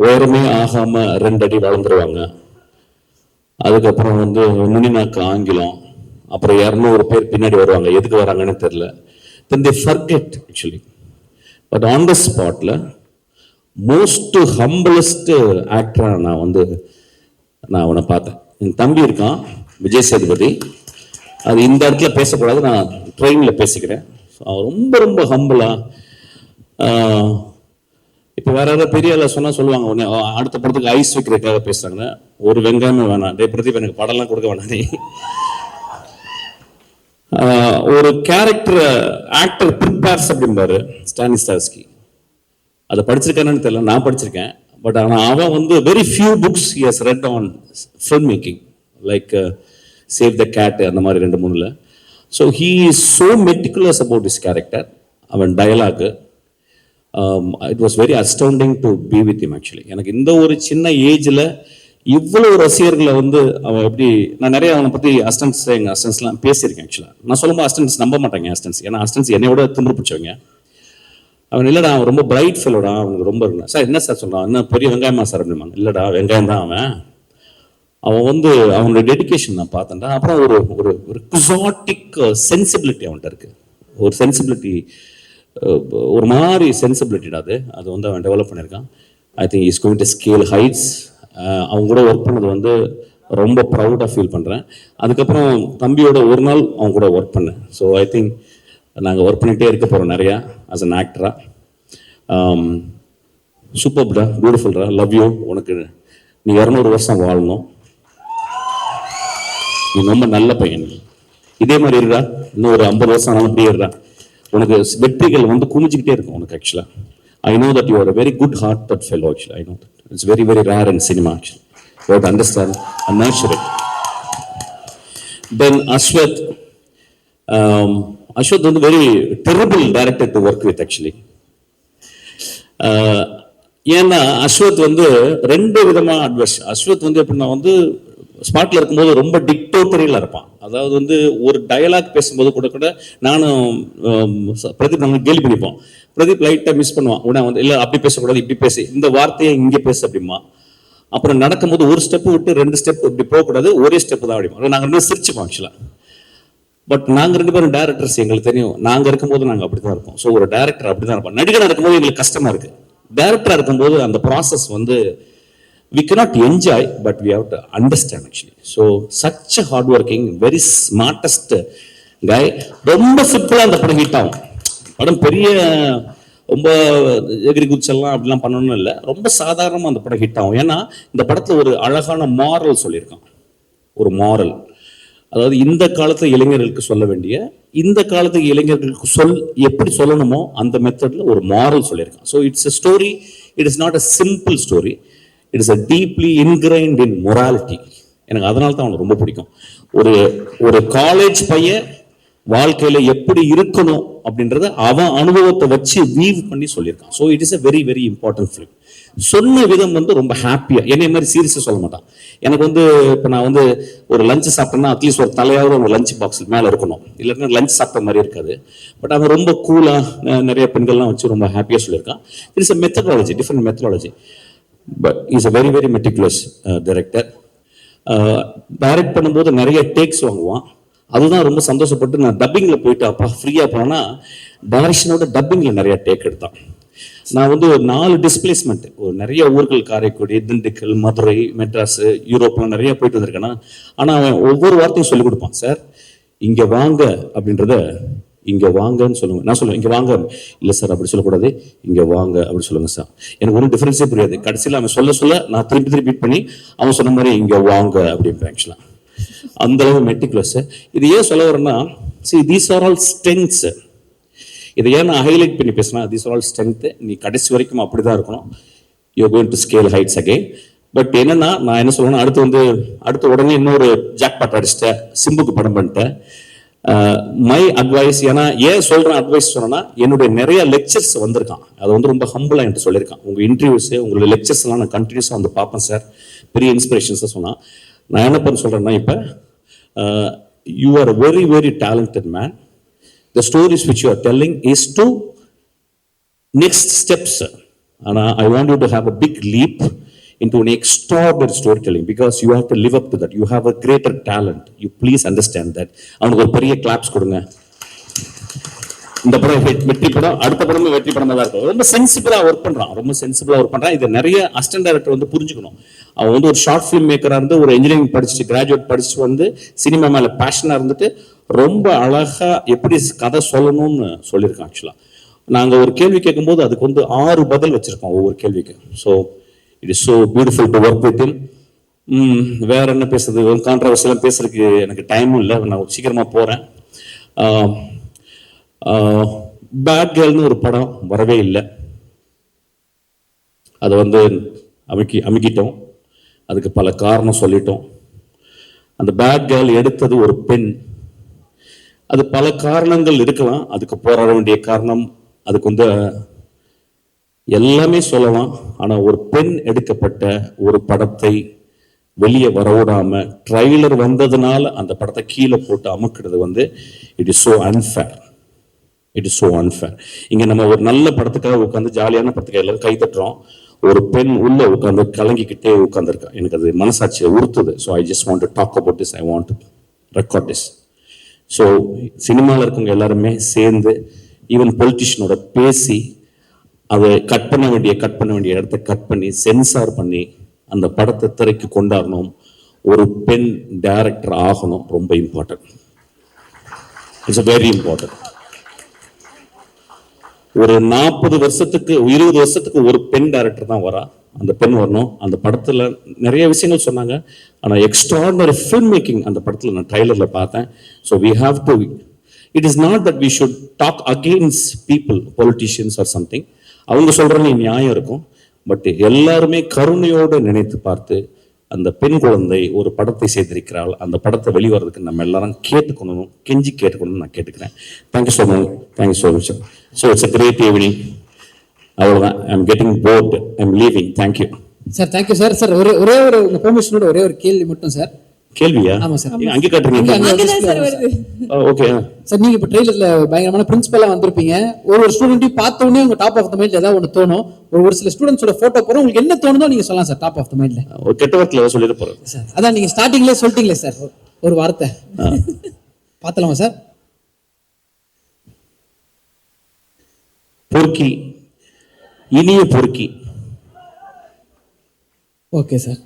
உயரமே ஆகாம 2 அடி வளர்ந்துருவாங்க. அதுக்கப்புறம் வந்து நுனிநாக்கு ஆங்கிலம். அப்புறம் 200 பேர் பின்னாடி வருவாங்க, எதுக்கு வராங்கன்னு தெரியல. then they forget actually. but on the spotல மோஸ்ட் ஹம்பிளஸ்ட் ஆக்டரா நான் அவனை பார்த்தேன். என் தம்பி இருக்கான் விஜய் சேதுபதி. அது இந்த இடத்துல பேசக்கூடாது, நான் ட்ரெயினில் பேசிக்கிறேன். அவன் ரொம்ப ரொம்ப ஹம்பிளா. இப்போ வேற யாராவது பெரிய ஆள சொன்னா சொல்லுவாங்க, உடனே அடுத்த படத்துக்கு ஐஸ் வைக்கிறதுக்காக பேசுறாங்க. ஒரு வெங்காயமும் வேணாம், டே பிரதீப் எனக்கு படம்லாம் கொடுக்க வேணாம் நீ. ஒரு கேரக்டர் ஆக்டர் ப்ரிப்பேர்ஸ் அப்படிம்பாரு ஸ்டானிஸ்லாவ்ஸ்கி. அதை படிச்சிருக்கானு தெரியல, நான் படிச்சிருக்கேன். பட் ஆனால் அவன் வந்து very few books he has read on film making, like save the cat அந்த மாதிரி 2-3. So he is so meticulous about this character. அவன் dialogue it was very astounding to be with him actually. எனக்கு இந்த ஒரு சின்ன ஏஜில் இவ்வளோ ரசிகர்களை வந்து அவன் எப்படி, நான் நிறைய அவனை பற்றி எங்கள் அசிஸ்டன்ஸ்லாம் பேசியிருக்கேன் ஆக்சுவலாக. நான் சொல்லும்போது அசிஸ்டன்ஸ் நம்ப மாட்டாங்க அசிஸ்டன்ஸ், ஏன்னா அசிஸ்டன்ஸ் என்னையோட திமிரு பிடிச்சவங்க. அவன் இல்லைடா அவன் ரொம்ப பிரைட் ஃபெல்லோடா, அவனுக்கு ரொம்ப இருந்தான். சார் என்ன சார் சொல்கிறான், என்ன பெரிய வெங்காயமா சார் அப்படிம்பாங்க. இல்லைடா வெங்காயம் தான் அவன் வந்து அவனுடைய டெடிக்கேஷன் நான் பார்த்தேன்டா. அப்புறம் ஒரு ஒரு ஒரு குசாட்டிக் சென்சிபிலிட்டி அவன்கிட்ட இருக்கு. ஒரு சென்சிபிலிட்டி, ஒரு மாதிரி சென்சிபிலிட்டிடா அது வந்து அவன் டெவலப் பண்ணியிருக்கான். I think is going to scale heights. அவங்க கூட ஒர்க் பண்ணது வந்து ரொம்ப ப்ரௌடாக ஃபீல் பண்ணுறேன். அதுக்கப்புறம் தம்பியோட ஒரு நாள் அவங்க கூட ஒர்க் பண்ணேன். ஸோ ஐ திங்க் நாங்கள் ஒர்க் பண்ணிகிட்டே இருக்க போகிறோம் நிறையா ஆஸ் அன் ஆக்டரா. சூப்பர்டா, பியூட்டிஃபுல்டா, லவ் யூ. உனக்கு நீ 200 வருஷம் வாழணும். நீ ரொம்ப நல்ல பையன். இதே மாதிரி இருடா, இன்னும் ஒரு 50 வருஷம் ஆனாலும் இப்படியே இருடா. உனக்கு வெற்றிகள் வந்து குமிஞ்சிக்கிட்டே இருக்கும் உனக்கு ஆக்சுவலாக. I know that you are a very good-hearted fellow actually. I know that. It's very, very rare in cinema actually. You have to understand and nurture it. Then Ashwath வந்து very terrible director to work with actually. ஏன்னா அஸ்வத் வந்து 2 விதமா advice. Ashwath வந்து எப்படின்னா வந்து ஸ்பாட்ல இருக்கும்போது ரொம்ப டிக்டேட்டரியில் இருப்பான். அதாவது வந்து ஒரு டயலாக் பேசும்போது கூட நானும் பிரதீப் நாங்கள் கேள்வி பண்ணிப்போம். பிரதீப் லைட்டாக மிஸ் பண்ணுவான். உடனே வந்து இல்லை அப்படி பேசக்கூடாது, இப்படி பேசி, இந்த வார்த்தையை இங்கே பேசு அப்படிமா. அப்புறம் நடக்கும்போது ஒரு ஸ்டெப்பு விட்டு 2 ஸ்டெப் இப்படி போகக்கூடாது, ஒரே ஸ்டெப்பு தான் அப்படிமா. நாங்கள் 2 சிரிச்சுப்போம் ஆக்சுவலாக. பட் நாங்கள் 2 பேரும் டேரக்டர்ஸ், எங்களுக்கு தெரியும் நாங்கள் இருக்கும்போது நாங்கள் அப்படி தான் இருப்போம். ஸோ ஒரு டேரக்டர் அப்படி தான் இருப்போம். நடிகராக இருக்கும்போது எங்களுக்கு கஷ்டமா இருக்கு. டேரக்டராக இருக்கும்போது அந்த ப்ராசஸ் வந்து we cannot enjoy, but we have to understand actually. So such a hard working, very smartest guy. ரொம்ப சிம்பிளா அந்த படம் ஹிட் ஆகும். படம் பெரிய ரொம்ப எகிரி குச்செல்லாம் அப்படிலாம் பண்ணணும்னு இல்லை, ரொம்ப சாதாரணமாக அந்த படம் ஹிட் ஆகும். ஏன்னா இந்த படத்தில் ஒரு அழகான மாரல் சொல்லியிருக்கான். ஒரு மாரல், அதாவது இந்த காலத்து இளைஞர்களுக்கு சொல்ல வேண்டிய, இந்த காலத்து இளைஞர்களுக்கு எப்படி சொல்லணுமோ அந்த மெத்தடில் ஒரு மாரல் சொல்லியிருக்கான். So it's a story, it is not a simple story. It is a deeply ingrained in morality. எனக்கு அதனால தான் அவனுக்கு ரொம்ப பிடிக்கும். ஒரு காலேஜ் பையன் வாழ்க்கையில எப்படி இருக்கணும் அப்படின்றத அவன் அனுபவத்தை வச்சு வீவ் பண்ணி சொல்லியிருக்கான். So it is a very very important film. சொன்ன விதம் வந்து ரொம்ப ஹாப்பியா, என்னை மாதிரி சீரியஸாக சொல்ல மாட்டான். எனக்கு வந்து இப்போ நான் வந்து ஒரு லஞ்ச் சாப்பிட்டேன்னா அட்லீஸ்ட் ஒரு தலையாவது ஒரு லஞ்ச் பாக்ஸ் மேலே இருக்கணும், இல்லைன்னா லஞ்ச் சாப்பிட்ட மாதிரி இருக்காது. பட் அவன் ரொம்ப கூலாக நிறைய பெண்கள்லாம் வச்சு ரொம்ப ஹாப்பியாக சொல்லியிருக்கான். It is a methodology, different methodology. But he's a very very meticulous director. Direct பண்ணும்போது நிறைய டேக்ஸ் வாங்குவான். அதுதான் ரொம்ப சந்தோஷப்பட்டு நான் டப்பிங்கில் போயிட்டு அப்பா ஃப்ரீயாக போனேன்னா டைரக்ஷனோட டப்பிங்கில் நிறைய டேக் எடுத்தான். நான் வந்து ஒரு 4 டிஸ்பிளேஸ்மெண்ட், ஒரு நிறைய ஊர்கள், காரைக்குடி, திண்டுக்கல், மதுரை, மெட்ராஸ், யூரோப்லாம் நிறைய போயிட்டு வந்திருக்கேன்னா. ஆனால் அவன் ஒவ்வொரு வார்த்தையும் சொல்லிக் கொடுப்பான். சார் இங்கே வாங்க அப்படின்றத இங்கே வாங்கன்னு சொல்லுங்க. நான் சொல்லுவேன் இங்கே வாங்க, இல்லை சார் அப்படி சொல்லக்கூடாது, இங்கே வாங்க அப்படி சொல்லுங்க சார். எனக்கு ஒன்றும் டிஃபரன்ஸே புரியாது. கடைசியில் அவன் சொல்ல நான் திருப்பி ரிப்பீட் பண்ணி அவன் சொன்ன மாதிரி இங்கே வாங்க அப்படின்பேன். ஆக்சுவலாக அந்த அளவு மெட்டிகுலஸ். இது ஏன் சொல்ல வரேன்னா, see these are all strengths. இதை ஏன் நான் ஹைலைட் பண்ணி பேசினா, these are all strength. நீ கடைசி வரைக்கும் அப்படிதான் இருக்கணும். you're going to scale heights again. But என்னன்னா, நான் என்ன சொல்றேன்னா, அடுத்து உடனே இன்னொரு ஜாக்பாட் அடிச்சிட்டேன், சிம்புக்கு படம் பண்ணிட்டேன். மை அட்வைஸ், ஏன்னா ஏன் சொல்றேன் அட்வைஸ் சொன்னா, என்னுடைய நிறைய லெக்சர்ஸ் வந்திருக்கான், அதை வந்து ரொம்ப ஹம்பிளா என்கிட்ட சொல்லியிருக்கான். உங்க இன்டர்வியூஸ், உங்களுடைய லெக்சர்ஸ் எல்லாம் நான் கண்டினியூஸா வந்து பார்ப்பேன் சார், பெரிய இன்ஸ்பிரேஷன்ஸா சொன்னா. நான் என்ன பண்ண சொல்றேன்னா, இப்ப you are very very talented man. The stories which you are telling is to next steps. And I want you to have a big leap into an extraordinary storytelling, because you have to live up to that. You have a greater talent. You please understand that. அவனுக்கு ஒரு பெரிய claps கொடுங்க. இந்த படம் வெற்றி படம், அடுத்த படமும் வெற்றி படமா தான் இருக்கும். ரொம்ப சென்சிபிளா ஒர்க் பண்றான். இது நிறைய அசிஸ்டன்ட் டைரக்டர் வந்து புரிஞ்சுக்கணும். அவன் வந்து ஒரு ஷார்ட் ஃபிலிம் மேக்கரா இருந்து, ஒரு இன்ஜினியரிங் படிச்சுட்டு, கிராஜுவேட் படிச்சுட்டு வந்து சினிமா மேல பேஷனா இருந்துட்டு ரொம்ப அழகா எப்படி கதை சொல்லணும்னு சொல்லியிருக்கான். ஆக்சுவலா நாங்கள் ஒரு கேள்வி கேட்கும்போது அதுக்கு வந்து 6 பதில் வச்சிருக்கோம் ஒவ்வொரு கேள்விக்கு. So it is so beautiful to work with him. வேற என்ன பேசுறது, கான்ட்ரவர்சியெல்லாம் பேசுறதுக்கு எனக்கு டைமும் இல்லை, நான் சீக்கிரமா போறேன். பேட் கேர்ள்னு ஒரு படம் வரவே இல்லை. அதை வந்து அமுக்கிட்டோம். அதுக்கு பல காரணம் சொல்லிட்டோம். அந்த பேட் கேர்ள் எடுத்தது ஒரு பெண். அது பல காரணங்கள் இருக்கலாம், அதுக்கு போராட வேண்டிய காரணம், அதுக்கு வந்து எல்லாமே சொல்லலாம். ஆனா ஒரு பெண் எடுக்கப்பட்ட ஒரு படத்தை வெளியே வரவிடாம ட்ரைலர் வந்ததுனால அந்த படத்தை கீழே போட்டு அமுக்கிறது வந்து இட் இஸ் ஸோ அன்ஃபேர். இங்க நம்ம ஒரு நல்ல படத்துக்காக உட்காந்து, ஜாலியான படத்துக்காக எல்லாரும் கை தட்டுறோம். ஒரு பெண் உள்ள உட்காந்து கலங்கிக்கிட்டே உட்காந்துருக்கா. எனக்கு அது மனசாட்சியை உறுத்துது. So I just want to talk about this. I want to record this. So சினிமாவில் இருக்கவங்க எல்லாருமே சேர்ந்து, ஈவன் பொலிட்டிஷியனோட பேசி, அதை கட் பண்ண வேண்டிய இடத்த கட் பண்ணி, சென்சார் பண்ணி அந்த படத்தை திரைக்கு கொண்டாடணும். ஒரு பெண் டைரக்டர் ஆகணும். ரொம்ப இம்பார்ட்டன்ட். It's very important. ஒரு 40 வருஷத்துக்கு 20 வருஷத்துக்கு ஒரு பெண் டைரக்டர் தான் வரா. அந்த பெண் வரணும். அந்த படத்துல நிறைய விஷயங்கள் சொன்னாங்க. ஆனா எக்ஸ்ட்ரார்டினரி ஃபில்ம் மேக்கிங் அந்த படத்துல நான் ட்ரைலர்ல பார்த்தேன். So we have to, it is not that we should talk against people, politicians or something. அவங்க சொல்றதுல நியாயம் இருக்கும். பட் எல்லாருமே கருணையோடு நினைத்து பார்த்து, அந்த பெண் குழந்தை ஒரு படத்தை செய்திருக்கிறாள், அந்த படத்தை வெளிவரதுக்கு நம்ம எல்லாரும் கேட்டுக்கணும், கெஞ்சி கேட்டுக்கணும்னு நான் கேட்டுக்கிறேன். Thank you so much. Thank you so much. So it's a great evening. அவ்வளோதான். I am getting bored. I am leaving. Thank you sir. Thank you sir. Sir ஒரே ஒரு உங்க பெர்மிஷனோட ஒரே ஒரு கேள்வி மட்டும் சார். கேள்வியா? ஆமா சார். அங்கே காட்டுறீங்க. ஓகே சார், நீங்க இப்ப ட்ரெய்லர்ல பயங்கரமான பிரின்சிபலா வந்திருப்பீங்க. ஒரு ஸ்டூடெண்ட்டையும் பார்த்த உடனே உங்க டாப் ஆஃப் த மைண்ட்ல ஏதாவது ஒன்று தோணும். ஒரு சில ஸ்டூடெண்ட்ஸோட போட்டோ போறோம், உங்களுக்கு என்ன தோணுதோ நீங்க சொல்லலாம் சார். டாப் ஆஃப் த மைண்ட்ல ஒரு கெட்ட வார்த்தையில சொல்லிட்டு போறேன் சார். அதான் நீங்க ஸ்டார்டிங்லேயே சொல்லிட்டீங்களே சார் ஒரு வார்த்தை. பார்த்தலாமா சார்? பொறுக்கி, இனிய பொறுக்கி. Okay sir.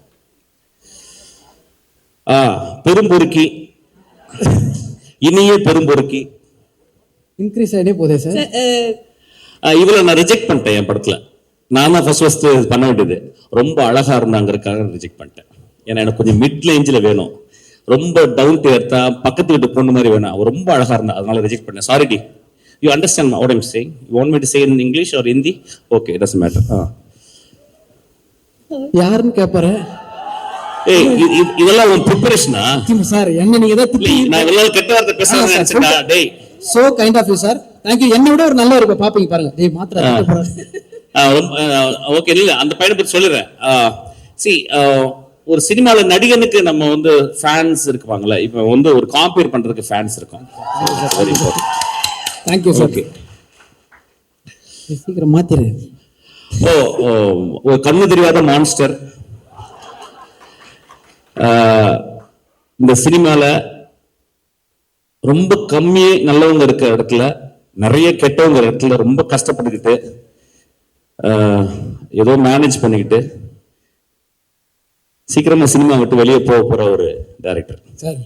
பெரும்பொறுக்கி, இனிய பெரும்பொறுக்கி. இன்க்ரீஸ் ஆகிட்டே போதே சார். இவளை நான் ரிஜெக்ட் பண்ணிட்டேன் என் படத்துல. நான் தான் ஃபர்ஸ்ட் பண்ண வேண்டியது. ரொம்ப அழகா இருந்தாங்கிறதுக்காக ரிஜெக்ட் பண்ணிட்டேன். ஏன்னா எனக்கு கொஞ்சம் மிட் ரேஞ்சில் வேணும். ரொம்ப டவுன் டு எர்த்தா, பக்கத்து வீட்டு பொண்ணு மாதிரி வேணும். அவ ரொம்ப அழகா இருந்தா, அதனால ரிஜெக்ட் பண்ணேன். சாரி டி. You understand what I'm saying? You want me to say in English or Hindi? Okay, it doesn't matter. யாருன்னு கேட்பாரு. ஏய், இதெல்லாம் உன் ப்ரிப்பரேஷனா சார்? என்ன நீங்க ஏதாவது நான் இவ்வளவு கெட்ட வார்த்தை பேசுறேன்னு நினைச்சேன்டா. டேய், so kind of you sir. Thank you. என்னை விட ஒரு நல்ல ஒரு பாப்பீங்க பாருங்க. டேய் மாத்திரை ஓகே. இல்ல, அந்த பையனை பத்தி சொல்லிடுறேன். சி, ஒரு சினிமால நடிகனுக்கு நம்ம வந்து ஃபேன்ஸ் இருக்குவாங்கல்ல, இப்ப வந்து ஒரு காம்பேர் பண்றதுக்கு ஃபேன்ஸ் இருக்கும். Very important. Thank you sir. சீக்கிரம் மாத்திரு. ஒரு கண்ணு தெரியாத மான்ஸ்டர். இந்த சினிமால ரொம்ப கம்மியே நல்லவங்க இருக்க இடத்துல, நிறைய கெட்டவங்க இடத்துல ரொம்ப கஷ்டப்பட்டுக்கிட்டு ஏதோ மேனேஜ் பண்ணிக்கிட்டு சீக்கிரமா சினிமா விட்டு வெளியே போக போற ஒரு டைரக்டர் சார்.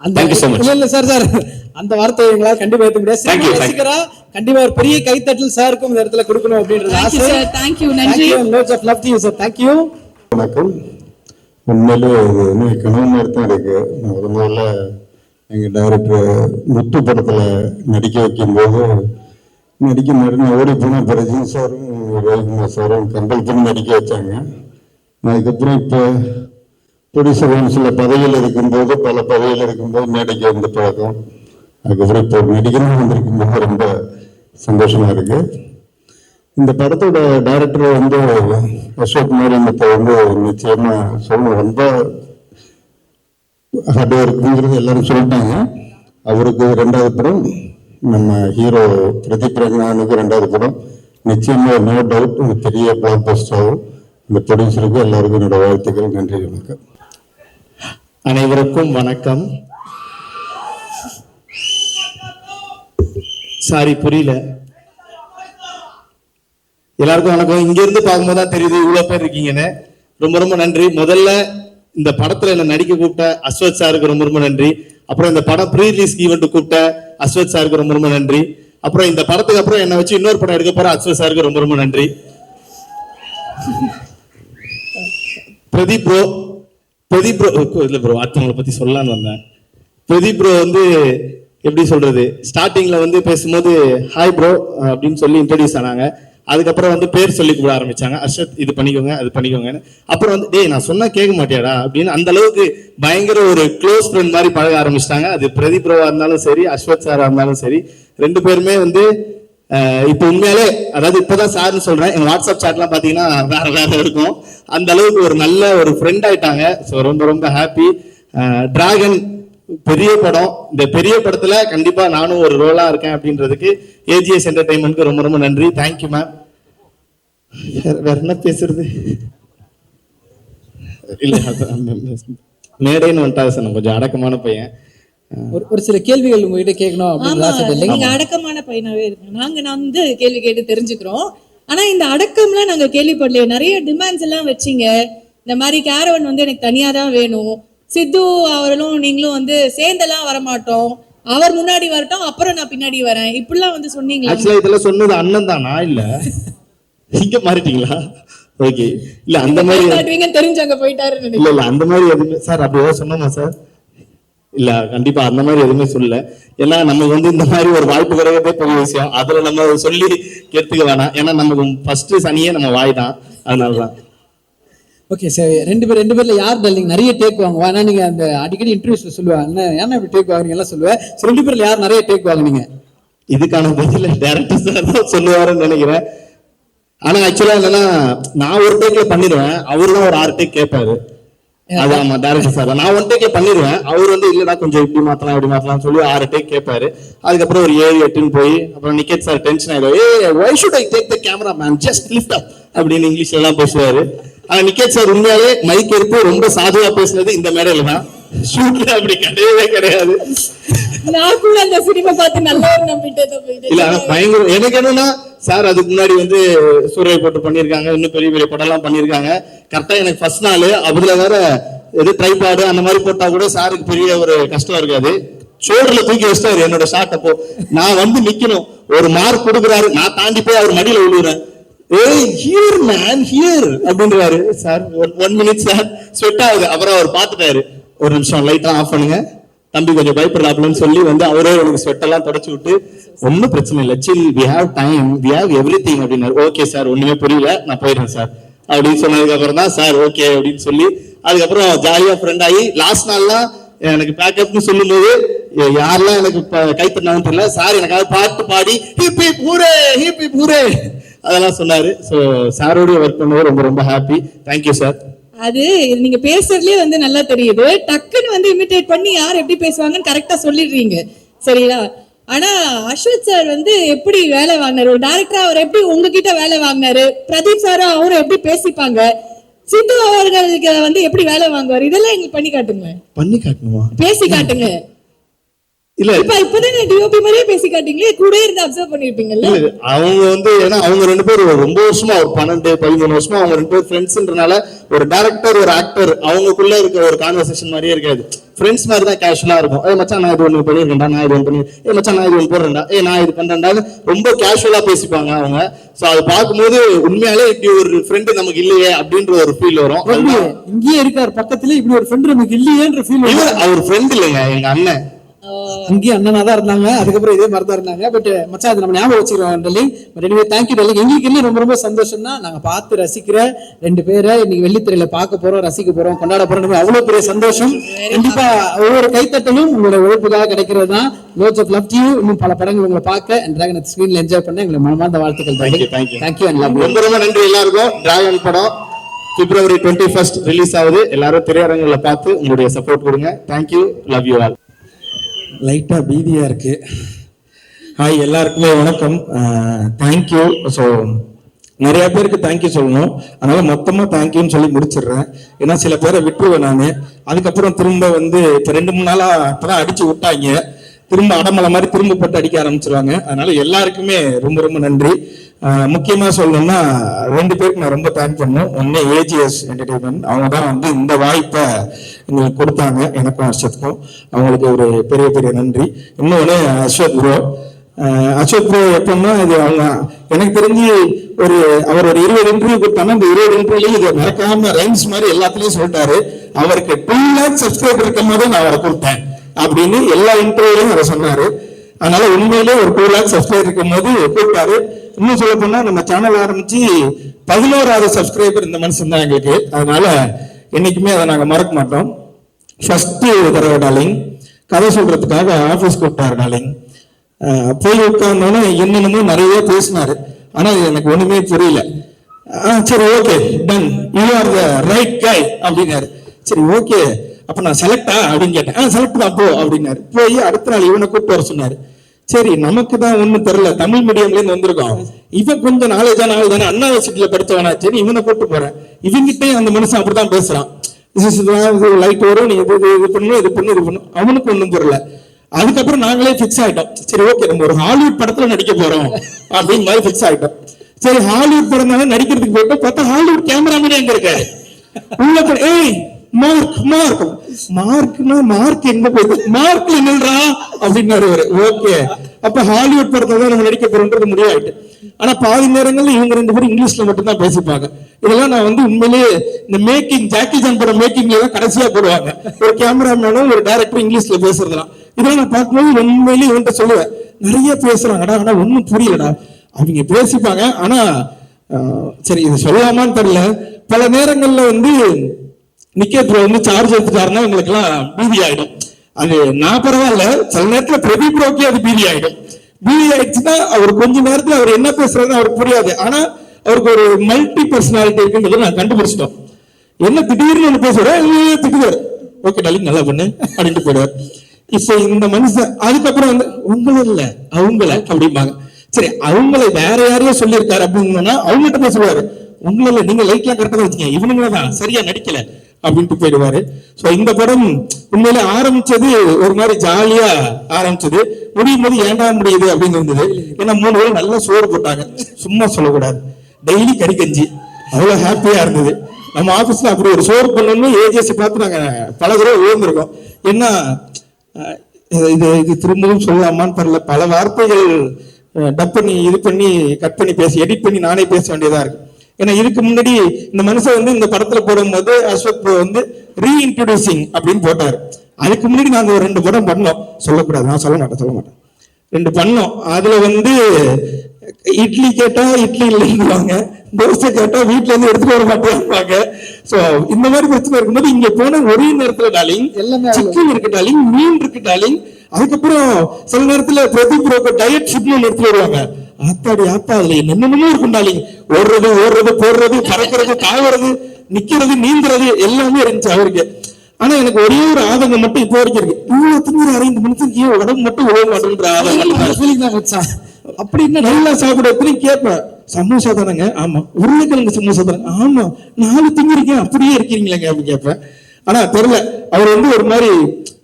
அந்த Thank you so much. இல்ல சார் அந்த வார்த்தையை எங்களால் கண்டிப்பா ஏற்க முடியாது. Thank you, cinema thank you. ரசிகரா கண்டிப்பா ஒரு பெரிய கைத்தட்டல் சாருக்கும் இந்த இடத்துல கொடுக்கணும் அப்படின்றது Thank you, ஆசை. sir. Thank you. நன்றி. Loads of love to you, sir. Thank you. வணக்கம். உண்மையிலே இது என்ன கனவு மாதிரி தான் இருக்கு. நான் முதல்ல எங்கள் டைரக்டர் முத்து படத்தில் நடிக்க வைக்கும்போது நடிக்க நான் ஓடி போன ரஜினி சாரும் ரவிக்குமார் சாரும் கம்பல் பண்ணி நடிக்க வச்சாங்க. அதுக்கப்புறம் இப்போ ப்ரொடியூசர் சில பதவியில் இருக்கும்போது பல பதவியில் இருக்கும்போது மேடைக்கு வந்து பழக்கம். அதுக்கப்புறம் இப்போ நடிக்கணும்னு வந்திருக்கும்போது ரொம்ப சந்தோஷமாக இருக்குது. இந்த படத்தோட டைரக்டர் வந்து அசோக் மாரியமத்தை வந்து நிச்சயமா சொல்லணும், ரொம்ப ஹார்ட் ஒர்க்குங்கிறது எல்லாரும் சொல்லிட்டாங்க. அவருக்கு 2வது படம், நம்ம ஹீரோ பிரதீப் ரங்கநாதனுக்கு 2வது படம். நிச்சயமா நோ டவுட் ஒரு பெரிய பிளாக் பஸ்டர் ஆகும். இந்த ப்ரொடியூசருக்கு எல்லாருக்கும் என்னோட வாழ்த்துக்கள். நன்றி, வணக்கம். அனைவருக்கும் வணக்கம். சாரி புரியல. எல்லாருக்கும் வணக்கம். இங்க இருந்து பார்க்கும்போது தான் தெரியுது இவ்வளவு பேர் இருக்கீங்கன்னு. ரொம்ப ரொம்ப நன்றி. முதல்ல இந்த படத்துல என்ன நடிக்க கூப்பிட்ட அஸ்வத் சாருக்கு ரொம்ப ரொம்ப நன்றி. அப்புறம் இந்த படம் ப்ரீ ரிலீஸ் ஈவெண்ட் கூப்பிட்ட அஸ்வத் சாருக்கு ரொம்ப ரொம்ப நன்றி. அப்புறம் இந்த படத்துக்கு அப்புறம் என்ன வச்சு இன்னொரு படம் எடுக்க போற அஸ்வத் சாருக்கு ரொம்ப ரொம்ப நன்றி. பிரதீப் ப்ரோ இல்ல ப்ரோ, அடுத்தவங்களை பத்தி சொல்லலான்னு வந்தேன். பிரதீப் ப்ரோ வந்து எப்படி சொல்றது, ஸ்டார்டிங்ல வந்து பேசும்போது ஹாய் ப்ரோ அப்படின்னு சொல்லி இன்ட்ரடியூஸ் ஆனாங்க. அதுக்கப்புறம் வந்து பேர் சொல்லி கூட ஆரம்பிச்சாங்க, அர்ஷத் இது பண்ணிக்கோங்க அது பண்ணிக்கோங்கன்னு. அப்புறம் வந்து டேய் நான் சொன்னா கேட்க மாட்டியாடா அப்படின்னு அந்த அளவுக்கு பயங்கர ஒரு க்ளோஸ் ஃப்ரெண்ட் மாதிரி பழக ஆரம்பிச்சிட்டாங்க. அது பிரதீப் ப்ரோவா இருந்தாலும் சரி, அஸ்வத் சாரா இருந்தாலும் சரி, 2 பேருமே வந்து இப்போ உண்மையாலே, அதாவது இப்பதான் சார்னு சொல்றேன், எங்க வாட்ஸ்அப் சாட்லாம் பாத்தீங்கன்னா வேற வேற இருக்கும். அந்த அளவுக்கு ஒரு நல்ல ஒரு ஃப்ரெண்ட் ஆயிட்டாங்க. ஸோ ரொம்ப ரொம்ப ஹாப்பி. டிராகன் பெரிய படம். இந்த பெரிய படத்துல கண்டிப்பா நானும் ஒரு ரோலா இருக்கேன் அப்படின்றதுக்கு ஏஜிஎஸ் என்டர்டைன்மெண்ட்க்கு ரொம்ப ரொம்ப நன்றி. Thank you ma'am. வேற என்ன பேசுறது இல்ல, மேடைன்னு வந்துட்டாது சார். நான் கொஞ்சம் அடக்கமான பையன். ஒரு சில கேள்விகள் உங்ககிட்ட கேட்கணும் அப்படின்னு ஆசை இல்லைங்க. நீங்க அடக்கமான பையனாவே இருக்கு. நாங்க வந்து கேள்வி கேட்டு தெரிஞ்சுக்கிறோம். ஆனா இந்த அடக்கம்லாம் நாங்க கேள்விப்படலையே. நிறைய டிமாண்ட்ஸ் எல்லாம் வச்சீங்க. இந்த மாதிரி கேரவன் வந்து எனக்கு தனியா தான் வேணும், சித்து அவர்களும் நீங்களும் வந்து சேர்ந்தெல்லாம் வரமாட்டோம், அவர் முன்னாடி வரட்டும் அப்புறம் நான் பின்னாடி வரேன், இப்படிலாம் வந்து சொன்னீங்களா? ஆக்சுவலா இதெல்லாம் சொன்னது அண்ணன் தானா இல்ல இங்க மாறிட்டீங்களா? ஓகே. இல்ல அந்த மாதிரி தெரிஞ்சவங்க போயிட்டாருன்னு இல்ல அந்த மாதிரி எதுவுமே சார் அப்படி ஏதாவது சொன்னோமா சார்? இல்ல கண்டிப்பா அந்த மாதிரி எதுவுமே சொல்லல. ஏன்னா நமக்கு வந்து இந்த மாதிரி ஒரு வாய்ப்பு கிடைக்கிறதே பெரிய விஷயம். அதுல நம்ம சொல்லி கேட்டுக்க வேணாம். ஏன்னா நமக்கு ஃபர்ஸ்ட் சனியே நம்ம வாய் தான். அதனாலதான். Okay sir. 2 பேர்ல யார் டல்லிங் நிறைய டேக் வாங்குவா? ஏன்னா நீங்க அந்த அடிக்கடி இன்டர்வியூஸ்ல சொல்லுவாங்க ஏன்னா இப்படி டேக் வாங்குறீங்க எல்லாம் சொல்லுவேன். 2 பேர்ல யார் நிறைய டேக் வாங்குனீங்க? இதுக்கான பதில டைரக்டர் சார் தான் சொல்லுவாருன்னு நினைக்கிறேன். ஆனா ஆக்சுவலா என்னன்னா, நான் ஒரு டேக்ல பண்ணிடுவேன், அவரு தான் ஒரு 6 டேக் கேட்பாரு. அது ஆமா டைரக்டர் சார். நான் 1 டேக்ல பண்ணிடுவேன், அவர் வந்து இல்லடா கொஞ்சம் இப்படி மாத்தலாம் இப்படி மாத்தலாம் சொல்லி 6 டேக் கேட்பாரு. அதுக்கப்புறம் ஒரு 7 8ன்னு போய் அப்புறம் நிக்கேத் சார் டென்ஷன் ஆயிடும். why should I take the camera man, just lift up அப்படின்னு இங்கிலீஷ்ல எல்லாம் பேசுவாரு. ஆனா நிக்கேத் சார் உண்மையாலே மைக் எடுத்து ரொம்ப சாதுவா பேசுனது இந்த மேடையில தான். ஷூட்ல அப்படி கிடையவே கிடையாது. நான் கூட அந்த சினிமா பார்த்து நல்லா நம்பிட்டேன். இல்ல ஆனா பயங்கர எனக்கு என்னன்னா சார் அதுக்கு முன்னாடி வந்து சூரிய போட்டு பண்ணிருக்காங்க, இன்னும் பெரிய பெரிய படம் எல்லாம் பண்ணிருக்காங்க. கரெக்டா எனக்கு ஃபர்ஸ்ட் நாள் அதுல வேற எது ட்ரைபாடு அந்த மாதிரி போட்டா கூட சாருக்கு பெரிய ஒரு கஷ்டம் இருக்காது. ஷோல்டர்ல தூக்கி வச்சிட்டாரு என்னோட ஷாட். அப்போ நான் வந்து நிக்கணும், ஒரு மார்க் கொடுக்குறாரு, நான் தாண்டி போய் அவர் மடியில விழுறேன். ஏய் ஹியர் மேன் ஹியர் அப்படின்றாரு. சார் 1 மினிட் சார் ஸ்வெட் ஆகுது. அப்புறம் அவர் பார்த்துட்டாரு, ஒரு நிமிஷம் லைட்டா ஆஃப் பண்ணுங்க தம்பி கொஞ்சம் பயப்படலாம்னு சொல்லி வந்து அவரே எனக்கு ஸ்வெட் எல்லாம் தொடச்சு விட்டு ஒன்னும் பிரச்சனை இல்லை, chill, we have time, we have everything அப்படின்னாரு. ஓகே சார் ஒண்ணுமே புரியல நான் போயிடுறேன் சார் அப்படின்னு சொன்னதுக்கு அப்புறம் தான் சார் ஓகே அப்படின்னு சொல்லி அதுக்கப்புறம் ஜாலியா ஃப்ரெண்ட் ஆகி லாஸ்ட் நாள்லாம் எனக்கு பேக்கப்னு சொல்லும் போது யாரெல்லாம் எனக்கு கைத்தட்டினாங்கன்னு தெரியல, சார் எனக்காக பாட்டு பாடி hip hip hooray hip hip hooray அதெல்லாம் சொன்னாரு. ஸோ சாரோட ஒர்க் பண்ணது ரொம்ப ரொம்ப ஹாப்பி. Thank you sir. அது நீங்க பேசுறதுலயே வந்து நல்லா தெரியுது. டக்குன்னு வந்து இமிட்டேட் பண்ணி யார் எப்படி பேசுவாங்கன்னு கரெக்டா சொல்லிடுறீங்க, சரியா? ஆனா அஸ்வத் சார் வந்து எப்படி வேலை வாங்கினாரு, ஒரு டைரக்டரா அவர் எப்படி உங்ககிட்ட வேலை வாங்கினாரு, பிரதீப் சாரும் அவரும் எப்படி பேசிப்பாங்க, சித்து அவர்களுக்கு வந்து எப்படி வேலை வாங்குவாரு, இதெல்லாம் எங்களுக்கு பண்ணி காட்டுங்க. பண்ணி காட்டணுமா? பேசி காட்டுங்க. இல்ல இப்பதான் டிஓபி மாதிரியே பேசி காட்டீங்களே, கூட இருந்து அப்சர்வ் பண்ணிருப்பீங்கல்ல. அவங்க வந்து ஏன்னா அவங்க 2 பேரும் ரொம்ப வருஷமா ஒரு 12-13 வருஷமா அவங்க 2 பேரும் ஃப்ரெண்ட்ஸ்ன்றனால ஒரு டைரக்டர் ஒரு ஆக்டர் அவங்களுக்குள்ள இருக்கிற ஒரு கான்வர்சேஷன் மாதிரியே இருக்காது. ஃப்ரெண்ட்ஸ் மாதிரி தான் கேஷுவலா இருக்கும். மச்சான் நான் இது ஒண்ணு பண்ணிருக்கேன்டா, நான் இது ஒண்ணு பண்ணி, மச்சான் நான் இது ஒண்ணு போடுறேன்டா, நான் இது பண்றேன்டா, ரொம்ப கேஷுவலா பேசிப்பாங்க அவங்க. சோ அது பார்க்கும்போது உண்மையாலே இப்படி ஒரு ஃப்ரெண்ட் நமக்கு இல்லையே அப்படின்ற ஒரு ஃபீல் வரும். இங்கேயே இருக்காரு பக்கத்துல, இப்படி ஒரு ஃப்ரெண்ட் நமக்கு இல்லையேன்ற ஃபீல். அவர் ஃப்ரெண்ட் இல்லைங்க, எங்க அண்ணன். அங்கேயும் அண்ணனா தான் இருந்தாங்க, அதுக்கப்புறம் இதே மாதிரி தான் இருந்தாங்க. பட் மச்சான் அது நம்ம ஞாபகம் வச்சுக்கிறோம் telling. But anyway thank you telling. எங்களுக்கு என்ன ரொம்ப ரொம்ப சந்தோஷம்னா நாங்க பார்த்து ரசிக்கிற 2 பேரை இன்னைக்கு வெள்ளித்திரையில பார்க்க போறோம், ரசிக்க போறோம், கொண்டாட போறோம். அவ்வளவு பெரிய சந்தோஷம். கண்டிப்பா ஒவ்வொரு கைத்தட்டலும் உங்களோட உழைப்புக்காக கிடைக்கிறது தான். Lots of love to you. இன்னும் பல படங்கள் உங்களை பார்க்க டிராகன் ஸ்கிரீன்ல என்ஜாய் பண்ண எங்களை மனமார்ந்த வாழ்த்துக்கள். Thank you and love. ரொம்ப ரொம்ப நன்றி எல்லாருக்கும். டிராகன் படம் February 21 ரிலீஸ் ஆகுது. எல்லாரும் திரையரங்குல பார்த்து உங்களுடைய சப்போர்ட் கொடுங்க. Thank you, love you all. லைட்டாக பீதியாக இருக்கு. ஹாய், எல்லாருக்குமே வணக்கம். தேங்க்யூ. ஸோ நிறைய பேருக்கு தேங்க்யூ சொல்லணும், அதனால மொத்தமாக தேங்க்யூன்னு சொல்லி முடிச்சிடுறேன். ஏன்னா சில பேரை விட்டுருவேன் நான். அதுக்கப்புறம் திரும்ப வந்து இப்போ 2-3 நாளாக இப்போதான் அடிச்சு விட்டாங்க, திரும்ப அடமலை மாதிரி திரும்ப போட்டு அடிக்க ஆரம்பிச்சிருவாங்க. அதனால எல்லாருக்குமே ரொம்ப ரொம்ப நன்றி. முக்கியமாக சொல்லணும்னா 2 பேருக்கு நான் ரொம்ப தேங்க் பண்ணணும். ஒன்று ஏஜிஎஸ் என்டர்டெயின்மெண்ட், அவங்க தான் வந்து இந்த வாய்ப்பை எங்களுக்கு கொடுத்தாங்க, எனக்கும் ஹர்ஷத்துக்கும். அவங்களுக்கு ஒரு பெரிய பெரிய நன்றி. இன்னொன்று அஸ்வத் ப்ரோ. அஸ்வத் ப்ரோ எப்போன்னா இது அவங்க எனக்கு தெரிஞ்சு அவர் ஒரு 20 இன்டர்வியூ கொடுத்தாங்க. அந்த 20 இன்டர்வியூலையும் இதை மறக்காம ரைம்ஸ் மாதிரி எல்லாத்துலேயும் சொல்லிட்டாரு. அவருக்கு 2 lakh சப்ஸ்கிரைபர் இருக்கும் போது நான் அவரை கொடுத்தேன் அப்படின்னு எல்லா இன்டர்வியூலையும் அவர் சொன்னாரு. அதனால உண்மையிலே ஒரு 2 lakh சப்ஸ்கிரைபர் இருக்கும் போது கூப்பிட்டாரு. இன்னும் சொல்ல போனா நம்ம சேனல் ஆரம்பிச்சு 11வது சப்ஸ்கிரைபர் இந்த மனுஷன் தான் எங்களுக்கு. அதனால என்னைக்குமே அதை நாங்க மறக்க மாட்டோம். ஃபர்ஸ்ட் தடவை டார்லிங் கதை சொல்றதுக்காக ஆபீஸ் கூப்பிட்டாரு டார்லிங். போய் உட்கார்ந்தோன்னு என்னென்னமோ நிறைய பேசினாரு. ஆனா எனக்கு ஒண்ணுமே புரியல. சரி okay done, you are the right guy அப்படின்னாரு. சரி ஓகே அப்ப நான் செலக்டா அப்படின்னு கேட்டேன். செலக்ட் தான் போ அப்படின்னாரு. போய் அடுத்த நாள் இவனை கூப்பிட்டு வர சொன்னாரு. சரி நமக்கு தான் ஒண்ணும் தெரியல, தமிழ் மீடியம்ல இருந்து வந்திருக்கோம், இவன் கொஞ்சம் நாலேஜான ஆள் தானே, அண்ணா யூனிவர்சிட்டியில படிச்சவனா, சரி இவனை கூப்பிட்டு போறேன். இவங்கிட்டே அந்த மனுஷன் அப்படிதான் பேசுறான். லைட் வரும், நீ இது பண்ணு இது பண்ணு இது பண்ணு, அவனுக்கு ஒண்ணும் புரியல. அதுக்கப்புறம் நாங்களே பிக்ஸ் ஆயிட்டோம். சரி ஓகே நம்ம ஒரு ஹாலிவுட் படத்துல நடிக்க போறோம் அப்படின்னு மாதிரி பிக்ஸ் ஆயிட்டோம். சரி ஹாலிவுட் படம் தானே நடிக்கிறதுக்கு போயிட்டு பார்த்தா ஹாலிவுட் கேமராமேனே எங்க இருக்காரு உள்ள போய், ஏய் மார்க் மார்க் மார்க்னா மார்க் எங்க போயிட்டு மார்க்ல நில்றா அப்படின்னாரு. ஓகே அப்ப ஹாலிவுட் படத்துல தான் நம்ம நடிக்க போறோம்ன்றது முடிவாயிட்டு. ஆனா பாதி நேரங்கள்ல இவங்க 2 பேரும் இங்கிலீஷ்ல மட்டும் தான் பேசிப்பாங்க. இதெல்லாம் நான் வந்து உண்மையிலேயே இந்த மேக்கிங் ஜாக்கி ஜான் படம் மேக்கிங்ல தான் கடைசியா போடுவாங்க. ஒரு கேமராமேனும் ஒரு டைரக்டர் இங்கிலீஷ்ல பேசுறதுலாம் இதெல்லாம் நான் பார்க்கும்போது உண்மையிலேயே இவன்ட்ட சொல்லுவேன், நிறைய பேசுறாங்கடா ஆனா ஒன்னும் புரியலடா. அவங்க பேசிப்பாங்க. ஆனா சரி இது சொல்லலாமான்னு தெரியல. பல நேரங்கள்ல வந்து நிக்கேத்ல வந்து சார்ஜ் எடுத்துட்டாருன்னா எங்களுக்கு எல்லாம் பீதி ஆயிடும். அது நான் பரவாயில்ல, சில நேரத்துல பிரதீப் ப்ரோக்கே அது பீதி ஆயிடும். பீதி ஆயிடுச்சுன்னா அவர் கொஞ்ச நேரத்துல அவர் என்ன பேசுறாருன்னு அவருக்கு புரியாது. ஆனா அவருக்கு ஒரு மல்டி பர்சனாலிட்டி இருக்குன்றது நான் கண்டுபிடிச்சிட்டோம். என்ன திடீர்னு ஒண்ணு பேசுறாரு, திட்டுவாரு, ஓகே டாலிங் நல்லா பண்ணு அப்படின்ட்டு போயிடுவார். இப்ப இந்த மனுஷன் அதுக்கப்புறம் வந்து உங்களை இல்ல அவங்கள அப்படிம்பாங்க. சரி அவங்களை வேற யாரையோ சொல்லியிருக்காரு அப்படின்னா அவங்ககிட்ட தான் சொல்லுவாரு, உங்களை நீங்க லைட்லாம் கரெக்டா தான் வச்சுக்கீங்க, இவனுங்களதான் சரியா நடிக்கல அப்படின்ட்டு போயிடுவாரு. சோ இந்த படம் உண்மையில ஆரம்பிச்சது ஒரு மாதிரி ஜாலியா ஆரம்பிச்சது, முடியும் போது ஏண்டா முடியுது அப்படின்னு இருந்தது. ஏன்னா 3 பேரும் நல்லா சோறு போட்டாங்க, சும்மா சொல்லக்கூடாது, டெய்லி கறி கஞ்சி, அவ்வளவு ஹாப்பியா இருந்தது. நம்ம ஆபீஸ்ல அப்படி ஒரு சோறு பண்ணணும்னு ஏஜிஎஸ் பார்த்து நாங்க பல தடவை உயர்ந்திருக்கோம். ஏன்னா இது திரும்பவும் சொல்லலாமான்னு தெரியல, பல வார்த்தைகள் டப் பண்ணி இது பண்ணி கட் பண்ணி பேசி எடிட் பண்ணி நானே பேச வேண்டியதா இருக்கு. ஏன்னா இதுக்கு முன்னாடி இந்த மனுஷன் வந்து இந்த படத்துல போடும்போது அஸ்வத் வந்து ரீஇன்ட்ரோடியூசிங் அப்படின்னு போட்டாரு. அதுக்கு முன்னாடி நாங்க ஒரு 2 படம் பண்ணோம், சொல்லக்கூடாது நான் சொல்ல மாட்டேன் 2 பண்ணோம். அதுல வந்து இட்லி கேட்டா இட்லி இல்லைன்னுவாங்க, தோசை கேட்டா வீட்டுல இருந்து எடுத்துட்டு வர மாட்டேங்க. சோ இந்த மாதிரி பிரச்சனை இருக்கும்போது இங்க போன ஒரே நேரத்துல டாலிங் சிக்கன் இருக்கு டாலிங், மீன் இருக்கு டாலிங், அதுக்கப்புறம் சில நேரத்துல பிரதீப் ப்ரோக்கு டயட் ஃபுட்னு எடுத்துட்டு வருவாங்க. ஆத்தாடி ஆத்தா அதுல என்னென்னமோ இருக்கும் டாலிங், ஓடுறது போடுறது பறக்கிறது தாவறது நிக்கிறது நீந்துறது எல்லாமே இருந்துச்சு அவருக்கு. ஆனா எனக்கு ஒரே ஒரு ஆதங்கம் மட்டும் இப்போ வரைக்கும் இருக்கு, இவ்வளவு திங்கிற 5 மணிக்கு உடம்பு மட்டும் உழவ மாட்டேன்ற ஆதங்கம். அப்படி என்ன நல்லா சாப்பிட கேட்பேன், சமோசா தானங்க, ஆமா உருளைக்கிழங்கு சமோசா தானங்க, ஆமா 4 திங்கிருக்கேன் அப்படியே இருக்கிறீங்களேங்க அப்படின்னு கேட்பேன். ஆனா தெரியல அவர் வந்து ஒரு மாதிரி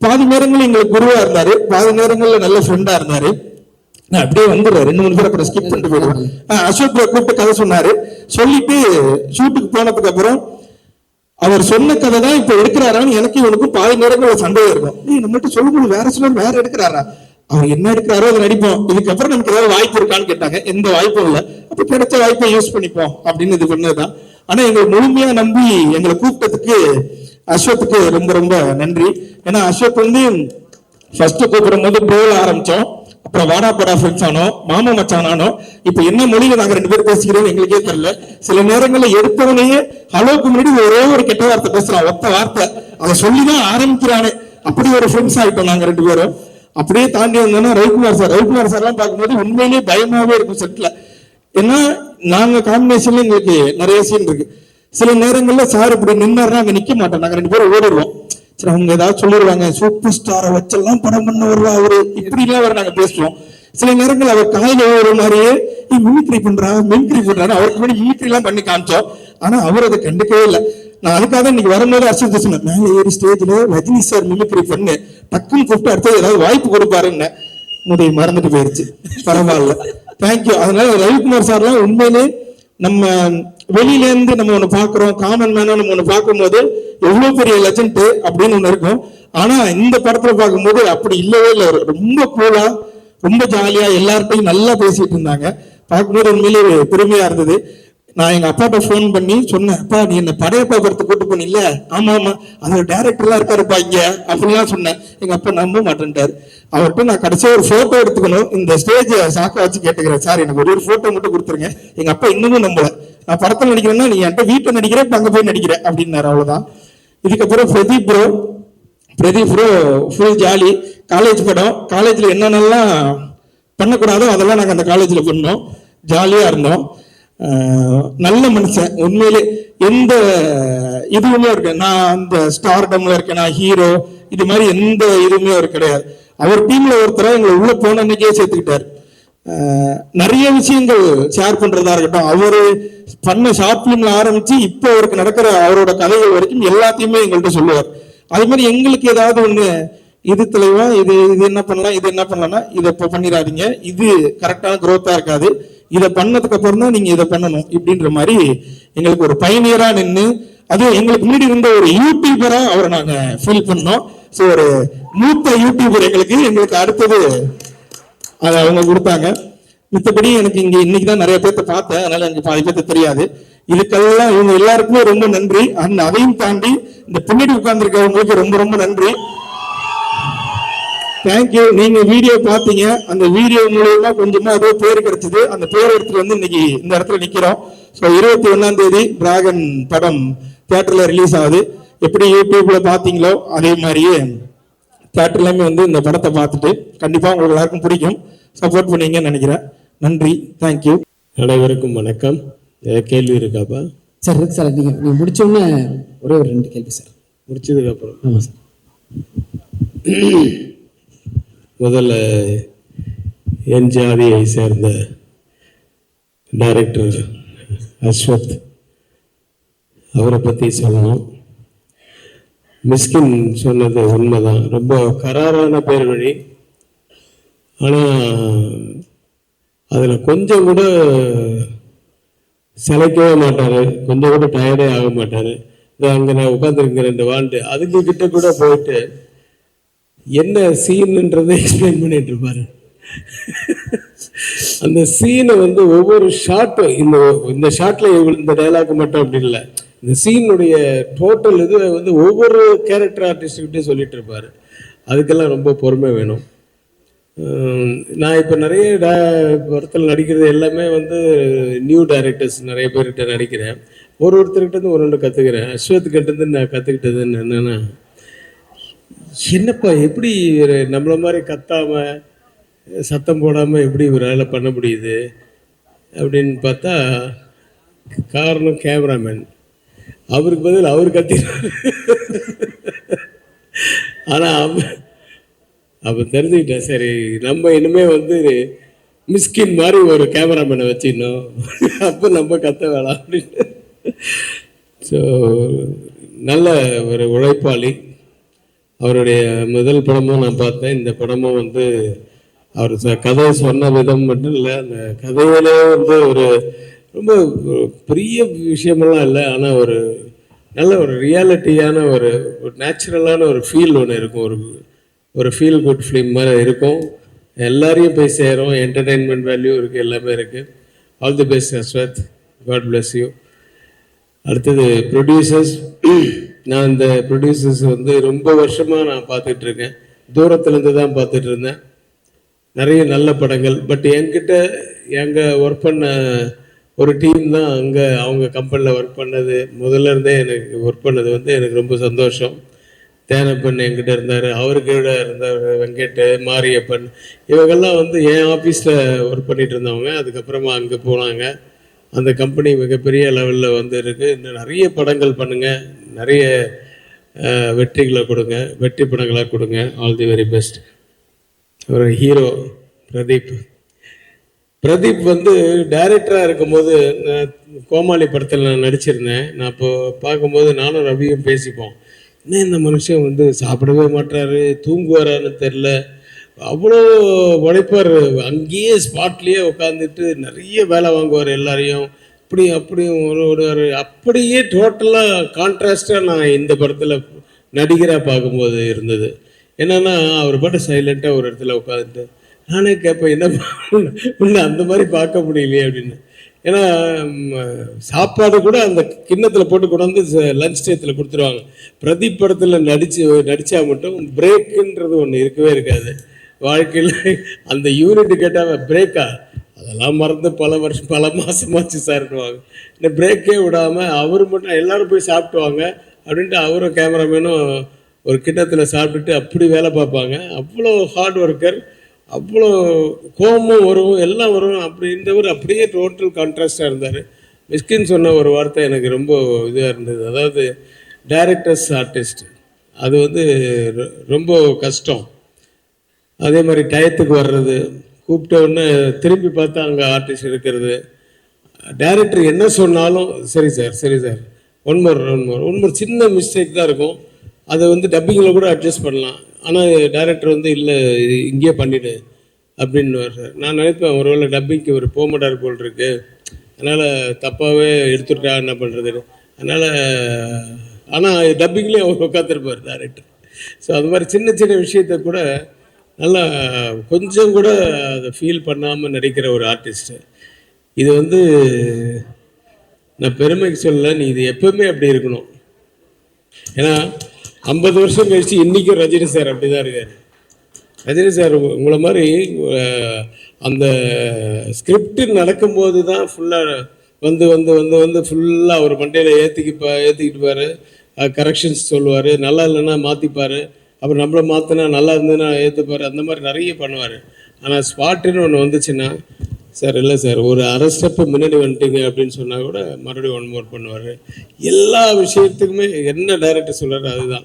பாதி நேரங்கள் எங்களுக்கு குருவா இருந்தாரு, பாதி நேரங்கள்ல நல்ல ஃப்ரெண்டா இருந்தாரு. நான் அப்படியே வந்துடுறேன், 2-3 பேர் அப்புறம் ஸ்கிப் பண்ணிட்டு போயிடுவேன். அசோக் ப்ரோ கூப்பிட்டு கதை சொன்னாரு. சொல்லிட்டு ஷூட்டுக்கு போனதுக்கு அப்புறம் அவர் சொன்ன கதை தான் இப்ப எடுக்கிறாரான்னு எனக்கு இவனுக்கும் பாதி நேரங்கள் சந்தேகம் இருக்கும். நீ நம்மகிட்ட சொல்லும்போது வேற சிலர் வேற எடுக்கிறாரா, அவர் என்ன எடுக்கிறாரோ அதை நடிப்போம், இதுக்கப்புறம் நமக்கு ஏதாவது வாய்ப்பு இருக்கான்னு கேட்டாங்க. எந்த வாய்ப்பும் இல்லை. அப்ப கிடைச்ச வாய்ப்பை யூஸ் பண்ணிப்போம் அப்படின்னு இது பண்ணதுதான். ஆனா எங்களை முழுமையா நம்பி எங்களை கூப்பிட்டதுக்கு அஸ்வத்துக்கு ரொம்ப ரொம்ப நன்றி. ஏன்னா அஸ்வத் வந்து ஃபர்ஸ்ட் கூப்பிடும் போது ப்ரோல ஆரம்பிச்சோம், அப்புறம் வாடா போடா ஃப்ரெண்ட்ஸ் ஆனோம், மாமா மச்சான் ஆனோம். இப்ப என்ன மொழியில நாங்க 2 பேரும் பேசிக்கிறோம் எங்களுக்கே தெரியல. சில நேரங்கள்ல எடுத்தவனையே ஹலோக்கு முன்னாடி ஒரே ஒரு கெட்ட வார்த்தை பேசுறான், ஒத்த வார்த்தை, அதை சொல்லிதான் ஆரம்பிக்கிறானே. அப்படி ஒரு ஃப்ரெண்ட்ஸ் ஆயிட்டோம் நாங்க 2 பேரும். அப்படியே தாண்டி வந்தோம்னா ரவிக்குமார் சார் எல்லாம் பார்க்கும்போது உண்மையிலேயே பயமாவே இருக்கும் செட்ல. ஏன்னா நாங்க காம்பினேஷன்ல எங்களுக்கு நிறைய சீன் இருக்கு. சில நேரங்கள்ல சார் இப்படி நின்னாருன்னா அங்க நிக்க மாட்டோம், நாங்க 2 பேரும் ஓடிடுவோம். சரி அவங்க ஏதாவது சொல்லிடுவாங்க, சூப்பர் ஸ்டாரை வச்செல்லாம் படம் பண்ண வருவா அவரு, இப்படி எல்லாம் வர நாங்க பேசுவோம். சில நேரங்கள் அவர் காலையில ஒரு மாதிரியே மிமிக்ரி பண்றாரு, அவருக்கு முன்னாடி மிமிக்ரி எல்லாம் பண்ணி காமிச்சோம். ஆனா அவர் அதை கண்டுக்கவே இல்லை. நான் அதுக்காக தான் இன்னைக்கு வரும்போது அர்ச்சனை சொன்னேன், மேலே ஏறி ஸ்டேஜ்ல ரஜினி சார் மிமிக்ரி பண்ணு, டக்குன்னு கூப்பிட்டு அடுத்தது ஏதாவது வாய்ப்பு கொடுப்பாருன்னு. முடி மறந்துட்டு போயிருச்சு, பரவாயில்ல, தேங்க்யூ. அதனால ரவிக்குமார் சார்லாம் உண்மையிலே நம்ம வெளியில இருந்து நம்ம ஒண்ணு பாக்குறோம், காமன் மேனா நம்ம ஒண்ணு பார்க்கும்போது எவ்வளவு பெரிய லெஜண்ட் அப்படின்னு ஒண்ணு இருக்கும். ஆனா இந்த படத்துல பார்க்கும்போது அப்படி இல்லவே இல்லை. ரொம்ப கூலா, ரொம்ப ஜாலியா எல்லார்ட்டையும் நல்லா பேசிட்டு இருந்தாங்க. பார்க்கும்போது உண்மையிலே பெருமையா இருந்தது. நான் எங்க அப்பாட்ட போன் பண்ணி சொன்னேன், அப்பா நீ என்ன படையப்பா படத்தை கூட்டு போனில்ல, ஆமா ஆமா அதோட டேரக்டர் எல்லாம் இருக்காருப்பா இங்க அப்படிலாம் சொன்னேன். எங்க அப்பா நம்ப மாட்டேன்ட்டாரு. அவர்கிட்ட நான் கடைசியா ஒரு போட்டோ எடுத்துக்கணும், இந்த ஸ்டேஜ் சாக்க வச்சு கேட்டுக்கிறேன், சார் எனக்கு ஒரு போட்டோ மட்டும் கொடுத்துருங்க. எங்க அப்பா இன்னமும் நம்பல, நான் படத்துல நடிக்கிறேன்னா நீ என்கிட்ட வீட்டை நடிக்கிறேன், அங்க போய் நடிக்கிறேன் அப்படின்னாரு. அவ்வளவுதான். இதுக்கப்புறம் Pradeep bro full jolly. College படம், காலேஜ்ல என்னென்னலாம் பண்ணக்கூடாதோ அதெல்லாம் நாங்க அந்த காலேஜ்ல பண்ணோம், ஜாலியா இருந்தோம். நல்ல மனுஷன் உண்மையிலே. எந்த இதுவுமே இருக்கு, நான் அந்த ஸ்டார்டம்ல இருக்கேன், நான் ஹீரோ, இது மாதிரி எந்த இதுவுமே அவர் கிடையாது. அவர் டீம்ல ஒருத்தர எங்களை உள்ள போன அன்னைக்கே சேர்த்துக்கிட்டாரு. நிறைய விஷயங்கள் ஷேர் பண்றதா இருக்கட்டும், அவரு பண்ண ஷார்ட் பிலிம்ல ஆரம்பிச்சு இப்போ அவருக்கு நடக்கிற அவரோட கதைகள் வரைக்கும் எல்லாத்தையுமே எங்கள்கிட்ட சொல்லுவார். அது மாதிரி எங்களுக்கு ஏதாவது ஒண்ணு, இது தலைவா இது என்ன பண்ணலாம், இது என்ன பண்ணலாம்னா இதை இப்போ பண்ணிடாதீங்க, இது கரெக்டான குரோத்தா இருக்காது, இதை பண்ணதுக்கு அப்புறம் தான் நீங்க இதை பண்ணணும் இப்படின்ற மாதிரி எங்களுக்கு ஒரு பயனியரா நின்று, அது எங்களுக்கு முன்னாடி இருந்த ஒரு யூடியூபரா அவரை நாங்க ஃபீல் பண்ணோம். ஸோ ஒரு மூத்த யூடியூபர் எங்களுக்கு அடுத்தது அதை அவங்க கொடுத்தாங்க. மித்தபடி எனக்கு இங்க இன்னைக்குதான் நிறைய பேர்த்த பார்த்தேன், அதனால எனக்கு பாதி பேர்த்த தெரியாது. இதுக்கெல்லாம் இவங்க எல்லாருக்குமே ரொம்ப நன்றி. அதையும் தாண்டி இந்த பின்னாடி உட்கார்ந்துருக்கவங்களுக்கு ரொம்ப ரொம்ப நன்றி, தேங்க்யூ. நீங்க வீடியோ பார்த்தீங்க, அந்த வீடியோ மூலமா கொஞ்சமா ஏதோ பேர் கிடைச்சது, அந்த பேர் எடுத்துட்டு வந்து இன்னைக்கு இந்த இடத்துல நிக்கிறோம். ஸோ 21ஆம் தேதி டிராகன் படம் தியேட்டர்ல ரிலீஸ் ஆகுது. எப்படி யூடியூப்ல பாத்தீங்களோ அதே மாதிரியே தியேட்டர்லயுமே வந்து இந்த படத்தை பார்த்துட்டு கண்டிப்பா உங்களுக்கு எல்லாருக்கும் பிடிக்கும், சப்போர்ட் பண்ணீங்கன்னு நினைக்கிறேன். நன்றி, தேங்க்யூ. அனைவருக்கும் வணக்கம். கேள்வி இருக்காப்பா? சார் இருக்கு சார், நீங்க முடிச்ச உடனே ஒரே ஒரு 2 கேள்வி சார். முடிச்சதுக்கு அப்புறம் ஆமா சார். முதல்ல என் ஜாதியை சேர்ந்த டைரக்டர் அஸ்வத் அவரை பற்றி சொல்லணும். மிஸ்கின் சொன்னது உண்மைதான், ரொம்ப கராரான பேர் வழி. ஆனால் அதில் கொஞ்சம் கூட சிலைக்கவே மாட்டார், கொஞ்சம் கூட டயர்டே ஆக மாட்டார். அங்கே நான் உட்காந்துருக்கிற 2 வாண்டு அதுக்கு கிட்ட கூட போயிட்டு என்ன சீன்ன்றதை எக்ஸ்பிளைன் பண்ணிட்டு இருப்பாரு. அந்த சீனை வந்து ஒவ்வொரு ஷாட்டும், இந்த ஷாட்ல இந்த டைலாக் மட்டும் அப்படி இல்லை, இந்த சீனுடைய டோட்டல் இது வந்து ஒவ்வொரு கேரக்டர் ஆர்டிஸ்ட்கிட்டே சொல்லிட்டு இருப்பாரு. அதுக்கெல்லாம் ரொம்ப பொறுமை வேணும். நான் இப்போ நிறைய படத்தில் நடிக்கிறது எல்லாமே வந்து நியூ டைரக்டர்ஸ் நிறைய பேர்கிட்ட நடிக்கிறேன். ஒருத்தர்கிட்ட இருந்து ஒன்று கற்றுக்கிறேன். அஸ்வத்கிட்ட இருந்து நான் கற்றுக்கிட்டது என்னன்னா, என்னப்பா எப்படி நம்மள மாதிரி கத்தாம சத்தம் போடாம எப்படி இவரால் பண்ண முடியுது அப்படின்னு பார்த்தா, காரணம் கேமராமேன். அவருக்கு பதில் அவர் கத்தினார். ஆனால் அப்போ தெரிஞ்சுக்கிட்டேன், சரி நம்ம இனிமே வந்து மிஸ்கின் மாதிரி ஒரு கேமராமேனை வச்சிடணும், அப்போ நம்ம கத்த வேணாம் அப்படின்னு. ஸோ நல்ல ஒரு உழைப்பாளி, அவருடைய முதல் படமும் நான் பார்த்தேன். இந்த படமும் வந்து அவர் கதை சொன்ன விதம் மட்டும் இல்லை, அந்த கதையிலே வந்து ஒரு ரொம்ப பெரிய விஷயமெல்லாம் இல்லை, ஆனால் ஒரு நல்ல ஒரு ரியாலிட்டியான ஒரு நேச்சுரலான ஒரு ஃபீல் ஒன்று இருக்கும். ஒரு ஃபீல் குட் ஃபிலிம் மாதிரி இருக்கும். எல்லாரையும் போய் சேரும். என்டர்டெயின்மெண்ட் வேல்யூ இருக்குது, எல்லாமே இருக்குது. All the best Ashwath, God bless you. அடுத்தது ப்ரொடியூசர்ஸ். நான் இந்த ப்ரொடியூசர்ஸ் வந்து ரொம்ப வருஷமாக நான் பார்த்துட்டு இருக்கேன். தூரத்துலேருந்து தான் பார்த்துட்டு இருந்தேன். நிறைய நல்ல படங்கள். பட் என்கிட்ட எங்கள் ஒர்க் பண்ண ஒரு டீம் தான் அங்கே அவங்க கம்பெனியில் ஒர்க் பண்ணது. முதல்ல இருந்தே எனக்கு ஒர்க் பண்ணது வந்து எனக்கு ரொம்ப சந்தோஷம். தேனப்பன் என்கிட்ட இருந்தார், அவர்கிட்ட இருந்தார் வெங்கட், மாரியப்பன், இவங்கெல்லாம் வந்து என் ஆஃபீஸில் ஒர்க் பண்ணிட்டு இருந்தவங்க. அதுக்கப்புறமா அங்கே போனாங்க. அந்த கம்பெனி மிகப்பெரிய லெவலில் வந்து இருக்குது. இன்னும் நிறைய படங்கள் பண்ணுங்கள், நிறைய வெற்றிகளை கொடுங்க, வெற்றி படங்களாக கொடுங்க. All the very best. ஒரு ஹீரோ பிரதீப் வந்து டைரக்டராக இருக்கும்போது கோமாளி படத்தில் நான் நடிச்சிருந்தேன். நான் இப்போ பார்க்கும்போது நானும் ரவியும் பேசிப்போம், என்ன இந்த மனுஷன் வந்து சாப்பிடவே மாட்டாரு, தூங்குவாரான்னு தெரில, அவ்வளோ உழைப்பார். அங்கேயே ஸ்பாட்லேயே உட்காந்துட்டு நிறைய வேலை வாங்குவார் எல்லாரையும். அப்படியும் ஒரு அப்படியே டோட்டலாக கான்ட்ராஸ்டாக நான் இந்த படத்தில் நடிகராக பார்க்கும்போது இருந்தது. என்னென்னா அவர் பாட்டு சைலண்ட்டாக ஒரு இடத்துல உட்காந்துட்டு நானே கேட்பேன், என்ன அந்த மாதிரி பார்க்க முடியலையே அப்படின்னு. ஏன்னா சாப்பாடு கூட அந்த கிண்ணத்தில் போட்டு கொண்டாந்து லஞ்ச் டயத்தில் கொடுத்துருவாங்க. பிரதீப் படத்தில் நடித்தா மட்டும் பிரேக்குன்றது ஒன்று இருக்கவே இருக்காது வாழ்க்கையில். அந்த யூனிட் கேட்டால் பிரேக்கா, அதெல்லாம் மறந்து பல மாதமாச்சு சார்ட்டுவாங்க. இந்த பிரேக்கே விடாமல் அவர் மட்டும் எல்லோரும் போய் சாப்பிட்டுவாங்க அப்படின்ட்டு அவரும் கேமராமேனும் ஒரு கிண்ணத்தில் சாப்பிட்டுட்டு அப்படி வேலை பார்ப்பாங்க. அவ்வளோ ஹார்ட் ஒர்க்கர், அவ்வளோ கோபமும் வரும், எல்லாம் வரும். அப்படின்றவர் அப்படியே டோட்டல் கான்ட்ராஸ்டாக இருந்தார். மிஸ்கின் சொன்ன ஒரு வார்த்தை எனக்கு ரொம்ப இதாக இருந்தது. அதாவது டைரக்டர்ஸ் ஆர்டிஸ்ட், அது வந்து ரொம்ப கஷ்டம். அதே மாதிரி டயத்துக்கு வர்றது, கூப்பிட்ட உடனே திரும்பி பார்த்தா அங்கே ஆர்டிஸ்ட் இருக்கிறது. டைரக்டர் என்ன சொன்னாலும் சரி சார் ஒன் மோர் சின்ன மிஸ்டேக் தான் இருக்கும். அதை வந்து டப்பிங்கில் கூட அட்ஜஸ்ட் பண்ணலாம். ஆனால் டைரக்டர் வந்து இல்லை இங்கேயே பண்ணிவிடு அப்படின்னு சார். நான் நினைப்பேன் ஒருவேளை டப்பிங்க்கு ஒரு போக மாட்டார் போல் இருக்கு, அதனால் தப்பாகவே எடுத்துட்டா என்ன பண்ணுறது. அதனால் ஆனால் டப்பிங்லேயே அவர் உட்காந்துருப்பார் டைரக்டர். ஸோ அது மாதிரி சின்ன விஷயத்த கூட நல்லா கொஞ்சம் கூட அதை ஃபீல் பண்ணாமல் நடிக்கிற ஒரு ஆர்டிஸ்ட்டு. இது வந்து நான் பெருமைக்கு சொல்லலை, நீ இது எப்பவுமே அப்படி இருக்கணும். ஏன்னா 50 வருஷம் கழிச்சு இன்றைக்கும் ரஜினி சார் அப்படி தான் இருக்கார். ரஜினி சார் உங்களை மாதிரி அந்த ஸ்கிரிப்ட் நடக்கும்போது தான் ஃபுல்லாக வந்து ஃபுல்லாக அவர் மண்டையில் ஏற்றிக்கிட்டுப்பார், கரெக்ஷன்ஸ் சொல்லுவார், நல்லா இல்லைன்னா மாற்றிப்பார், அப்புறம் நம்மளை மாற்றினா நல்லா இருந்ததுன்னா ஏற்றுப்பார், அந்த மாதிரி நிறைய பண்ணுவார். ஆனால் ஸ்பாட்டுன்னு ஒன்று வந்துச்சுன்னா, சார் இல்லை சார் ஒரு அரை ஸ்டெப்பு முன்னாடி வந்துட்டீங்க அப்படின்னு சொன்னால் கூட மறுபடியும் ஒன் மோர் பண்ணுவார். எல்லா விஷயத்துக்குமே என்ன டைரக்டர் சொல்கிறாரு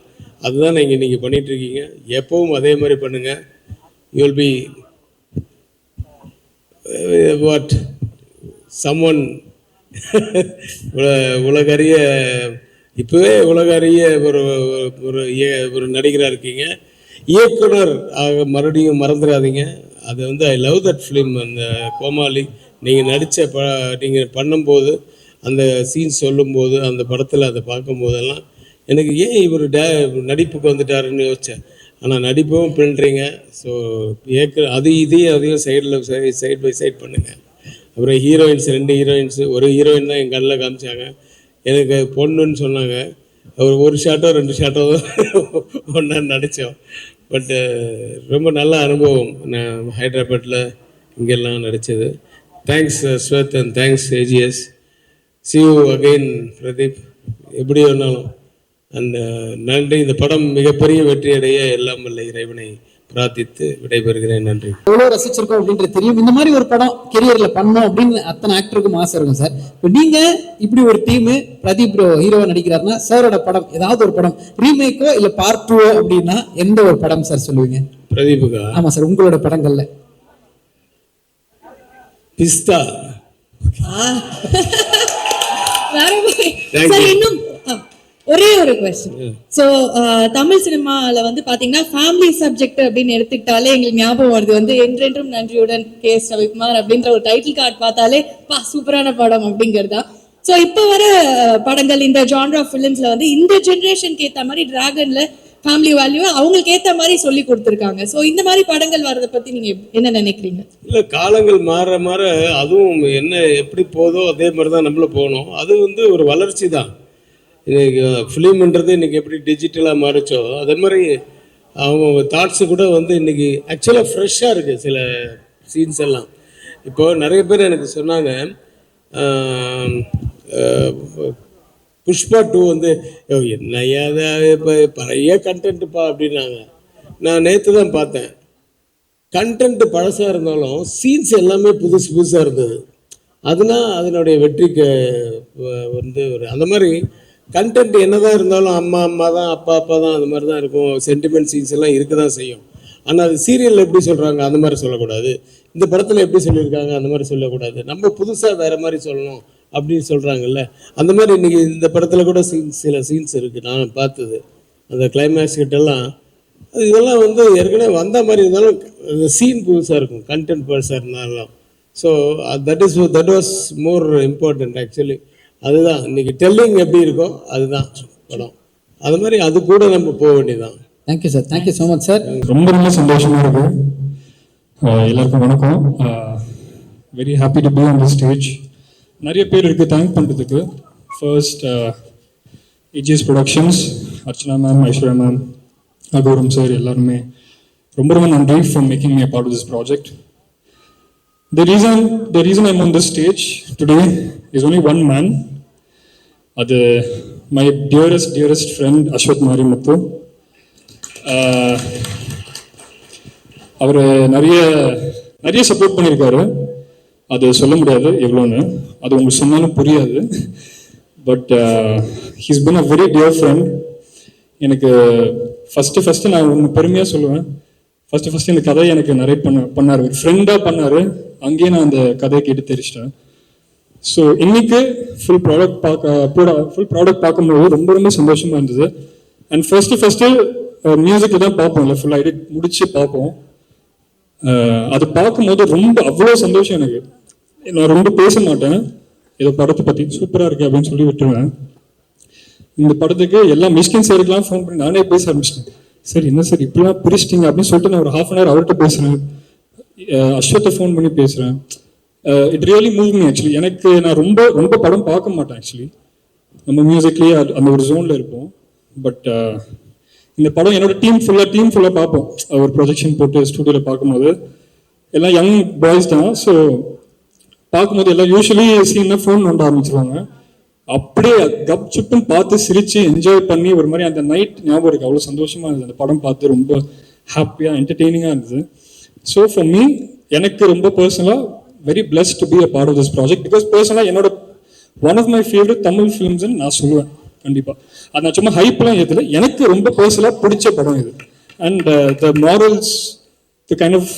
அதுதான் நீங்கள் பண்ணிகிட்ருக்கீங்க. எப்பவும் அதே மாதிரி பண்ணுங்கள். You will be what someone உலகறிய, இப்போவே உலகறிய ஒரு நடிகராக இருக்கீங்க. இயக்குனர் ஆக மறுபடியும் மறந்துடாதீங்க. அது வந்து ஐ லவ் தட் ஃபிலிம். அந்த கோமாளி நீங்கள் பண்ணும்போது, அந்த சீன்ஸ் சொல்லும்போது, அந்த படத்தில் அதை பார்க்கும்போதெல்லாம் எனக்கு ஏன் இவர் நடிப்புக்கு வந்துட்டாருன்னு யோசித்தேன். ஆனால் நடிப்பும் பண்ணுறீங்க. ஸோ அதையும் சைட் பை சைட் பண்ணுங்கள். அப்புறம் ஹீரோயின்ஸ் 2 ஹீரோயின்ஸ், ஒரு ஹீரோயின் தான் என் கண்ணில் காமிச்சாங்க. எனக்கு பொண்ணுன்னு சொன்னாங்க. ஒரு ஷாட்டோ 2 ஷாட்டோ ஒன்றா நடித்தோம். பட்டு ரொம்ப நல்ல அனுபவம். நான் ஹைதராபாத்தில் இங்கெல்லாம் நடித்தது. Thanks Ashwath and thanks AGS. see you again Pradeep. எப்படி வேணாலும் அந்த நன்றி. இந்த படம் மிகப்பெரிய வெற்றியடைய எல்லாம் வல்ல இறைவனை பிரார்த்தித்து விடைபெறுகிறேன். நன்றி. எவ்வளோ ரசிச்சிருக்கோம் அப்படின்றது தெரியும். இந்த மாதிரி ஒரு படம் கெரியர்ல பண்ணணும் அப்படின்னு அத்தனை ஆக்டருக்கும் ஆசை இருக்கும் சார். இப்போ நீங்க இப்படி ஒரு டீம் பிரதீப் ஹீரோவா நடிக்கிறாருன்னா சாரோட படம் ஏதாவது ஒரு படம் ரீமேக்கோ இல்லை பார்ட் 2 அப்படின்னா எந்த ஒரு படம் சார் சொல்லுவீங்க? பிரதீப்புக்கா? ஆமா சார், உங்களோட படங்கள்ல. பிஸ்தா. இன்னும் ஒரே ஒரு கொஸ்டின். ஸோ தமிழ் சினிமாவில் வந்து பார்த்தீங்கன்னா ஃபேமிலி சப்ஜெக்ட் அப்படின்னு எடுத்துக்கிட்டாலே எங்களுக்கு ஞாபகம் வருது வந்து என்றென்றும் நன்றியுடன் கே.எஸ். ரவிக்குமார் அப்படின்ற ஒரு டைட்டில் கார்டு பார்த்தாலே சூப்பரான படம் அப்படிங்கிறதா. ஸோ இப்போ வர படங்கள் இந்த ஜான்ரா ஃபிலிம்ஸ்ல வந்து இந்த ஜென்ரேஷனுக்கு ஏற்ற மாதிரி டிராகன்ல ஃபேமிலி வேல்யூ அவங்களுக்கு ஏற்ற மாதிரி சொல்லி கொடுத்துருக்காங்க. ஸோ இந்த மாதிரி படங்கள் வர்றதை பற்றி நீங்க என்ன நினைக்கிறீங்க? இல்லை, காலங்கள் மாற மாற அதுவும் என்ன எப்படி போதோ அதே மாதிரி தான் நம்மளும் போகணும். அது வந்து ஒரு வளர்ச்சி தான். இன்னைக்கு ஃபிலிம்ன்றது இன்னைக்கு எப்படி டிஜிட்டலாக மாறிச்சோ அதே மாதிரி அவங்க தாட்ஸு கூட வந்து இன்னைக்கு ஆக்சுவலாக ஃப்ரெஷ்ஷாக இருக்குது சில சீன்ஸ் எல்லாம். இப்போது நிறைய பேர் எனக்கு சொன்னாங்க புஷ்பா 2 வந்து என்னையா இப்போ பழைய கண்டென்ட்டுப்பா அப்படின்னாங்க. நான் நேற்று தான் பார்த்தேன். கண்டென்ட் பழசாக இருந்தாலும் சீன்ஸ் எல்லாமே புதுசாக இருந்தது. அதுதான் அதனுடைய வெற்றிக்கு வந்து ஒரு அந்த மாதிரி கண்டென்ட் என்னதான் இருந்தாலும் அம்மா தான் அப்பா தான் அந்த மாதிரி தான் இருக்கும். சென்டிமெண்ட் சீன்ஸ் எல்லாம் இருக்க தான் செய்யும். ஆனால் அது சீரியலில் எப்படி சொல்கிறாங்க அந்த மாதிரி சொல்லக்கூடாது, இந்த படத்தில் எப்படி சொல்லியிருக்காங்க அந்த மாதிரி சொல்லக்கூடாது, நம்ம புதுசாக வேறு மாதிரி சொல்லணும் அப்படின்னு சொல்கிறாங்கல்ல. அந்த மாதிரி இன்றைக்கி இந்த படத்தில் கூட சில சீன்ஸ் இருக்குது நான் பார்த்தது. அந்த கிளைமேக்ஸ் கிட்டெல்லாம் இதெல்லாம் வந்து ஏற்கனவே வந்த மாதிரி இருந்தாலும் அந்த சீன் புதுசாக இருக்கும், கண்டென்ட் புதுசாக இருந்தாலும். So that was more important actually. அதுதான் இன்னைக்கு டெல்லிங் எப்படி இருக்கோ அதுதான் படம். அது மாதிரி அது கூட நம்ம போக வேண்டியதான். Thank you sir, thank you so much sir. ரொம்ப சந்தோஷமாக இருக்கு. எல்லாருக்கும் வணக்கம். Very happy to be on the stage. நிறைய பேர் இருக்கு தேங்க் பண்ணுறதுக்கு. First EGS productions, Archana ma'am, Aishwarya ma'am, Aghoram sir, எல்லாருமே ரொம்ப நன்றி for making me a part of this project. The reason I'm on this stage today is only one man. அது my dearest friend Aswath Marimuthu. அவர் நிறைய சப்போர்ட் பண்ணியிருக்காரு. அது சொல்ல முடியாது எவ்வளோன்னு, அது உங்களுக்கு சொன்னாலும் புரியாது. But he's been a very dear friend. எனக்கு ஃபஸ்ட்டு நான் ஒன்று பெருமையாக சொல்லுவேன். ஃபஸ்ட்டு இந்த கதையை எனக்கு நரேட் பண்ணார், ஒரு ஃப்ரெண்டாக பண்ணார். அங்கேயே நான் அந்த கதையை கேட்டு தெரிச்சிட்டேன். ஸோ இன்னைக்கு ஃபுல் ப்ராடக்ட் பார்க்கும்போது ரொம்ப சந்தோஷமாக இருந்தது. அண்ட் ஃபர்ஸ்ட்டு மியூசிக் தான் பார்ப்போம், இல்லை ஃபுல் எடிட் முடிச்சு பார்ப்போம். அது பார்க்கும்போது அவ்வளோ சந்தோஷம் எனக்கு. நான் ரொம்ப பேச மாட்டேன், ஏதோ படத்தை பற்றி சூப்பராக இருக்கு அப்படின்னு சொல்லி விட்டுருவேன். இந்த படத்துக்கு எல்லா மிஸ்கின் சாருக்கெல்லாம் ஃபோன் பண்ணி நானே பேச ஆரம்பிச்சிட்டேன். சரி என்ன சார் இப்படிலாம் பிரிச்சிட்டிங்க அப்படின்னு சொல்லிட்டு நான் ஒரு ½ hour அவர்கிட்ட பேசுகிறேன். அஸ்வத்தை ஃபோன் பண்ணி பேசுகிறேன். It really move me actually. நான் ரொம்ப படம் பார்க்க மாட்டேன் ஆக்சுவலி. நம்ம மியூசிக்லேயே அந்த ஒரு ஜோனில் இருப்போம். பட் இந்த படம் என்னோட டீம் ஃபுல்லாக பார்ப்போம். ஒரு ப்ரொஜெக்ஷன் போட்டு ஸ்டூடியோவில் பார்க்கும்போது எல்லாம் யங் பாய்ஸ் தான். ஸோ பார்க்கும்போது எல்லாம் யூஸ்வலி சீன்னா ஃபோன் நோண்ட ஆரம்பிச்சிருவாங்க. அப்படியே கப் சுப்புன்னு பார்த்து சிரித்து என்ஜாய் பண்ணி ஒரு மாதிரி அந்த நைட் ஞாபகம் இருக்குது. அவ்வளோ சந்தோஷமாக இருந்தது அந்த படம் பார்த்து. ரொம்ப ஹாப்பியாக என்டர்டெய்னிங்காக இருந்தது. ஸோ ஃபார் மீ எனக்கு ரொம்ப பர்சனலாக very blessed to be a part of this project. Because பர்சனலாக என்னோட one of my favourite Tamil ஃபிலிம்ஸ்ன்னு நான் சொல்லுவேன் கண்டிப்பாக. அது நான் சும்மா ஹைப்லாம் ஏற்றல, எனக்கு ரொம்ப பர்சனலாக பிடிச்ச படம் இது. And the morals, the kind of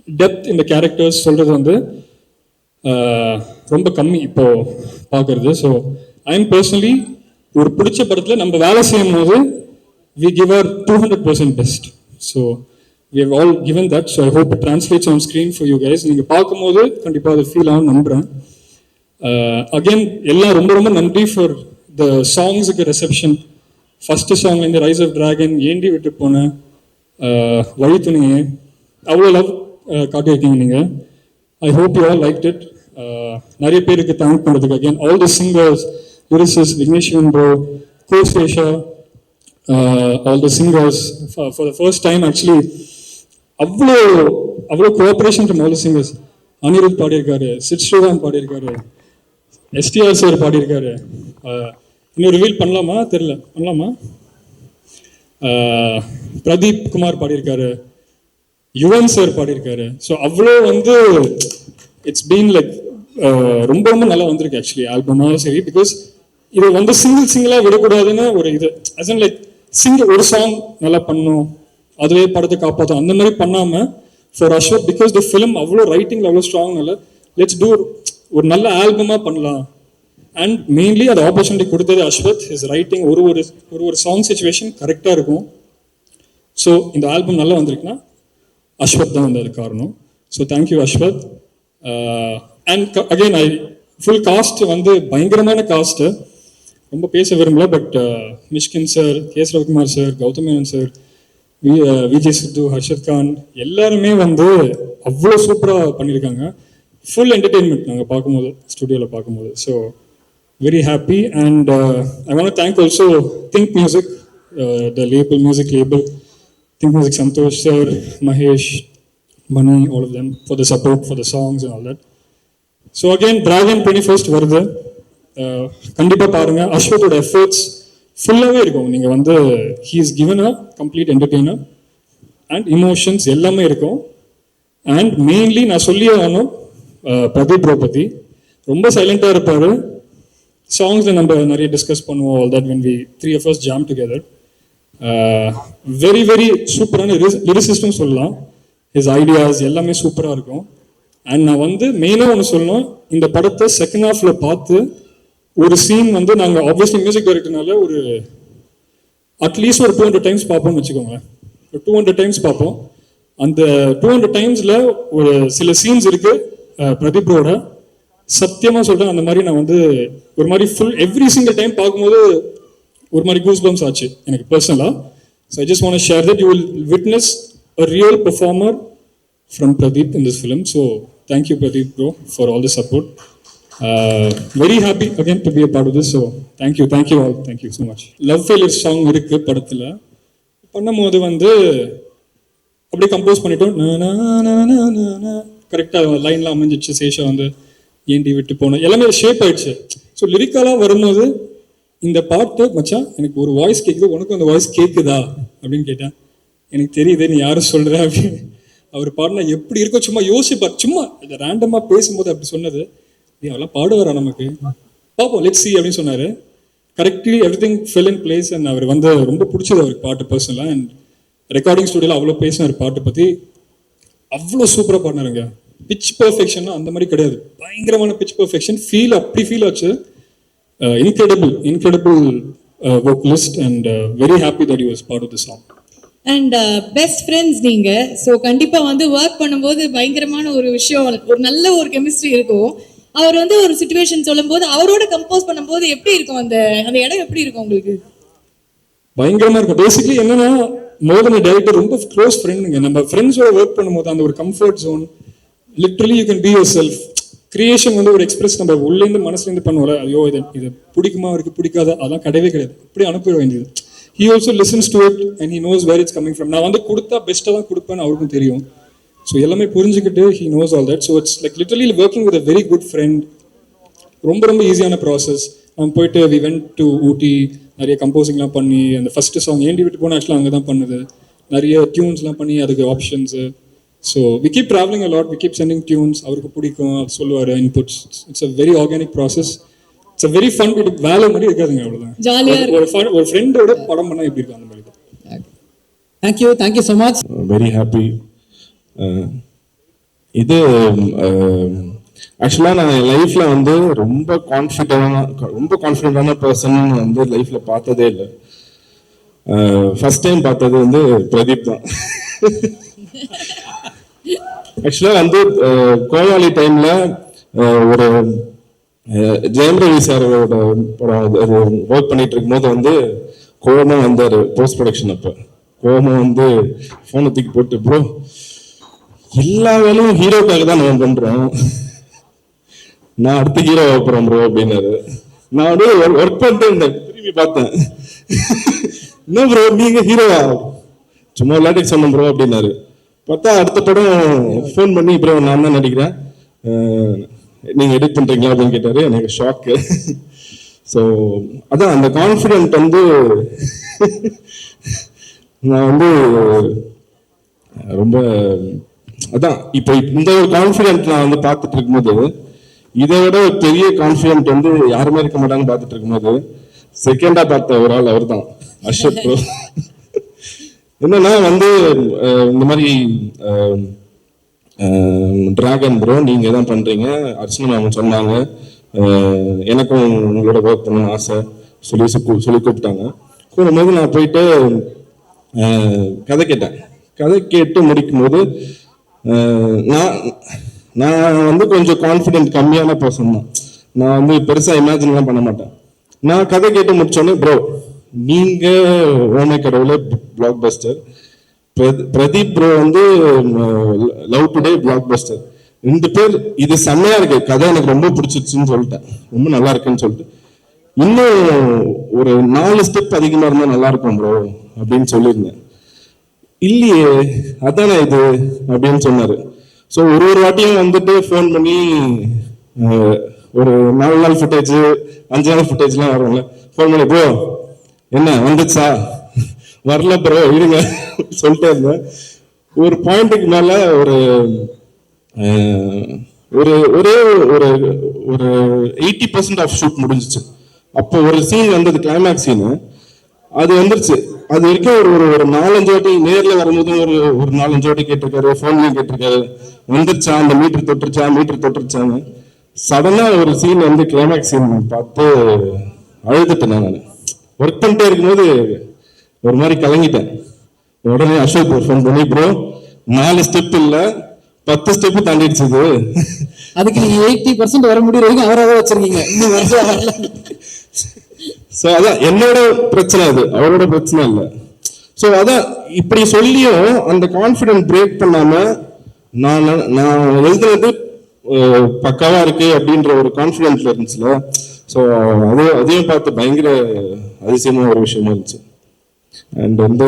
depth இந்த கேரக்டர்ஸ் சொல்கிறது வந்து ரொம்ப கம்மி இப்போ பார்க்கறது. ஸோ ஐ எம் பர்சனலி ஒரு பிடிச்ச படத்தில் நம்ம வேலை செய்யும் போது we give our 200% best. So we have all given that. So I hope it translates on screen for you guys. நீங்கள் பார்க்கும்போது கண்டிப்பாக அதை ஃபீல் ஆகும் நம்புகிறேன். அகெயின் எல்லாம் ரொம்ப நன்றி ஃபார் த சாங்ஸுக்கு ரெசெப்ஷன். ஃபஸ்ட்டு சாங் இந்த ரைஸ் ஆஃப் டிராகன், ஏண்டி விட்டு போனேன், வழி துணியே, அவ்வளோ லவ் காட்டியிருக்கீங்க நீங்கள். I hope you all like it. நிறைய பேருக்கு தேங்க் பண்ணுறதுக்கு again all the singers, lyricist Vigneshwaran bro, Kosesha, all the singers for the first time actually அவ்வளோ cooperation from all the singers. Anirudh பாடியிருக்காரு, சித் ஸ்ரீராம் பாடியிருக்காரு, STR சார் பாடியிருக்காரு. இன்னும் ரிவீல் பண்ணலாமா தெரியல, பண்ணலாமா? பிரதீப் குமார் பாடியிருக்காரு, யுவன் சார் பாடியிருக்காரு. ஸோ அவ்வளோ வந்து இட்ஸ் பீன் லைக் ரொம்ப நல்லா வந்திருக்கு ஆக்சுவலி ஆல்பமாக சரி. பிகாஸ் இது வந்து சிங்கிளாக விடக்கூடாதுன்னு ஒரு இது அஸ் அண்ட் லைக் ஒரு சாங் நல்லா பண்ணும், அதுவே படத்தை காப்பாற்றும், அந்த மாதிரி பண்ணாமல் for Ashwath because the film அவ்வளோ ரைட்டிங்கில் அவ்வளோ ஸ்ட்ராங்னால லெட்ஸ் டூ ஒரு நல்ல ஆல்பமாக பண்ணலாம் அண்ட் மெயின்லி அது ஆப்பர்ச்சுனிட்டி கொடுத்தது அஸ்வத். இஸ் ரைட்டிங் ஒரு ஒரு சாங் சுச்சுவேஷன் கரெக்டாக இருக்கும். ஸோ இந்த ஆல்பம் நல்லா வந்திருக்குன்னா அஸ்வத் தான் வந்து அது காரணம். So thank you Aswath. And again full cast வந்து பயங்கரமான காஸ்ட்டு, ரொம்ப பேச விரும்பல. But Mysskin sir, KS Ravikumar sir, Gautham Menon sir, Vijay Sidhu, Harshath Khan எல்லாருமே வந்து அவ்வளோ சூப்பராக பண்ணியிருக்காங்க. ஃபுல் என்டர்டெயின்மெண்ட் நாங்கள் பார்க்கும்போது, ஸ்டுடியோவில் பார்க்கும்போது. So very happy. And I want thank also Think Music, the label, music label, Think Music, Santhosh sir, Mahesh, Mani, all of them, for the support, for the songs and all that. So again, Dragon 21st வருது, கண்டிப்பாக பாருங்க. அஸ்வத்தோட efforts ஃபுல்லாகவே இருக்கும். நீங்கள் வந்து he is given a complete entertainer and emotions எல்லாமே இருக்கும். And mainly நான் சொல்லியே ஆகணும், பிரதீப் ப்ரோ பற்றி ரொம்ப சைலண்ட்டாக இருப்பார். சாங்ஸில் நம்ம நிறைய டிஸ்கஸ் பண்ணுவோம், all that when we three of us jam together. Very very சூப்பரான லிரிசிஸ்டும் சொல்லலாம். ஹிஸ் ஐடியாஸ் எல்லாமே சூப்பராக இருக்கும். அண்ட் நான் வந்து மெயினாக ஒன்று சொல்லணும், இந்த படத்தை செகண்ட் ஹாஃபில் பார்த்து ஒரு சீன் வந்து நாங்கள் ஆப்வியஸ்லி மியூசிக் டைரக்டர்னால ஒரு அட்லீஸ்ட் ஒரு 200 டைம்ஸ் பார்ப்போம்னு வச்சுக்கோங்க. 200 டைம்ஸ் பார்ப்போம். அந்த 200 டைம்ஸில் ஒரு சில சீன்ஸ் இருக்குது பிரதீப்ரோட, சத்தியமாக சொல்கிறேன், அந்த மாதிரி நான் வந்து ஒரு மாதிரி ஃபுல் எவ்ரி சிங்கிள் டைம் பார்க்கும்போது ஒரு மாதிரி கூஸ் பம்ஸ் ஆச்சு எனக்கு பர்சனலாக. So I just want to share that you will witness a real performer from Pradeep in this film. So thank you Pradeep bro for all the support. Very happy again to be a part of this. So thank you all, thank you so much. Love Failure song இருக்கு படத்தில். பண்ணும்போது வந்து அப்படியே compose பண்ணிட்டோம், கரெக்டாக லைன்லாம் அமைஞ்சிச்சு. சேஷா வந்து ஏண்டி விட்டு போனோம், எல்லாமே ஷேப் ஆயிடுச்சு. ஸோ லிரிக்கலாக வரும்போது இந்த பாட்டு மச்சான் எனக்கு ஒரு வாய்ஸ் கேட்குது, உனக்கு அந்த வாய்ஸ் கேட்குதா அப்படின்னு கேட்டேன். எனக்கு தெரியுது நீ யாரும் சொல்கிற அப்படின்னு. அவர் பாடினா எப்படி இருக்கோ சும்மா யோசிப்பார், சும்மா இதை ரேண்டமாக பேசும்போது அப்படி சொன்னது. நீ அவெல்லாம் பாடுவாரா, நமக்கு பார்ப்போம், லெட்ஸ் சி அப்படின்னு சொன்னார். Correctly everything fell in place. And அவர் வந்து ரொம்ப பிடிச்சது அவருக்கு பாட்டு பர்சனலாக. அண்ட் ரெக்கார்டிங் ஸ்டுடியோவில் அவ்வளோ பேசினார் பாட்டை பற்றி, அவ்வளோ சூப்பராக பாடினாருங்க. பிச் பர்ஃபெக்ஷன்னா அந்த மாதிரி கிடையாது, பயங்கரமான பிச் பர்ஃபெக்ஷன். அப்படி ஃபீல் ஆச்சு. Incredible vocalist and very happy that he was part of the song. And best friends நீங்க. ஸோ கண்டிப்பா வந்து ஒர்க் பண்ணும்போது பயங்கரமான ஒரு விஷயம், ஒரு நல்ல ஒரு கெமிஸ்ட்ரி இருக்கும். அவர் வந்து ஒரு சுச்சுவேஷன் சொல்லும் போது அவரோட கம்போஸ் பண்ணும்போது எப்படி இருக்கும், அந்த அந்த இடம் எப்படி இருக்கும் உங்களுக்கு? பயங்கரமா இருக்கும். பேசிக்கலி என்னன்னா, மோதன டைரக்டர் ரொம்ப க்ளோஸ் ஃப்ரெண்டுங்க. நம்ம ஃப்ரெண்ட்ஸோட ஒர்க் பண்ணும்போது அந்த ஒரு comfort zone, literally you can be yourself. Creation வந்து ஒரு எக்ஸ்பிரஸ் நம்ம உள்ளேருந்து மனசுலேருந்து பண்ணுவோம்ல, ஐயோ இது பிடிக்குமா இருக்கு பிடிக்காத, அதெல்லாம் கிடையவே கிடையாது, அப்படியே அனுப்பிட வேண்டியது. He also listens to it and he knows where it's coming from. நான் வந்து கொடுத்தா பெஸ்ட்டாக தான் கொடுப்பேன்னு அவருக்கும் தெரியும். ஸோ எல்லாமே புரிஞ்சுக்கிட்டு he knows all that. So it's like literally working with a very good friend. ரொம்ப ரொம்ப ஈஸியான ப்ராசஸ். நம்ம போயிட்டு we went to ஊட்டி, நிறைய கம்போசிங்லாம் பண்ணி, அந்த ஃபர்ஸ்ட் சாங் ஏண்டி விட்டு போனால் ஆக்சுவலாக அங்கே தான் பண்ணுது. நிறைய டியூன்ஸ்லாம் பண்ணி அதுக்கு options. So we keep traveling a lot, we keep sending tunes. அவருக்கு பிடிக்கும், அது சொல்லுவார், inputs. It's a very organic process. It's a very fun bit. வேலை மாதிரி இருக்காதுங்க, அவ்வளவுதான். ஜாலியா ஒரு ஃப்ரெண்டோட படம் பண்ணா எப்படி இருக்கும் அந்த மாதிரி தான். Thank you so much. Very happy. இது ஆக்சுவலாக நான் என் லைஃப்ல வந்து ரொம்ப கான்ஃபிடென்டான பர்சன் வந்து லைஃப்ல பார்த்ததே இல்லை. ஃபர்ஸ்ட் டைம் பார்த்தது வந்து பிரதீப் தான். ஆக்சுவலாக வந்து கோவாலி டைம்ல ஒரு ஜெயம் ரவி சாரோட ஒர்க் பண்ணிட்டு இருக்கும்போது வந்து கோவமா வந்தாரு போஸ்ட் ப்ரொடக்ஷன். அப்ப கோவமா வந்து போனை தூக்கி போட்டு, ப்ரோ எல்லா வேலையும் ஹீரோக்காக தான் நம்ம பண்றோம், நான் அடுத்த ஹீரோ வைப்பறேன் ப்ரோ அப்படின்னாரு. நான் அப்படியே ஒர்க் பண்ணிட்டு இருந்தேன், திரும்பி பார்த்தேன், என்ன ப்ரோ நீங்க ஹீரோவா, சும்மா விளையாட்டுக்கு சொன்னேன் ப்ரோ அப்படின்னாரு. பார்த்தா அடுத்த படம் ஃபோன் பண்ணி, ப்ரோ நான் தான் நடிக்கிறேன், நீங்க எடிட் பண்றீங்களா அப்படின்னு கேட்டாரு. எனக்கு ஷாக்கு. ஸோ அதான் அந்த கான்ஃபிடென்ட் வந்து நான் வந்து ரொம்ப அதான் இப்போ இந்த ஒரு கான்ஃபிடென்ட் நான் வந்து பார்த்துட்டு இருக்கும்போது, இதை விட ஒரு பெரிய கான்ஃபிடென்ட் வந்து யாருமே இருக்க மாட்டாங்கன்னு பார்த்துட்டு இருக்கும்போது செகண்டா பார்த்த ஒரு ஆள் அவர் தான், அஸ்வத் ப்ரோ. என்னன்னா வந்து இந்த மாதிரி டிராகன் ப்ரோ நீங்க தான் பண்றீங்க, அர்ச்சனா மேம் சொன்னாங்க, எனக்கும் உங்களோட ஒர்க் பண்ணணும்னு ஆசை சொல்லி கூப்பிட்டாங்க. கூடும்போது நான் போயிட்டு கதை கேட்டேன். கதை கேட்டு முடிக்கும் போது நான் வந்து கொஞ்சம் கான்ஃபிடென்ட் கம்மியான பர்சன் தான். நான் வந்து பெருசாக இமேஜின்லாம் பண்ண மாட்டேன். நான் கதை கேட்டு முடிச்சோடனே ப்ரோ நீங்கள் ஓமை கடவுளே பிளாக் பஸ்டர், பிரதீப் ப்ரோ வந்து லவ் டுடே பிளாக் பஸ்டர், 2 பேர் இது செம்மையா இருக்கு, கதை எனக்கு ரொம்ப பிடிச்சிருச்சுன்னு சொல்லிட்டேன், ரொம்ப நல்லா இருக்குன்னு சொல்லிட்டு இன்னும் ஒரு 4 ஸ்டெப் அதிகமாக இருந்தால் நல்லா இருக்கும் ப்ரோ அப்படின்னு சொல்லியிருந்தேன். இல்லையே அதானே இது அப்படின்னு சொன்னாரு. ஸோ ஒரு வாட்டியும் வந்துட்டு ஃபோன் பண்ணி ஒரு 4 நாள் ஃபுட்டேஜ் 5 நாள் ஃபுட்டேஜ்லாம் வரும்ல, ஃபோன் பண்ணி ப்ரோ என்ன வந்துச்சா, வரல ப்ரோ இருங்க சொல்லிட்டே இருந்தேன். ஒரு பாயிண்ட்டுக்கு மேல ஒரு ஒரே ஒரு ஒரு 80% ஆஃப் ஷூட் முடிஞ்சிச்சு. அப்போ ஒரு சீன் வந்தது, கிளைமேக்ஸ் சீனு, அது வந்துருச்சு. அது வரைக்கும் ஒரு 4-5 வாட்டி நேரில் வரும்போது ஒரு 4-5 வாட்டி கேட்டிருக்காரு, ஃபோன்லையும் கேட்டிருக்காரு, வந்துருச்சா, அந்த மீட்டர் தொட்டுருச்சான்னு. சடனா ஒரு சீன் வந்து கிளைமேக்ஸ் சீன் பார்த்து அழுதுட்டேன். நான் ஒர்க் பண்ணிட்டே இருக்கும்போது ஒரு மாதிரி கலங்கிட்டேன். உடனே அசோக் ஃபோன் பண்ணி ப்ரோ 4 ஸ்டெப் இல்லை 10 ஸ்டெப்பு தாண்டிடுச்சு. அதுக்கு நீங்க 80% வர முடியும் வரைக்கும் அவராக வச்சிருக்கீங்க. இன்னும் வருஷம் வரல. ஸோ அதான் என்னோட பிரச்சனை, அது அவரோட பிரச்சனை இல்லை. ஸோ அதான் இப்படி சொல்லியும் அந்த கான்ஃபிடென்ட் பிரேக் பண்ணாம நான் எழுதுனது பக்காவா இருக்கு அப்படின்ற ஒரு கான்ஃபிடென்ட்ல இருந்துச்சுல. ஸோ அதையும் பார்த்து பயங்கர அதிசயமான ஒரு விஷயமா இருந்துச்சு. அண்ட் வந்து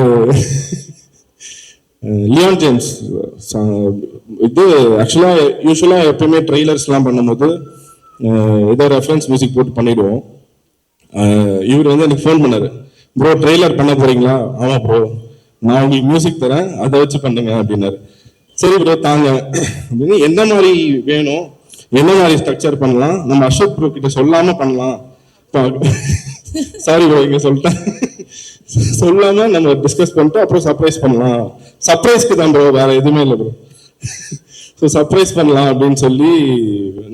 லியான் ஜேம்ஸ் இது ஆக்சுவலாக யூஸ்வலாக எப்பவுமே ட்ரெய்லர்ஸ்லாம் பண்ணும்போது ஏதோ ரெஃபரன்ஸ் மியூசிக் போட்டு பண்ணிடுவோம். இவர் வந்து எனக்கு ஃபோன் பண்ணாரு, ப்ரோ ட்ரெய்லர் பண்ண போறீங்களா? ஆமாம் ப்ரோ, நான் உங்களுக்கு மியூசிக் தரேன், அதை வச்சு பண்ணுங்க அப்படின்னாரு. சரி ப்ரோ தாங்க அப்படின்னு, என்ன மாதிரி வேணும், என்ன மாதிரி ஸ்ட்ரக்சர் பண்ணலாம், நம்ம அசோக் ப்ரோ கிட்ட சொல்லாம பண்ணலாம், சாரி ப்ரோ இங்க சொல்லிட்டேன், சொல்லாம நம்ம டிஸ்கஸ் பண்ணிட்டு அப்புறம் சர்ப்ரைஸ் பண்ணலாம், சர்ப்ரைஸ்க்கு தான் ப்ரோ, வேற எதுவுமே இல்லை ப்ரோ, ஸோ சர்ப்ரைஸ் பண்ணலாம் அப்படின்னு சொல்லி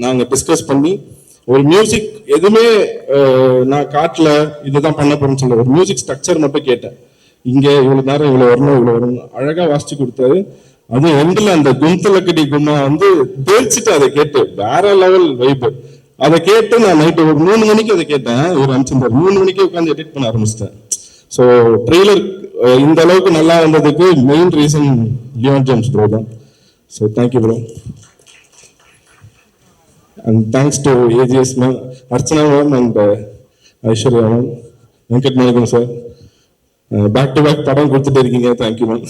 நாங்கள் டிஸ்கஸ் பண்ணி ஒரு மியூசிக் எதுவுமே நான் காட்டல, இதுதான் பண்ண போறேன்னு சொல்ல, ஒரு மியூசிக் ஸ்ட்ரக்சர் மட்டும் கேட்டேன். இங்க இவ்வளவு நேரம் இவ்வளவு வரணும் அழகா வாசிச்சு கொடுத்தாரு. அதுவும் எண்டில் அந்த குந்தலக்கடி கும்மா வந்து தேய்ச்சிட்டு அதை கேட்டு வேற லெவல் வைப்பு. அதை கேட்டு நான் நைட்டு ஒரு 3 மணிக்கு அதை கேட்டேன். ஒரு 3 மணிக்கு உட்காந்து எடிட் பண்ண ஆரம்பிச்சிட்டேன். ஸோ ட்ரெய்லர் இந்த அளவுக்கு நல்லா வந்ததுக்கு main reason Leon James bro தான். So thank you bro. And thanks to AGS ma'am, Archana ma'am and Aishwarya ma'am, Venkat Narayan sir. Back to back படம் கொடுத்துட்டே இருக்கீங்க. Thank you ma'am.